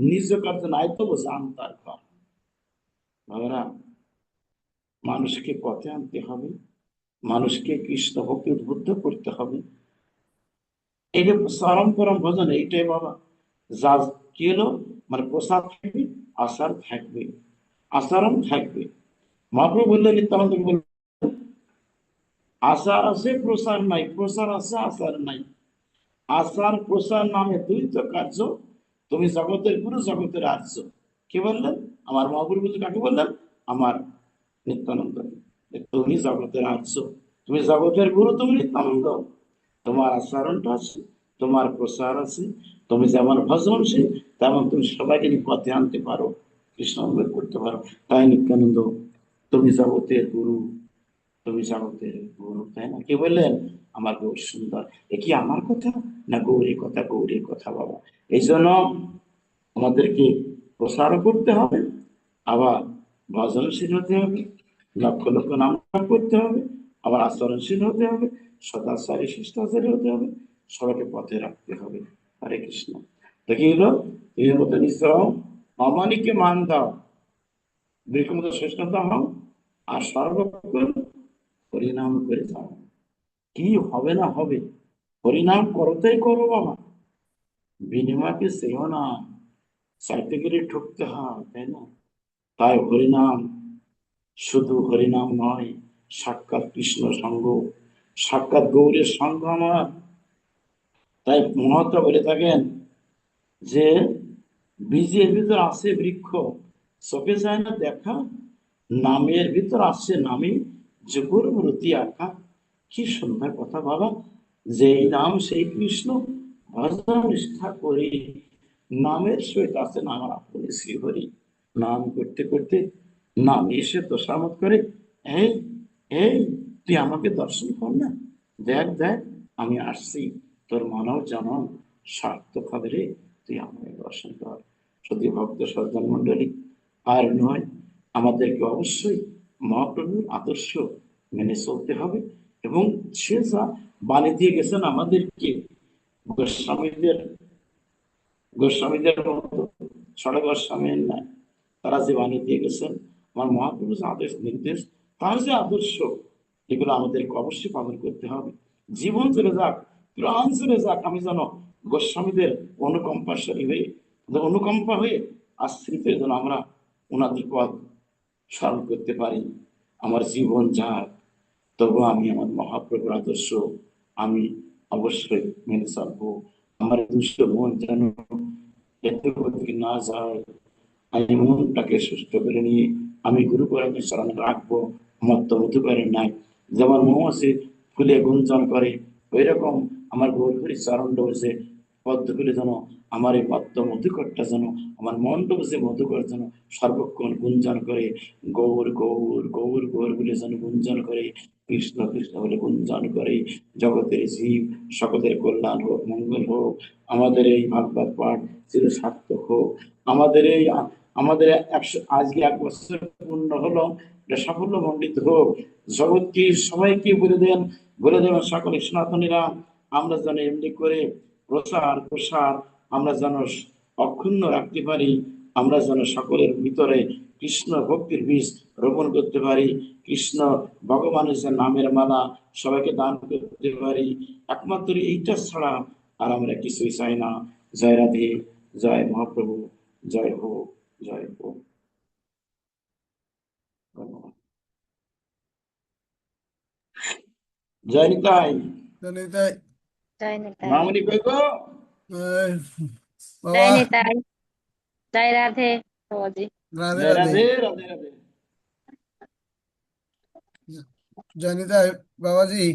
নিজ কার্য নাই তবু জান তার ঘর। বাবারা, মানুষকে পথে আনতে হবে, মানুষকে কৃষ্ণ ভক্তি উদ্বুদ্ধ করতে হবে। এই যে চরম পরম ভজন, এইটাই বাবা যা কি হলো, মানে প্রসাদ থাকবে, আচার থাকবে, আচরণ থাকবে। মহাপ্রভু বললেন, নিত্যানন্দ বললেন, আচার আছে প্রসার নাই, প্রসার আছে আচার নাই। আচার প্রসার নামে দুই তো কার্য, তুমি জগতের গুরু জগতের আর্য। কি বললেন? আমার মহাপ্রভু কাকে বললেন? আমার নিত্যানন্দ। তুমি জগতের আর্য, তুমি জগতের গুরু, তুমি নিত্যানন্দ। তোমার আচরণটা আছে, তোমার প্রসার আছে, তুমি যেমন ভজনশীল তেমন তুমি সবাইকে নিয়ে পথে আনতে পারো, কৃষ্ণ অনুভব করতে পারো। তাই নিত্যানন্দ, তুমি জগতের গুরু, তুমি জগতের গুরু, তাই না? কে বললেন? আমার গৌর সুন্দর। এ কি আমার কথা না গৌরীর কথা? গৌরীর কথা বাবা। এই জন্য আমাদেরকে প্রসারও করতে হবে, আবার ভজনশীল হতে হবে, লক্ষ লক্ষ নাম করতে হবে, আবার আচরণশীল হতে হবে, সদাচারী শিষ্টাচারী হতে হবে, সবাইকে পথে রাখতে হবে। হরে কৃষ্ণ। তো কি হলো? এই মতো নিশ্চয় অমানিকে মান দাও, বৃক্ষমত শ্রেষ্ঠতা হও, আর সর্বক্ষণ হরিনাম করে যাও। কি হবে না হবে, হরিনাম করতেই করো বাবা, বিনিময়কে সেও না, চাইতে গেলে ঠকতে হয়, তাই না? তাই হরিনাম শুধু হরিনাম নয়, সাক্ষাৎ কৃষ্ণ সঙ্গ, সাক্ষাৎ গৌরের সঙ্গ আমার। তাই মহাত্মা বলে থাকেন যে বীজের ভিতর আছে বৃক্ষ, চোখে যায় না দেখা, নামের ভিতর আছে নামে, যোগর ব্রতি আঁকা। কি সুন্দর কথা বাবা, যেই নাম সেই কৃষ্ণ, ভজন নিষ্ঠা করি, নামের সহিত আছেন আমার আপনি শ্রীহরি। নাম করতে করতে নাম এসে তোষামত করে, এই এই, তুই আমাকে দর্শন কর না, দেখ দেখ, আমি আসছি, তোর মানব জনম সার্থক হবে রে, তুই আমাকে দর্শন কর। যদি ভক্ত সজ্জন মন্ডলী, আর নয়, আমাদেরকে অবশ্যই মহাপ্রভুর আদর্শ মেনে চলতে হবে। এবং সে যা বাণী দিয়ে গেছেন আমাদেরকে, গোস্বামীদের গোস্বামীদের মতো, ছড়া গোস্বামীর নাই, তারা যে বাণী দিয়ে গেছেন, আমার মহাপ্রভু যে আদেশ নির্দেশ, তার যে আদর্শ, এগুলো আমাদেরকে অবশ্যই পালন করতে হবে। জীবন চলে যাক, প্রাণ চলে যাক, আমি যেন গোস্বামীদের অনুকম্পাশালী হয়ে, অনুকম্পা হয়ে আশ্রিত যেন আমরা ওনাদের পথ স্মরণ করতে পারি। আমার জীবন যাক, তবু আমি আমার মহাপ্রভুর আদর্শ আমি অবশ্যই মেনে চলবো। আমার দুষ্ট মন যেন এতে ওদিকে না যায়, আমি মনটাকে সুস্থ করে নিয়ে আমি গুরু পরমের চরণ রাখবো। মত্ত মধুকরের নাই, যেমন মৌমাছি ফুলে গুঞ্জন করে, ওই রকম আমার গৌরহরি চরণ বসে পদ্ম ফুলে যেন আমার এই মত্ত মধুকরটা যেন, আমার মনটা বসে মধুকর যেন সর্বক্ষণ গুঞ্জন করে, গৌর গৌর গৌর গৌর বলে যেন গুঞ্জন করে, কৃষ্ণ কৃষ্ণ বলে গুঞ্জন করে। জগতের জীব সকলের কল্যাণ হোক, মঙ্গল হোক, আমাদের এই ভাগবত পাঠ চির সার্থক হোক। আমাদের এই আমাদের আজকে 1 বছর পূর্ণ হলো, এটা সাফল্য মণ্ডিত হোক। জগৎকে সবাইকে বলে দেবেন সকলে সনাতনীরা, আমরা যেন এমনি করে প্রচার প্রসার আমরা যেন অক্ষুণ্ণ রাখতে পারি, আমরা যেন সকলের ভিতরে কৃষ্ণ ভক্তির বীজ রোপণ করতে পারি, কৃষ্ণ ভগবানের যে নামের মালা সবাইকে দান করতে পারি। একমাত্র এইটা ছাড়া আর আমরা কিছুই চাই না। জয় রাধে, জয় মহাপ্রভু, জয় হোক, জয় হোক। ধন্যবাদ। জয় নিতাই। তাহলে তাই জয় নিতাই, মামনি কই গো? বাবা, জয় নিতাই, জয় রাধে বাবাজি। রাধে জয় রাধে। রাধে, রাধে রাধে। জয়নিতাই বাবাজি,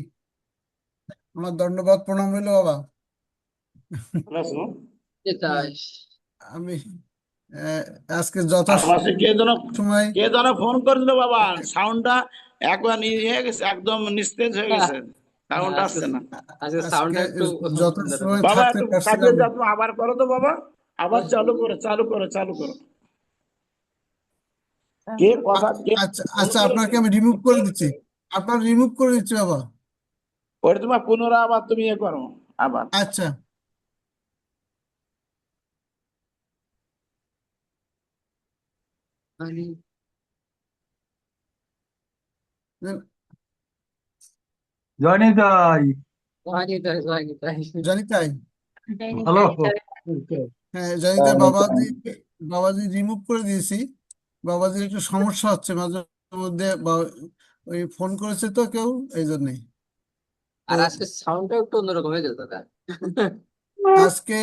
আমার দণ্ডবাদ প্রণাম হইলো বাবা। ভালো আছো? হ্যাঁ, আমি আজকে যথা আমার সে সময় কে যেন ফোন করেছিল বাবা, সাউন্ডটা একবার নিয়ে গেছে, একদম নিস্তেজ হয়ে গেছে। সাউন্ড আজকে আসছে না। আজকে আজকে সাউন্ডটা একটু যত দাঁড়ান। সময় বাবা থাকতে একটু পারছিলাম কাটিয়ে যাও, তুমি আবার করো তো বাবা, আবার চালু করো, চালু করো, চালু করো। কে কথা কে আচ্ছা ফোন আচ্ছা, আপনাকে করেছে? আমি রিমুভ করে দিচ্ছি, আপনার রিমুভ করে দিচ্ছি বাবা। ওটা তোমার পুনরায় আবার তুমি ইয়ে করো আবার। আচ্ছা, জনি তাই হয়নি তাই, হয়নি তাই। জানি তাই। হয়নি হ্যালো তাই, তবে হ্যাঁ জানি তাই, বাবাজি রিমুভ করে দিয়েছি। বাবাজির একটু সমস্যা হচ্ছে মাঝে মধ্যে, ওই ফোন করেছে তো কেউ, এই জন্যই। তো আর আজকে সাউন্ডটা একটু অন্যরকম হয়ে গেছে দাদা। আজকে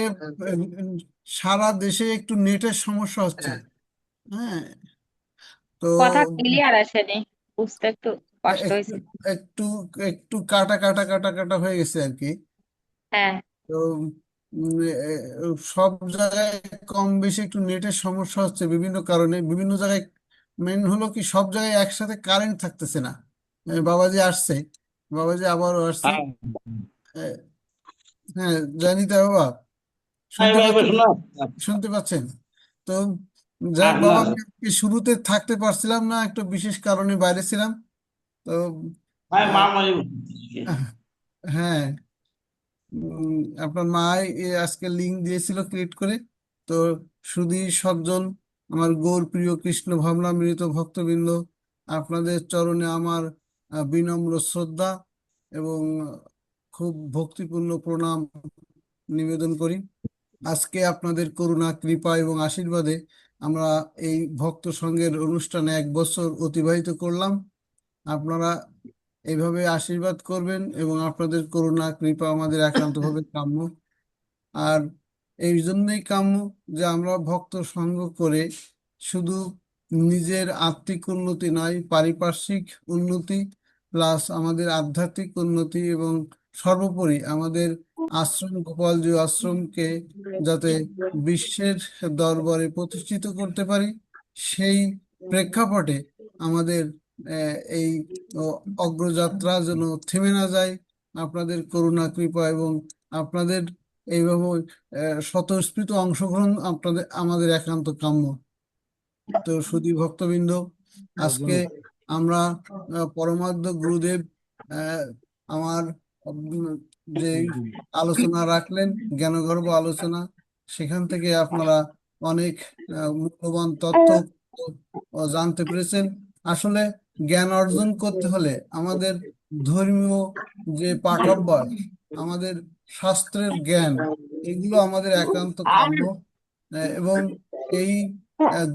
উম, সারা দেশে একটু নেটের সমস্যা হচ্ছে। হ্যাঁ, হ্যাঁ, তো কথা ক্লিয়ার আসেনি, বুঝতে একটু কষ্ট একটু হয়েছে। একটু একটু কাটা কাটা কাটা কাটা হয়ে গেছে আর কি। হ্যাঁ, তো সব জায়গায় কম বেশি একটু নেটের সমস্যা হচ্ছে বিভিন্ন কারণে, বিভিন্ন জায়গায়। মেন হলো কি, সব জায়গায় একসাথে কারেন্ট থাকতেছে না। বাবাজি আসছে, বাবাজি আবারও আসছে। হ্যাঁ আহ, হ্যাঁ জানি তো বাবা, হ্যাঁ শুনতে ভাই এবার পাচ্ছেন? শোনো। শুনতে পাচ্ছেন তো? যাই হ্যাঁ হোক শোনা বাবা, আছে। আমি আজকে শুরুতে থাকতে পারছিলাম না, একটু বিশেষ কারণে বাইরে ছিলাম। তো হ্যাঁ মা আহ, মাঝে হ্যাঁ, উম, আপনার মা আজকে লিঙ্ক দিয়েছিল ক্রিয়েট করে। তো সুধী সজ্জন, আমার গৌর প্রিয় কৃষ্ণ ভাবনামৃত ভক্তবৃন্দ, আপনাদের চরণে আমার বিনম্র শ্রদ্ধা এবং খুব ভক্তিপূর্ণ প্রণাম নিবেদন করি। আজকে আপনাদের করুণা কৃপা এবং আশীর্বাদে আমরা এই ভক্ত সংঘের অনুষ্ঠানে 1 বছর অতিবাহিত করলাম। আপনারা এইভাবে আশীর্বাদ করবেন এবং আপনাদের করুণা কৃপা আমাদের একান্তভাবে কাম্য। আর এই জন্যই কাম্য যে আমরা ভক্ত সঙ্গ করে শুধু নিজের আত্মিক উন্নতি নয়, পারিপার্শ্বিক উন্নতি প্লাস আমাদের আধ্যাত্মিক উন্নতি, এবং সর্বোপরি আমাদের আশ্রম, গোপালজি আশ্রমকে যাতে বিশ্বের দরবারে প্রতিষ্ঠিত করতে পারি, সেই প্রেক্ষাপটে আমাদের এই অগ্রযাত্রা যেন থেমে না যায়। আপনাদের করুণা কৃপা এবং আপনাদের এইভাবে স্বতঃস্ফূর্ত অংশগ্রহণ আপনাদের আমাদের একান্ত কাম্য। তো সুধী ভক্তবৃন্দ, আজকে আমরা পরমার্থ গুরুদেব আহ, আমার উম, যে আলোচনা রাখলেন, জ্ঞানগর্ভ আলোচনা, সেখান থেকে আপনারা অনেক মূল্যবান তথ্য জানতে পেরেছেন। আসলে জ্ঞান অর্জন করতে হলে আমাদের ধর্মীয় যে পাঠাভ্যাস, আমাদের শাস্ত্রের জ্ঞান, এগুলো আমাদের একান্ত কাম্য। এবং এই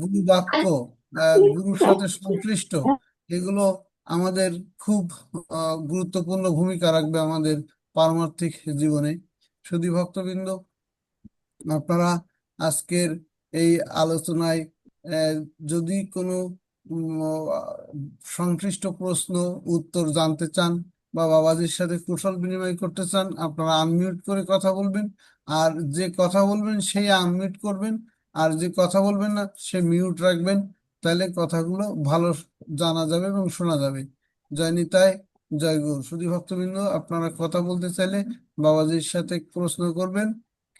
গুরু বাক্য, গুরুর সাথে সংশ্লিষ্ট, এগুলো আমাদের খুব গুরুত্বপূর্ণ ভূমিকা রাখবে আমাদের পারমার্থিক জীবনে। সুধী ভক্তবৃন্দ, আপনারা আজকের এই আলোচনায় আহ, যদি কোনো সংশ্লিষ্ট প্রশ্ন উত্তর জানতে চান বা বাবাজির সাথে কুশল বিনিময় করতে চান, আপনারা আনমিউট করে কথা বলবেন। আর যে কথা বলবেন সেই আনমিউট করবেন, আর যে কথা বলবেন না সে মিউট রাখবেন। তাহলে কথাগুলো ভালো জানা যাবে এবং শোনা যাবে। জয় নিতাই, জয় গুরু। শুধু ভক্তবৃন্দ, আপনারা কথা বলতে চাইলে বাবাজির সাথে প্রশ্ন করবেন,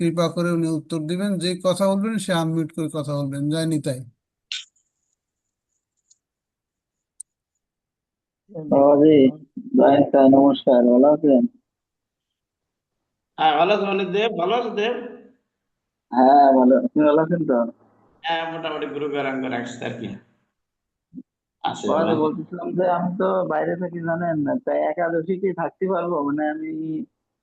কৃপা করে উনি উত্তর দিবেন। যে কথা বলবেন সে আনমিউট করে কথা বলবেন। জয় নিতাই। বাবাজি, স্যার নমস্কার, ভালো আছেন? হ্যাঁ ভালো আছো মানে দেব, ভালো আছো দেব? হ্যাঁ ভালো, আপনি ভালো আছেন তো? হ্যাঁ মোটামুটি গ্রুপে রাঙ্গ রাখছে আর কি, আছে বাবাজি ভালো। বলতেছিলাম যে আমি তো বাইরে থাকি জানেন না, তাই একাদশী কি থাকতে পারবো? মানে আমি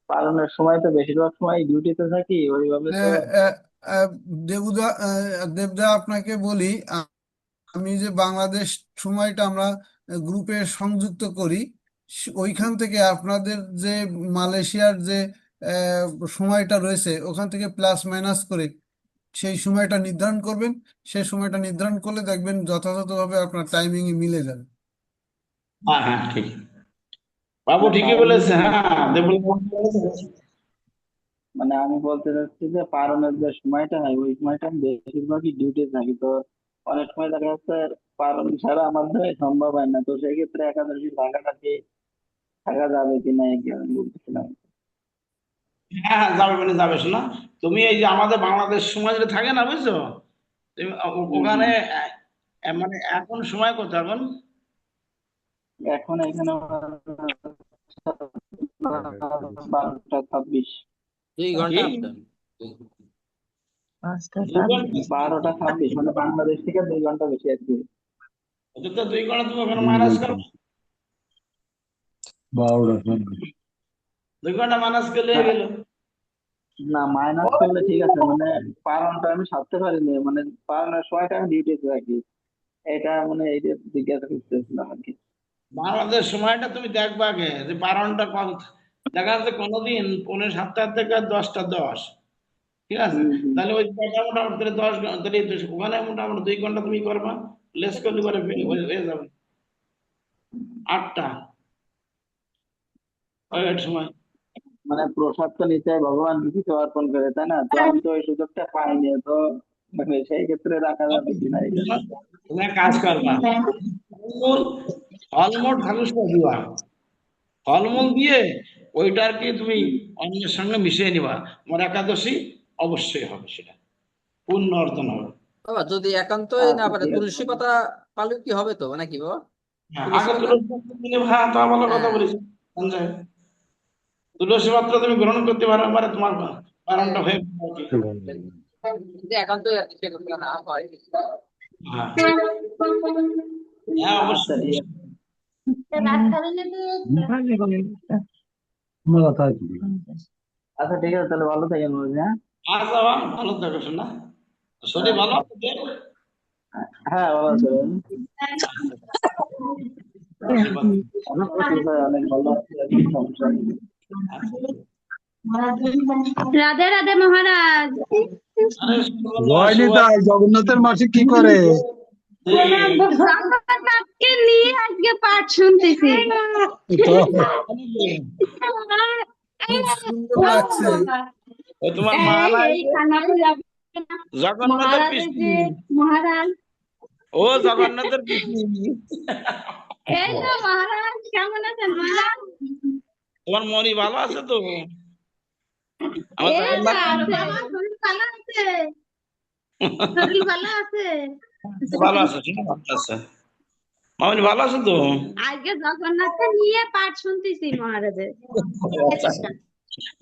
পালনের সময় তো বেশিরভাগ সময় ডিউটিতে থাকি, ওইভাবে তো। আহ, আহ, আহ, দেবুদা, দেবদা, আপনাকে বলি, আমি যে বাংলাদেশ সময়টা আমরা গ্রুপে সংযুক্ত করি, ওইখান থেকে আপনাদের যে মালয়েশিয়ার যে সময়টা রয়েছে, ওখান থেকে প্লাস মাইনাস করে সেই সময়টা নির্ধারণ করবেন। সেই সময়টা নির্ধারণ করলে দেখবেন যথাযথভাবে আপনার টাইমিং মিলে যাবে। হ্যাঁ হ্যাঁ ঠিক, বাবু মানে ঠিকই পালনের বলেছে। হ্যাঁ দেব মানে আমি বলতে চাচ্ছি যে পালনের যে সময়টা হয় ওই সময়টা আমি বেশিরভাগই ডিউটি থাকি, তো অনেক সময় দেখা যাচ্ছে পালন ছাড়া আমার দ্বারা সম্ভব হয় না, তো সেই ক্ষেত্রে একাদশী থাকাটা কি থাকা যাবে কিনা কি আমি বলতেছিলাম। হ্যাঁ হ্যাঁ, যাবে মানে যাবে শোনা। তুমি এই যে আমাদের বাংলাদেশ সময় যেটা থাকে না, বুঝছো? তুমি ওখানে হুম। মানে এখন সময় কত এখন? এখন এখানে 12টা 26। 2 ঘন্টা কি আপ ডাউন। 12টা 26 মানে বাংলাদেশ থেকে 2 ঘন্টা বেশি আর কি। ওদের তো 2 ঘন্টা তুমি ওখানে মাইনাস করো। 12টা 2 ঘন্টা মাইনাস করলে না গেল। না, মাইনাস করলে ঠিক আছে, মানে পালনটা আমি সারতে পারিনি, মানে পালনের সময়টা আমি ডিউটিতে থাকি, এটা মানে এই যে জিজ্ঞাসা করতেছিলাম আর কি। বাংলাদেশ সময়টা তুমি দেখবা আগে যে 12টা কত। দেখা যাচ্ছে কোনোদিন 7:30 থেকে 10টা 10, ঠিক আছে? হুম হুম। তাহলে ওই কয়টা মোটামুটি তাহলে 10 ঘন্টা, তাহলে ওখানে মোটামুটি 2 ঘন্টা তুমি করবা, লেস করলে পরে হয়ে যাবে 8টা ওই সময়। মানে প্রসাদ তো নিতে হয় ভগবান কিছু অর্পণ করে, তাই না? তো আমি তো ওই সুযোগটা পাইনি, তো মানে সেই ক্ষেত্রে রাখা যাবে কিনা এটা। তুমি এক কাজ করবা, ফলমূল ফলমূল ঠাকুর দিবা, ফলমূল দিয়ে ওইটা আর কি তুমি অন্যের সঙ্গে মিশিয়ে নিবা, তোমার একাদশী অবশ্যই হবে, সেটা পূর্ণ অর্জন হবে। বাবা যদি একান্তই না আচ্ছা পারে ঠিক আছে। তুলসী পাতা পারলে কি হবে তো নাকি বাবা? হ্যাঁ, তুলসী আগে পাতা। তুলসী পত্র তুমি নেবে, হ্যাঁ, তা ভালো কথা হ্যাঁ। বলেছি সঞ্জয়। তুলসী পত্র তুমি গ্রহণ করতে পারো, মানে তোমার বারণটা হয়ে যাবে আর কি। যদি একান্তই আর কি সেটা না হয়। হ্যাঁ হ্যাঁ, আচ্ছা অবশ্যই ঠিক অবশ্যই। আছে। আচ্ছা ঠিক আছে, তাহলে ভালো থাকেন বলছি, হ্যাঁ। আচ্ছা বাবা, ভালো থাকো শোনা। শরীর ভালো আছে তো? হ্যাঁ ভালো আছে। আশীর্বাদ। অনেক ভালো আছে আর কি, সমস্যা নেই। আচ্ছা। রাধে রাধে মহারাজ। আরে জয় শুভ নিতাই, জগন্নাথের মাসি কি করে? জগন্নাথকে নিয়ে আজকে পাঠ শুনতেছি। তো খুব সুন্দর লাগছে। ও তোমার মা নাই এই যে? খানাপুর জগন্নাথের মহারাজের পিসি। যে মহারাজ, ও জগন্নাথের পিসি। এই তো মহারাজ, কেমন আছেন মহারাজ? তোমার মনি ভালো আছে তো? আমার এই তো জগন্নাথ আছে, আমার শরীর ভালো আছে, শরীর ভালো আছে। ভালো আছে, ঠিক আছে। মামনি ভালো আছে তো? আজকে জগন্নাথকে নিয়ে পাঠ শুনতেছি মহারাজের। আচ্ছা,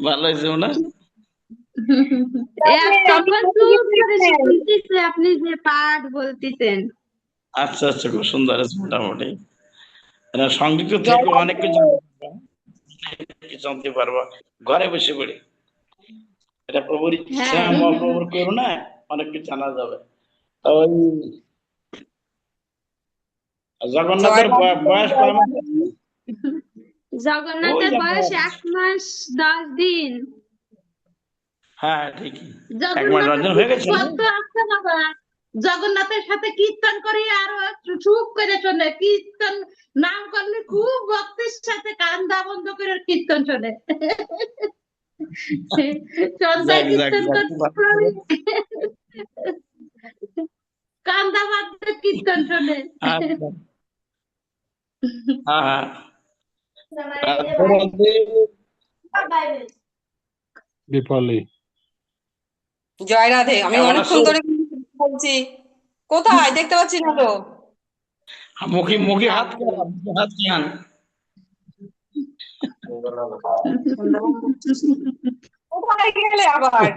ভালো হয়েছে না? এতক্ষণ চুপ করে শুনতেছি আপনি যে পাঠ বলতেছেন। আচ্ছা আচ্ছা, খুব সুন্দর আছে মোটামুটি। এটা সংযুক্ত থেকে অনেক কিছু জানতে পারবা ঘরে বসে পড়ে। এটা প্রভুর ইচ্ছা, হ্যাঁ মহাপ্রভুর করুণা, অনেক কিছু জানা যাবে। তো ওই জগন্নাথের বয়স কয় মাস? ওই জগন্নাথের যে বয়স 1 মাস 10 দিন। হ্যাঁ ঠিকই, 1 মাস 10 জগন্নাথের দিন খুব হয়ে গেছে না? ভক্ত আছে বাবা। জগন্নাথের সাথে কীর্তন করি আরো একটু চুপ করে শোনে, কীর্তন নাম করলে খুব ভক্তির সাথে কান্দা বন্ধ করে কীর্তন শোনে। সন্ধ্যায় যাক যাক কীর্তন যাক, করতে পারি, কান্দা বাঁধতে কীর্তন শোনে। আচ্ছা, হ্যাঁ হ্যাঁ। তারপরে দীপালি জয় রাধে। আমি কেমন আছো? অনেকক্ষণ ধরে বলছি, কোথায় দেখতে পাচ্ছি না তো। মুখে মুখে হাত খান, মুখে হাত খান। কোথায় গেলে আবার?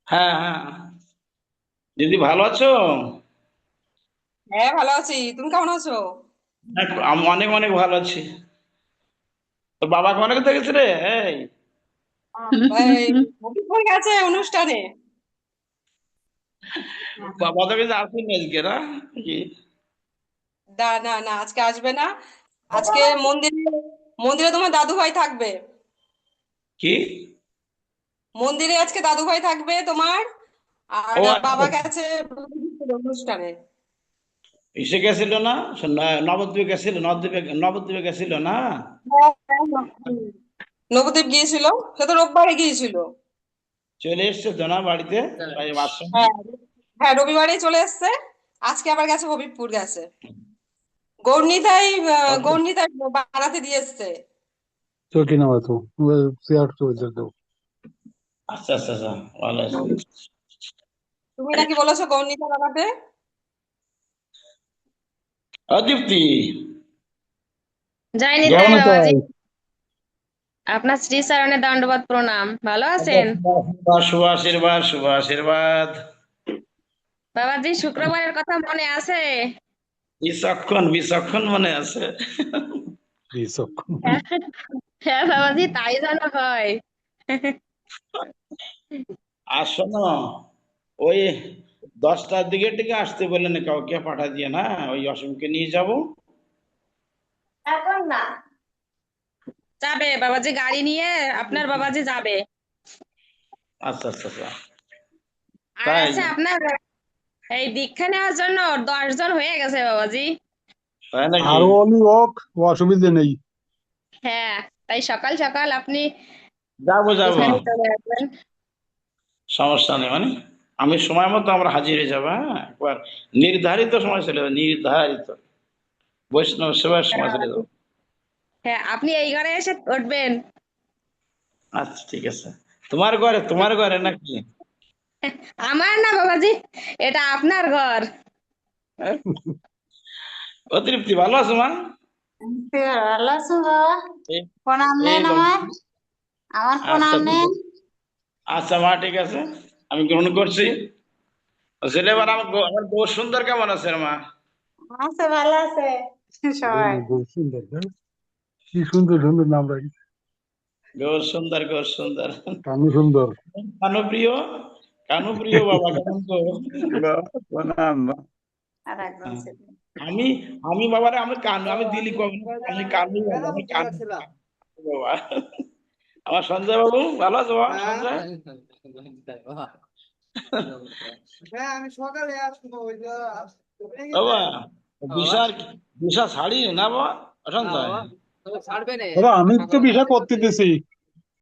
হ্যাঁ হ্যাঁ, দিদি ভালো আছো? হ্যাঁ ভালো আছি, তুমি কেমন আছো? আমি অনেক অনেক ভালো আছি। তো বাবাকে অনেক দেখেছি রে। এই এই হয়ে গেছে অনুষ্ঠানে। বাবা তো কিছু আসেনি আজকে না কি? না না না, আজকে আসবে না। আজকে মন্দিরে মন্দিরে তোমার দাদু ভাই থাকবে। কি? মন্দিরে আজকে দাদু ভাই থাকবে তোমার, আর ও আচ্ছা, বাবা গেছে অনুষ্ঠানে। এসে গেছিল না? নবদ্বীপে গেছিল, নবদ্বীপে গেছিল না? নবদ্বীপ গিয়েছিল, সে তো রোববারে গিয়েছিল। চলে এসছে তো না বাড়িতে? আসছে না? হ্যাঁ হ্যাঁ, রবিবারে চলে এসেছে। আজকে আবার গেছে, হবিবপুর গেছে। গৌরনীতাই আচ্ছা। গৌরনীতাই বানাতে দিয়ে এসছে। চৌকি নামা তো চেয়ার চলছে তো আচ্ছা আচ্ছা আচ্ছা ভালো আছে। তুমি নাকি বলেছো গৌরনীতা বানাতে? অদীপ্তি জয় যাও নিতাই না বাবাজি, তাই আপনার শ্রীচরণে দণ্ডবত প্রণাম। ভালো আছেন শুভ আশীর্বাদ শুভ আশীর্বাদ। বাবাজি? শুক্রবারের কথা মনে আছে? বিচক্ষণ বিচক্ষণ মনে আছে। বিচক্ষণ। হ্যাঁ হ্যাঁ বাবাজি, তাই যেন হয়। আর শোনো, ওই 10টার দিকে থেকে আসতে বললেন, কাউকে পাঠা দিয়ে না, ওই অসীমকে নিয়ে যাব। এখন না যাবে বাবাজি, গাড়ি নিয়ে আপনার বাবাজি যাবে। আচ্ছা আচ্ছা আচ্ছা আর তাই? আছে আপনার এই দীক্ষা নেওয়ার জন্য 10 জন হয়ে গেছে বাবাজি। তাই নাকি? আরো অলি হোক, অসুবিধে নেই। হ্যাঁ, তাই সকাল সকাল আপনি যাবো যাবো, এখানে চলে আসবেন। সমস্যা নেই। মানে আমি সময় মতো আমরা হাজির হয়ে যাবো। হ্যাঁ, একবার নির্ধারিত সময় চলে যাবো, নির্ধারিত বৈষ্ণব সেবার সময় চলে যাবো। হ্যাঁ, আপনি এই ঘরে এসে উঠবেন। আচ্ছা ঠিক আছে। তোমার ঘরে নাকি? আমার না বাবাজি, এটা আপনার ঘর। অতৃপ্তি ভালো আছো মা? ভালো আছো বাবা? এই প্রণাম এই নেন বাবা। আমার আচ্ছা প্রণাম ঠিক নেন। আছে। আচ্ছা মা ঠিক আছে, আমি গ্রহণ করছি। আসলে এবার আমার বউ সুন্দর কেমন আছে রে মা? আছে, ভালো আছে সবাই। খুব সুন্দর, হ্যাঁ? কি সুন্দর সুন্দর নাম রাখি। গৌর সুন্দর গৌর সুন্দর। কানু সুন্দর। কানুপ্রিয়, কানুপ্রিয় বাবা কেমন তো? প্রণাম। আর একদম ছিল। আমি আমি বাবারে, আমি কানু, আমি দিলি কম, আমি কানু বাবা, আমি কানু বাবা। আমার সঞ্জয় বাবু ভালো আছো বাবা? সঞ্জয় হ্যাঁ আমি সকালে আসবো ওই যে বাবা, বিশাল বিশাল শাড়ি না বাবা? সঞ্জয় ছাড়বে না বাবা আমি তো বিষয় করতে দিছি।